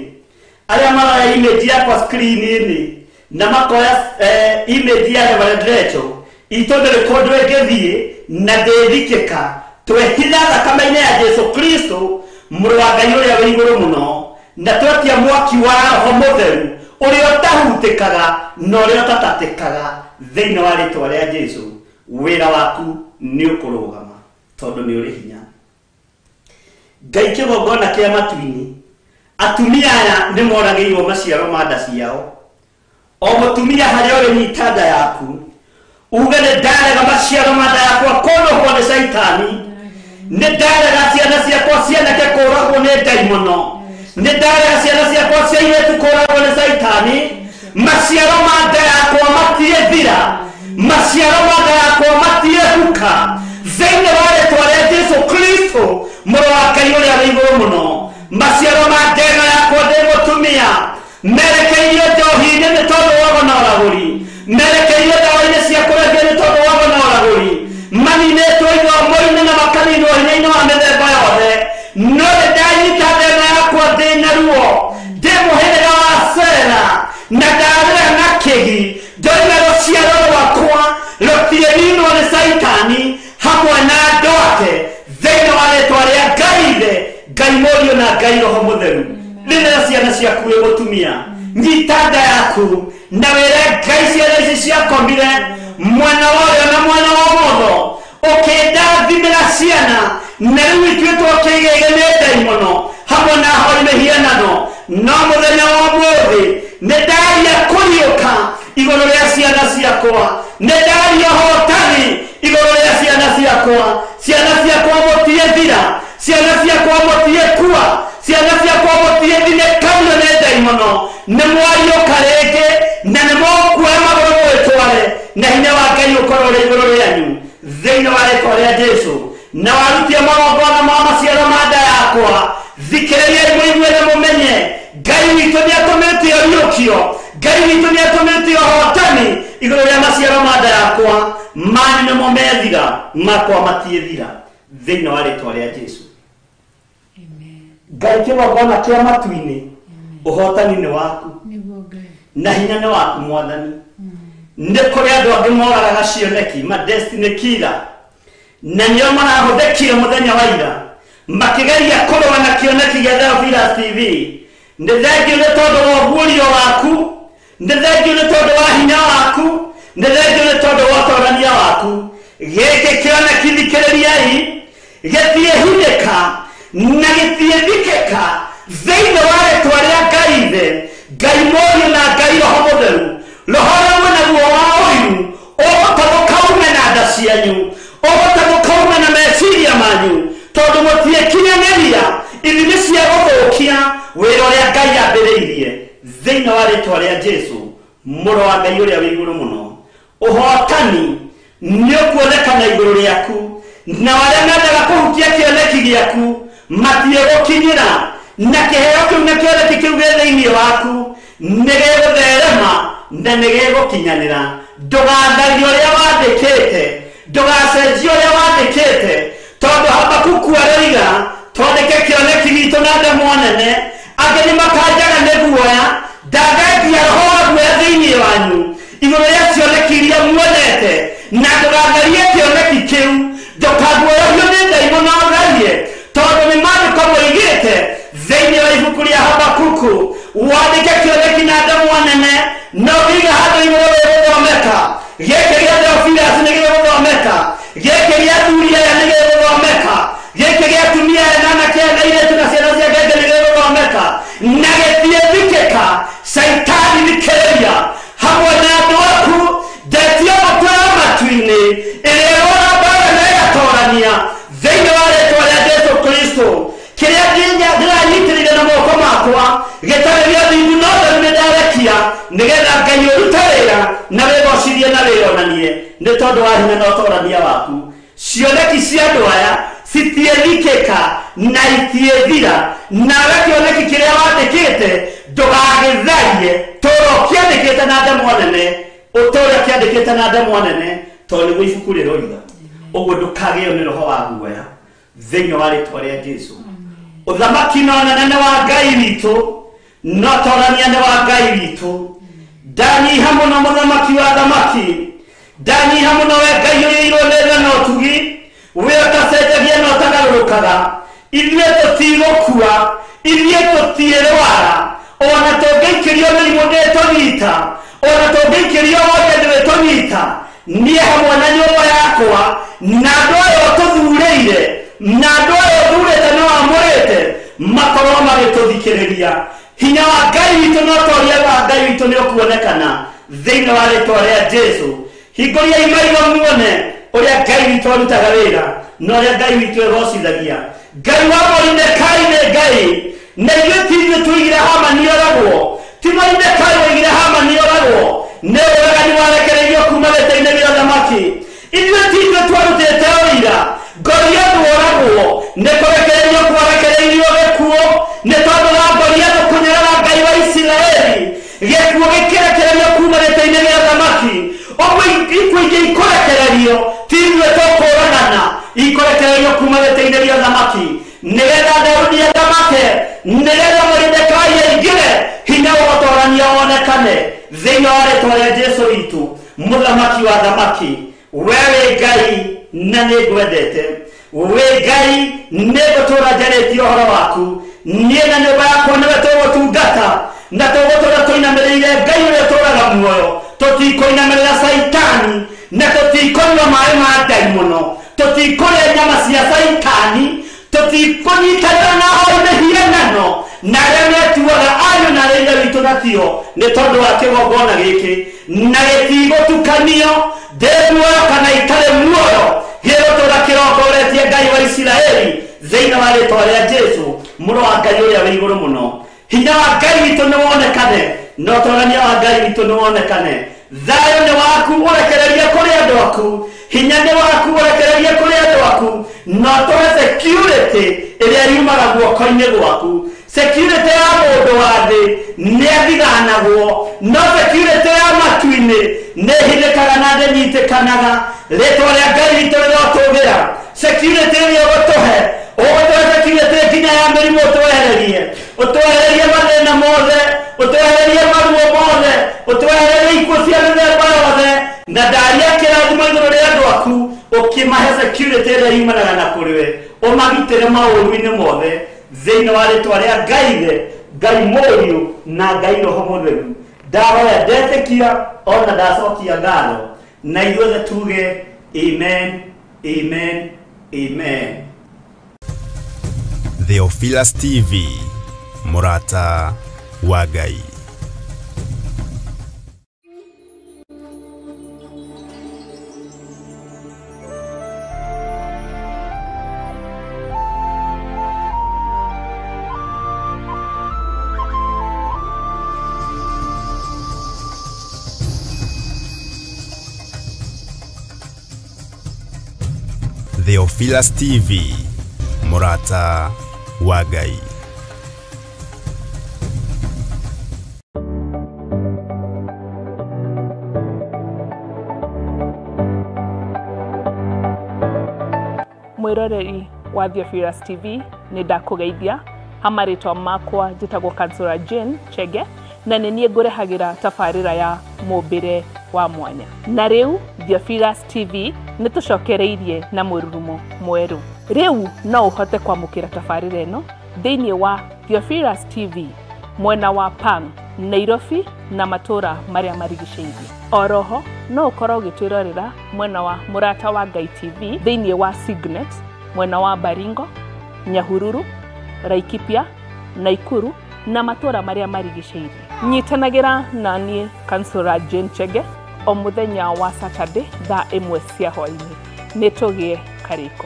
arĩa maraya image yakwa screen-inĩ na makoya image ya Reverend Rachel itũ ndĩrĩ kũndũ ĩngĩthiĩ na ndĩthikĩka twehitha thakame-inĩ ya Jesu Kristo mũrũ wa Ngai ũrĩa wa igũrũ mũno na twetia mwaki wa Roho Mũtheru ũrĩa ũtahutĩkaga na ũrĩa ũtatatĩkaga thĩinĩ wa rĩtwa rĩa Jesu wĩra waku nĩ ũkũrũgama tondũ nĩ ũrĩ hinya Ngai kĩgongona kĩa matu-inĩ atumia aya nĩ moragĩirwo maciaro ma nda ciao o mũtumia harĩa ũrĩ nyita nda yaku uge nĩ ndarega maciaro ma nda yakwa kũnũhwo nĩ Saitani nĩ ndarega ciana ciakwa cianake kũragwo nĩ ndaimono nĩ ndarega ciana ciakwa cia airĩtu kũragwo nĩ Saitani maciaro ma nda yakwa matiethira maciaro ma nda yakwa matiehuka thĩinĩ wa rĩtwa rĩa Jesu Kristo mũrũ wa Ngai ũrĩa wa igũrũ mũno maciaro ma nda yakwa ndĩ mũtumia merekeirio njohi-inĩ nĩ tondũ wa gona ũragũri merekeirio ndawa-inĩ cia kũrebia nĩ tondũ wa gona ũragũri maninĩtwo ithomo-inĩ na makaninwo hinya-inĩ wa mĩthemba yothe no nĩ ndanyita nda yakwa ndĩ na ruo ndĩ mũhĩrĩga wa Sera na ndarĩra na kĩgi ndoiga rũciaro rwakwa rũtiĩninwo nĩ Saitani hamwe na andũ ake thĩinĩ wa rĩtwa rĩa Ngai ithe Ngai Mũriũ na Ngai Roho Mũtheru rĩrĩa ciana ciaku wĩ mũtumia nyita nda yaku na wĩre Ngai ciana ici ciakomire mwena wa ũrĩo na mwena wa ũmotho ũkĩndathimĩra ciana na rĩu ituĩtwo kĩgege nĩ ndaimono hamwe na hoi mĩhianano no mũthenya wa ũmũthĩ nĩ ndaria kũriũka igũrũ rĩa ciana ciakwa nĩ ndaria hotani igũrũ rĩa ciana ciakwa mũtiethira ciana ciakwa mũtiekua ciana ciakwa mũtiethinĩkanio nĩ ndaimono nĩ mwariũka rĩngĩ na nĩ mũkuoya magũrũ mwĩtware na hinya wa Ngai ũkorwo ũrĩ igũrũ rĩanyu thĩinĩ wa rĩtwa rĩa Jesu na warutie magongona ma maciaro ma nda yakwa thikĩrĩriai mũigue na mũmenye Ngai witũ nĩatũmĩte ũriũkio Ngai witũ nĩatũmĩte ũhotani igũrũ rĩa maciaro ma nda yakwa manyu nĩmo methira makwa matiethira thĩinĩ wa rĩtwa rĩa Jesu Ngai kĩgongona kĩa matu-inĩ ũhotani nĩ waku na hinya nĩ waku Mwathani nĩ kũrĩ andũ angĩ moragaga cioneki ma destiny killer na nĩo marahũthĩkire mũthenya wa ira makĩgeria kũrũa na kĩoneki gĩa Theophilus TV nĩ thengio nĩ tondũ wa ũguũrio waku nĩ thengio nĩ tondũ wa hinya waku nĩ thengio nĩ tondũ wa ũtonania waku gĩkĩ kĩoneki thikĩrĩriai gĩtiĩhithĩka na gĩtiĩthikĩka thĩinĩ wa rĩtwa rĩa Ngai ithe Ngai Mũriũ na Ngai Roho Mũtheru roho rũmwe naguo wa ũiru ũgũtathũka ume na nda cianyu ũgũtathũka ume na meciria manyu tondũ mũtiĩkinyanĩria ithimi cia gũthũkia wĩra ũrĩa Ngai ambĩrĩirie thĩinĩ wa rĩtwa rĩa Jesu mũrũ wa Ngai ũrĩa wĩ igũrũ mũno ũhotani nĩ ũkuonekana igũrũ rĩaku na arĩa mendaga kũhutia kĩoneki gĩaku matiĩgũkinyĩra na kĩheo kĩu na kĩoneki kĩu gĩ thĩinĩ waku nĩ gĩgũtherema na nĩ gĩgũkinyanĩra ndũgatharie ũrĩa wandĩkĩte ndũgacenjie ũrĩa wandĩkĩte tondũ Habakuku aroiga twandĩke kĩoneki gitũ na ndemwa nene angĩ nĩ makanjaga nĩ guoya ndagetia roho wa guoya thĩinĩ wanyu igũrũ rĩa cioneki iria muonete na ndũgatharie kĩoneki kĩu ndũkaguoyohio nĩ ndaimono ũtharie tondũ nĩ maandĩko moigĩte thĩinĩ wa ibuku rĩa Habakuku wandĩke kĩoneki na ndemwa nene na ũige handũ igũrũ gĩgũthomeka gĩkĩ gĩa Theophilus nĩ gĩgũthomeka gĩkĩ gĩa athuri aya nĩ gĩgũthomeka gĩkĩ gĩa atumia aya na anake aya na airĩtu na ciana cia ngenge nĩ gĩgũthomeka na gĩtiĩthikĩka Saitani thikĩrĩria hamwe na andũ aku ndetio mũtwe wa matu-inĩ ĩrĩa ĩrora mbara na ĩgatorania thĩinĩ wa rĩĩtwa rĩa Jesũ Kristo kĩrĩa ndĩranyitĩrĩire na moko makwa gĩtarĩ gĩa thingu no tondũ nĩndarekia nĩgetha Ngai ũrute wĩra na wĩgocithie na wĩonanie nĩ tondũ wa hinya na ũtorania waku cioneki cia andũ aya citiĩthikĩka na itiĩthira nawe kĩoneki kĩrĩa wandĩkĩte ndũgagĩtharie tũũro kĩandĩkĩte na ndemwa nene ũtũũre kĩandĩkĩte na ndemwa nene tondũ nĩguo ibuku rĩroiga ũguo ndũkagĩo nĩ roho wa guoya thĩinĩ wa rĩĩtwa rĩa Jesũ ũthamaki na ũnene wa Ngai witũ no ũtorania nĩ wa Ngai witũ ndanyiha mũno mũthamaki wa thamaki ndanyiha mũno we Ngai ũiyũirwo nĩ tha na ũtugi we ũtacenjagia na ũtagarũrũkaga ithuĩ tũtigũkua ithuĩ tũtiĩrwara ona tũngĩikĩrio mĩrimũ ndĩtũnyita ona tũngĩikĩrio wothe ndĩtũnyita niĩ hamwe na nyũmba yakwa na andũ aya ũtũthurĩire na andũ aya ũthurĩte na wamũrĩte makorwo magĩtũthikĩrĩria hinya wa Ngai witũ na ũtoria wa Ngai witũ nĩ ũkuonekana thĩinĩ wa rĩĩtwa rĩa Jesũ hingũriai maitho muone ũrĩa Ngai witũ arutaga wĩra na ũrĩa Ngai witũ egocithagia Ngai wa Moridekai nĩ Ngai na ithuĩ ti ithuĩ tuigire Hamani oragwo ti Moridekai woigire Hamani oragwo nĩ ũragani warekereirio kuma gĩtĩ-inĩ gĩa ũthamaki ithuĩ ti ithuĩ twarutĩte ũira Goliath oragwo nĩ kũrekereirio kwarekereirio gĩkuũ nĩ tondũ wa Goliath kũnyarara Ngai wa Isiraeli gĩkuũ gĩkĩrekereirio kuma gĩtĩ-inĩ gĩa ũthamaki ũguo ikuũ ingĩ ikũrekererio ti ithuĩ tũkũũragana ikũrekereirio kuma gĩtĩ-inĩ gĩa ũthamaki nĩgetha Daudi athamake nĩgetha Moridekai aingĩre hinya wa ũtorania wonekane thĩinĩ wa rĩĩtwa rĩa Jesũ witũ mũthamaki wa thamaki we wĩ Ngai na nĩngwendete we Ngai nĩngũtũũra njarĩtie ũhoro waku niĩ na nyũmba yakwa nĩwe tũgũtungata na tũgũtũũra tũinamĩrĩire Ngai ũrĩa ũtũũraga muoyo tũtikũinamĩrĩra Saitani na tũtikũnyua maaĩ ma ndaimono tũtikũrĩa nyama cia Saitani tũtikũnyitanĩra na hau mĩhianano na arĩa metuaga ariũ na arĩa ithe witũ na tio nĩ tondũ wa kĩgongona gĩkĩ na gĩtigũtukanio ndĩmuoyo kana itarĩ muoyo gĩgũtũũra kĩrongoretie Ngai wa Isiraeli thĩinĩ wa rĩĩtwa rĩa Jesũ mũrũ wa Ngai ũrĩa wĩ igũrũ mũno hinya wa Ngai witũ nĩ wonekane na ũtorania wa Ngai witũ nĩ wonekane thayũ nĩ waku ũrekererie kũrĩ andũ aku hinya nĩ waku ũrekererie kũrĩ andũ aku na tũhe security ĩrĩa yumaga guoko-inĩ gwaku security ya mũndũ wa thĩ nĩ athiganagwo no security ya matu-inĩ nĩ hithĩkaga na ndĩnyitĩkanaga rĩĩtwa rĩa Ngai witũ rĩrotũgĩra security ĩrĩa ũgũtũhe security nginya ya mĩrimũ ũtwehererie mathĩna mothe ũtwehererie maruo mothe ũtwehererie ikuũ cia mĩthemba yothe na ndaria kĩrathimo igũrũ rĩa andũ aku ũkĩmahe security ĩrĩa yumanaga na kũrĩwe ũmagitĩre maũru-inĩ mothe thĩinĩ wa rĩĩtwa rĩa Ngai ithe Ngai mũriũ na Ngai roho mũtheru ndaroya ndetĩkia ona ndacokia ngatho na ithuothe tuge amen amen amen. Theophilus TV Murata wa Ngai. Theophilus TV Murata wa Ngai. Mwiroreri wa Theophilus TV ni ndakugeithia hamarĩtwa makwa njĩtagwo Kansura Jane Chege na nenie ngurehagira tafarira ya mobire wa mwanya. Na riu Theophilus TV nitucokereirie na mururumo mweru. Riu no uhote kwamukira tafarira eno thiini wa Theophilus TV mwena wa Pang, Nairobi na matura maria marigiceirie. Oroho no ukorwo gitwirorera mwena wa Murata wa Ngai TV thiini wa Signet mwena wa Baringo, Nyahururu, Laikipia, Naikuru na matura maria marigiceirie. Nyitanagira nanie Kansura Jane Chege o muthenya wa Saturday thaa 1 cia hwaini. Nitugie kariko.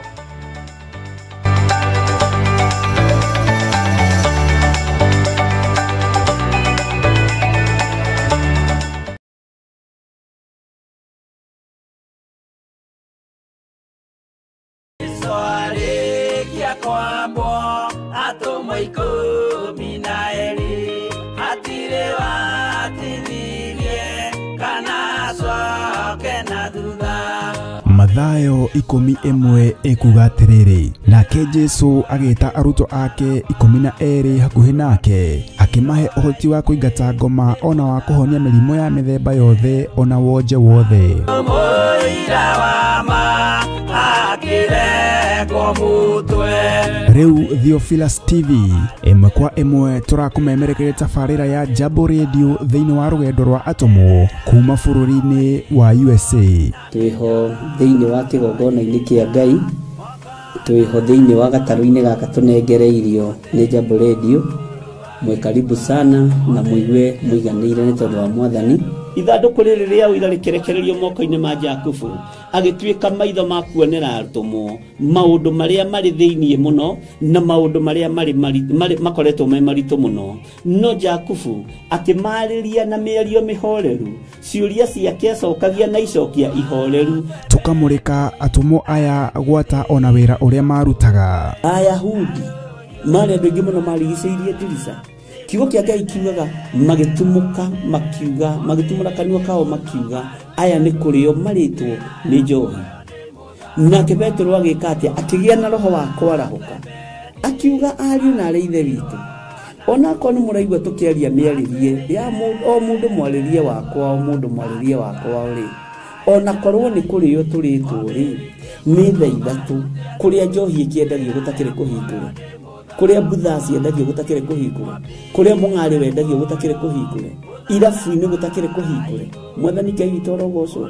Mathayo 11 ekuga atiriri, nake Jesu agita aruto ake 12 hakuhi nake akimahe uhoti wa kuingata ngoma ona wa kuhonia mirimo ya mithemba yothe ona wonje wothe. Riu Theophilus TV imwe kwa imwe turakumemerekere tafarira ya Jambo Radio thiini wa rugendo rwa atomo kuma bururi-ini wa USA. Twiho thiini wa kigongona-ini kia Ngai, twiho thiini wa gataru-ini gaka tunengereirio ni Jambo Radio. Mwe karibu sana na muigue muiganire ni tondu wa Mwathani. Ithanduku riri ria uira rikirekererio moko-ini ma Jakubu agituika maitho ma kuonera arutumo maundu maria mari thiini muno na maundu maria mari makoretwo me maritu muno. No Jakubu akimariria na mĩario mĩhoreru, ciuria ciake acokagia na icokia ihoreru. Tukamurika atumo aya gwata ona wira uria marutaga. Ayahudi mari andu aingi muno marigiceirie ndirica. Kiugo kia Ngai kiugaga magitumuka makiuga, magitumura kanua kao makiuga aya ni kurio maritwo ni njohi. Nake Petro agika atia akigia na roho wa kwarahuka akiuga ariu na ithe witu, ona ko ni muraigwa tukiaria miaririe ya o mundu mwaririe wakwa o mundu mwaririe wakwa uri ona korwo ni kurio turitwo ri ni thaa ithatu kuria njohi ikiendagio gutakire kuhingura, kuria butha ciendagio gutakire kuhingura, kuria mung'ari wendagio gutakire kuhingura, irabu-ini gutakire kuhingura. Mwathani Ngai witu orogocwo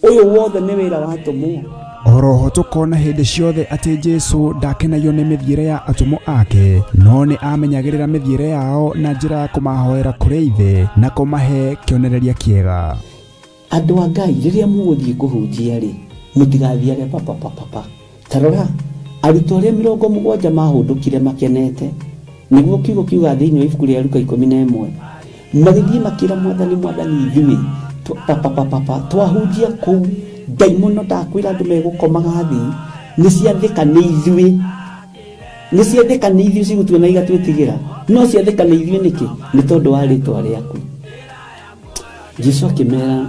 uyu wothe ni wira wa atomo. Oroho tukona hindi ciothe ati Jesu ndakenagio ni mithiire ya atomo ake, no ni amenyagirira mithiire yao na njira ya kumahoera kuri ithe na kumahe kionereria kiega. Andu a Ngai riria muguthie kuhunjia ri mutigathiage papa. Tarora aruto aria 70 mahundukire makenete niguo kiugo kiuga thiini wa ibuku ria Luka 11 magithie makira Mwathani ithuĩ twahunjia kuu daimono ndakwira andu megukomaga thi ni ciathika ni ithuĩ cigutuona igatwitigira, no ciathika ni ithuĩ niki ni tondu wa ritwa riaku. Jesu akimera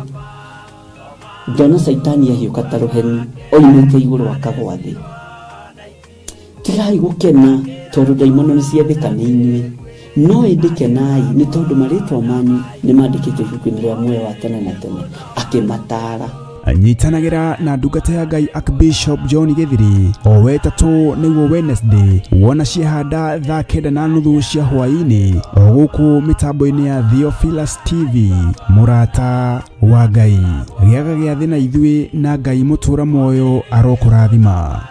ndona Saitani ahiuka ta ruheni oimite iguru akagwa thi. Tigai gukena tondu daimono ni ciathika ni inyuĩ, no indikenai ni tondu maritwa manyu ni mandikitwo ibuku-ini ria muoyo wa tene na tene. Akimatara anyitanagira na ndungata ya Ngai Archbishop John Githiri o wetatu niguo Wednesday wona ciehanda thaa 9:30 cia hwaini o guku mitambo-ini ya Theophilus TV Murata wa Ngai. Giaga gia thina ithuĩ na Ngai mutura moyo arokurathima.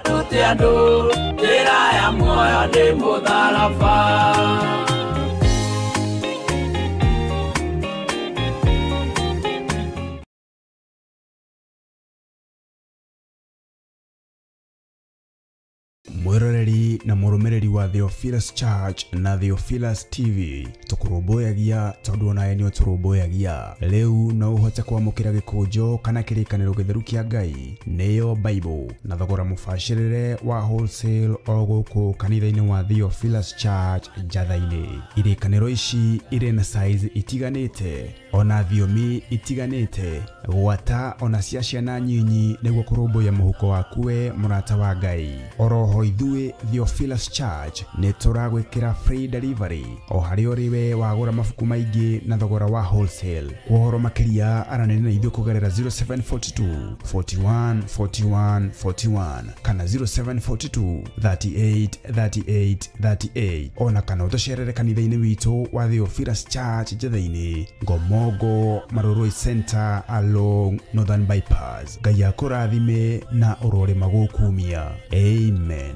Mwiroreri na murumireri wa Theophilus Church na Theophilus TV tukurumbuyagia tondu ona ni turumbuyagia. Riu no uhote kwamukira gikunjo kana kirikaniro githeru kia Ngai neyo Bible na thogora mubashirire wa wholesale o guku kanitha-ini wa Theophilus Church Njatha-ini. Irikaniro ici ire na size itiganite ona thiomi itiganite gwata ona cia ciana nyinyi niguo kurumbuya muhuko waku we murata wa Ngai. Oroho ithuĩ Theophilus Theophilus Church nĩ tũragwĩkĩra free delivery o harĩ ũrĩwe wagũra mabuku maingĩ na thogora wa wholesale. Ũhoro makĩria aranĩria na ithuĩ kũgerera 0742 41 41 41 kana 0742 38 38 38 ona kana ũtũcerere kanitha-inĩ witũ wa Theophilus Church Njĩthĩ-inĩ Ngomongo Maroroi Center along Northern Bypass. Ngai akũrathime na ũrore magũkumia. Amen.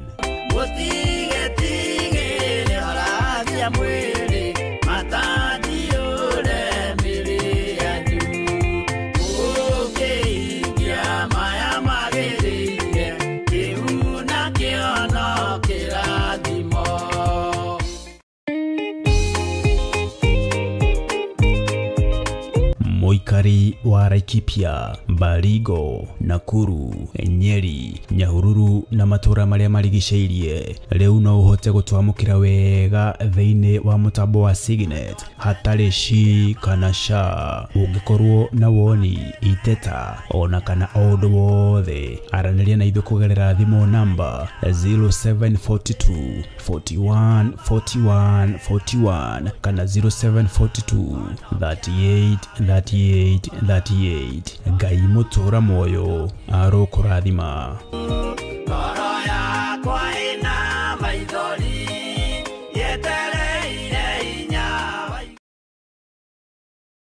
Moikari wa Laikipia, Baringo, Nakuru, Nyeri, Nyahururu na matura marĩa marigicĩirie rĩu no ũhote gũtwamũkĩra wega thĩinĩ wa mũtambo wa Signet hatarĩ shi kana sha. Ũngĩkorwo na woni, iteta ona kana ũndũ wothe, aranĩria na ithuĩ kũgerera thimũ namba 0742 41 41 41 kana 0742 38 38 38. Ngai mũtũra moyo arokũrathima.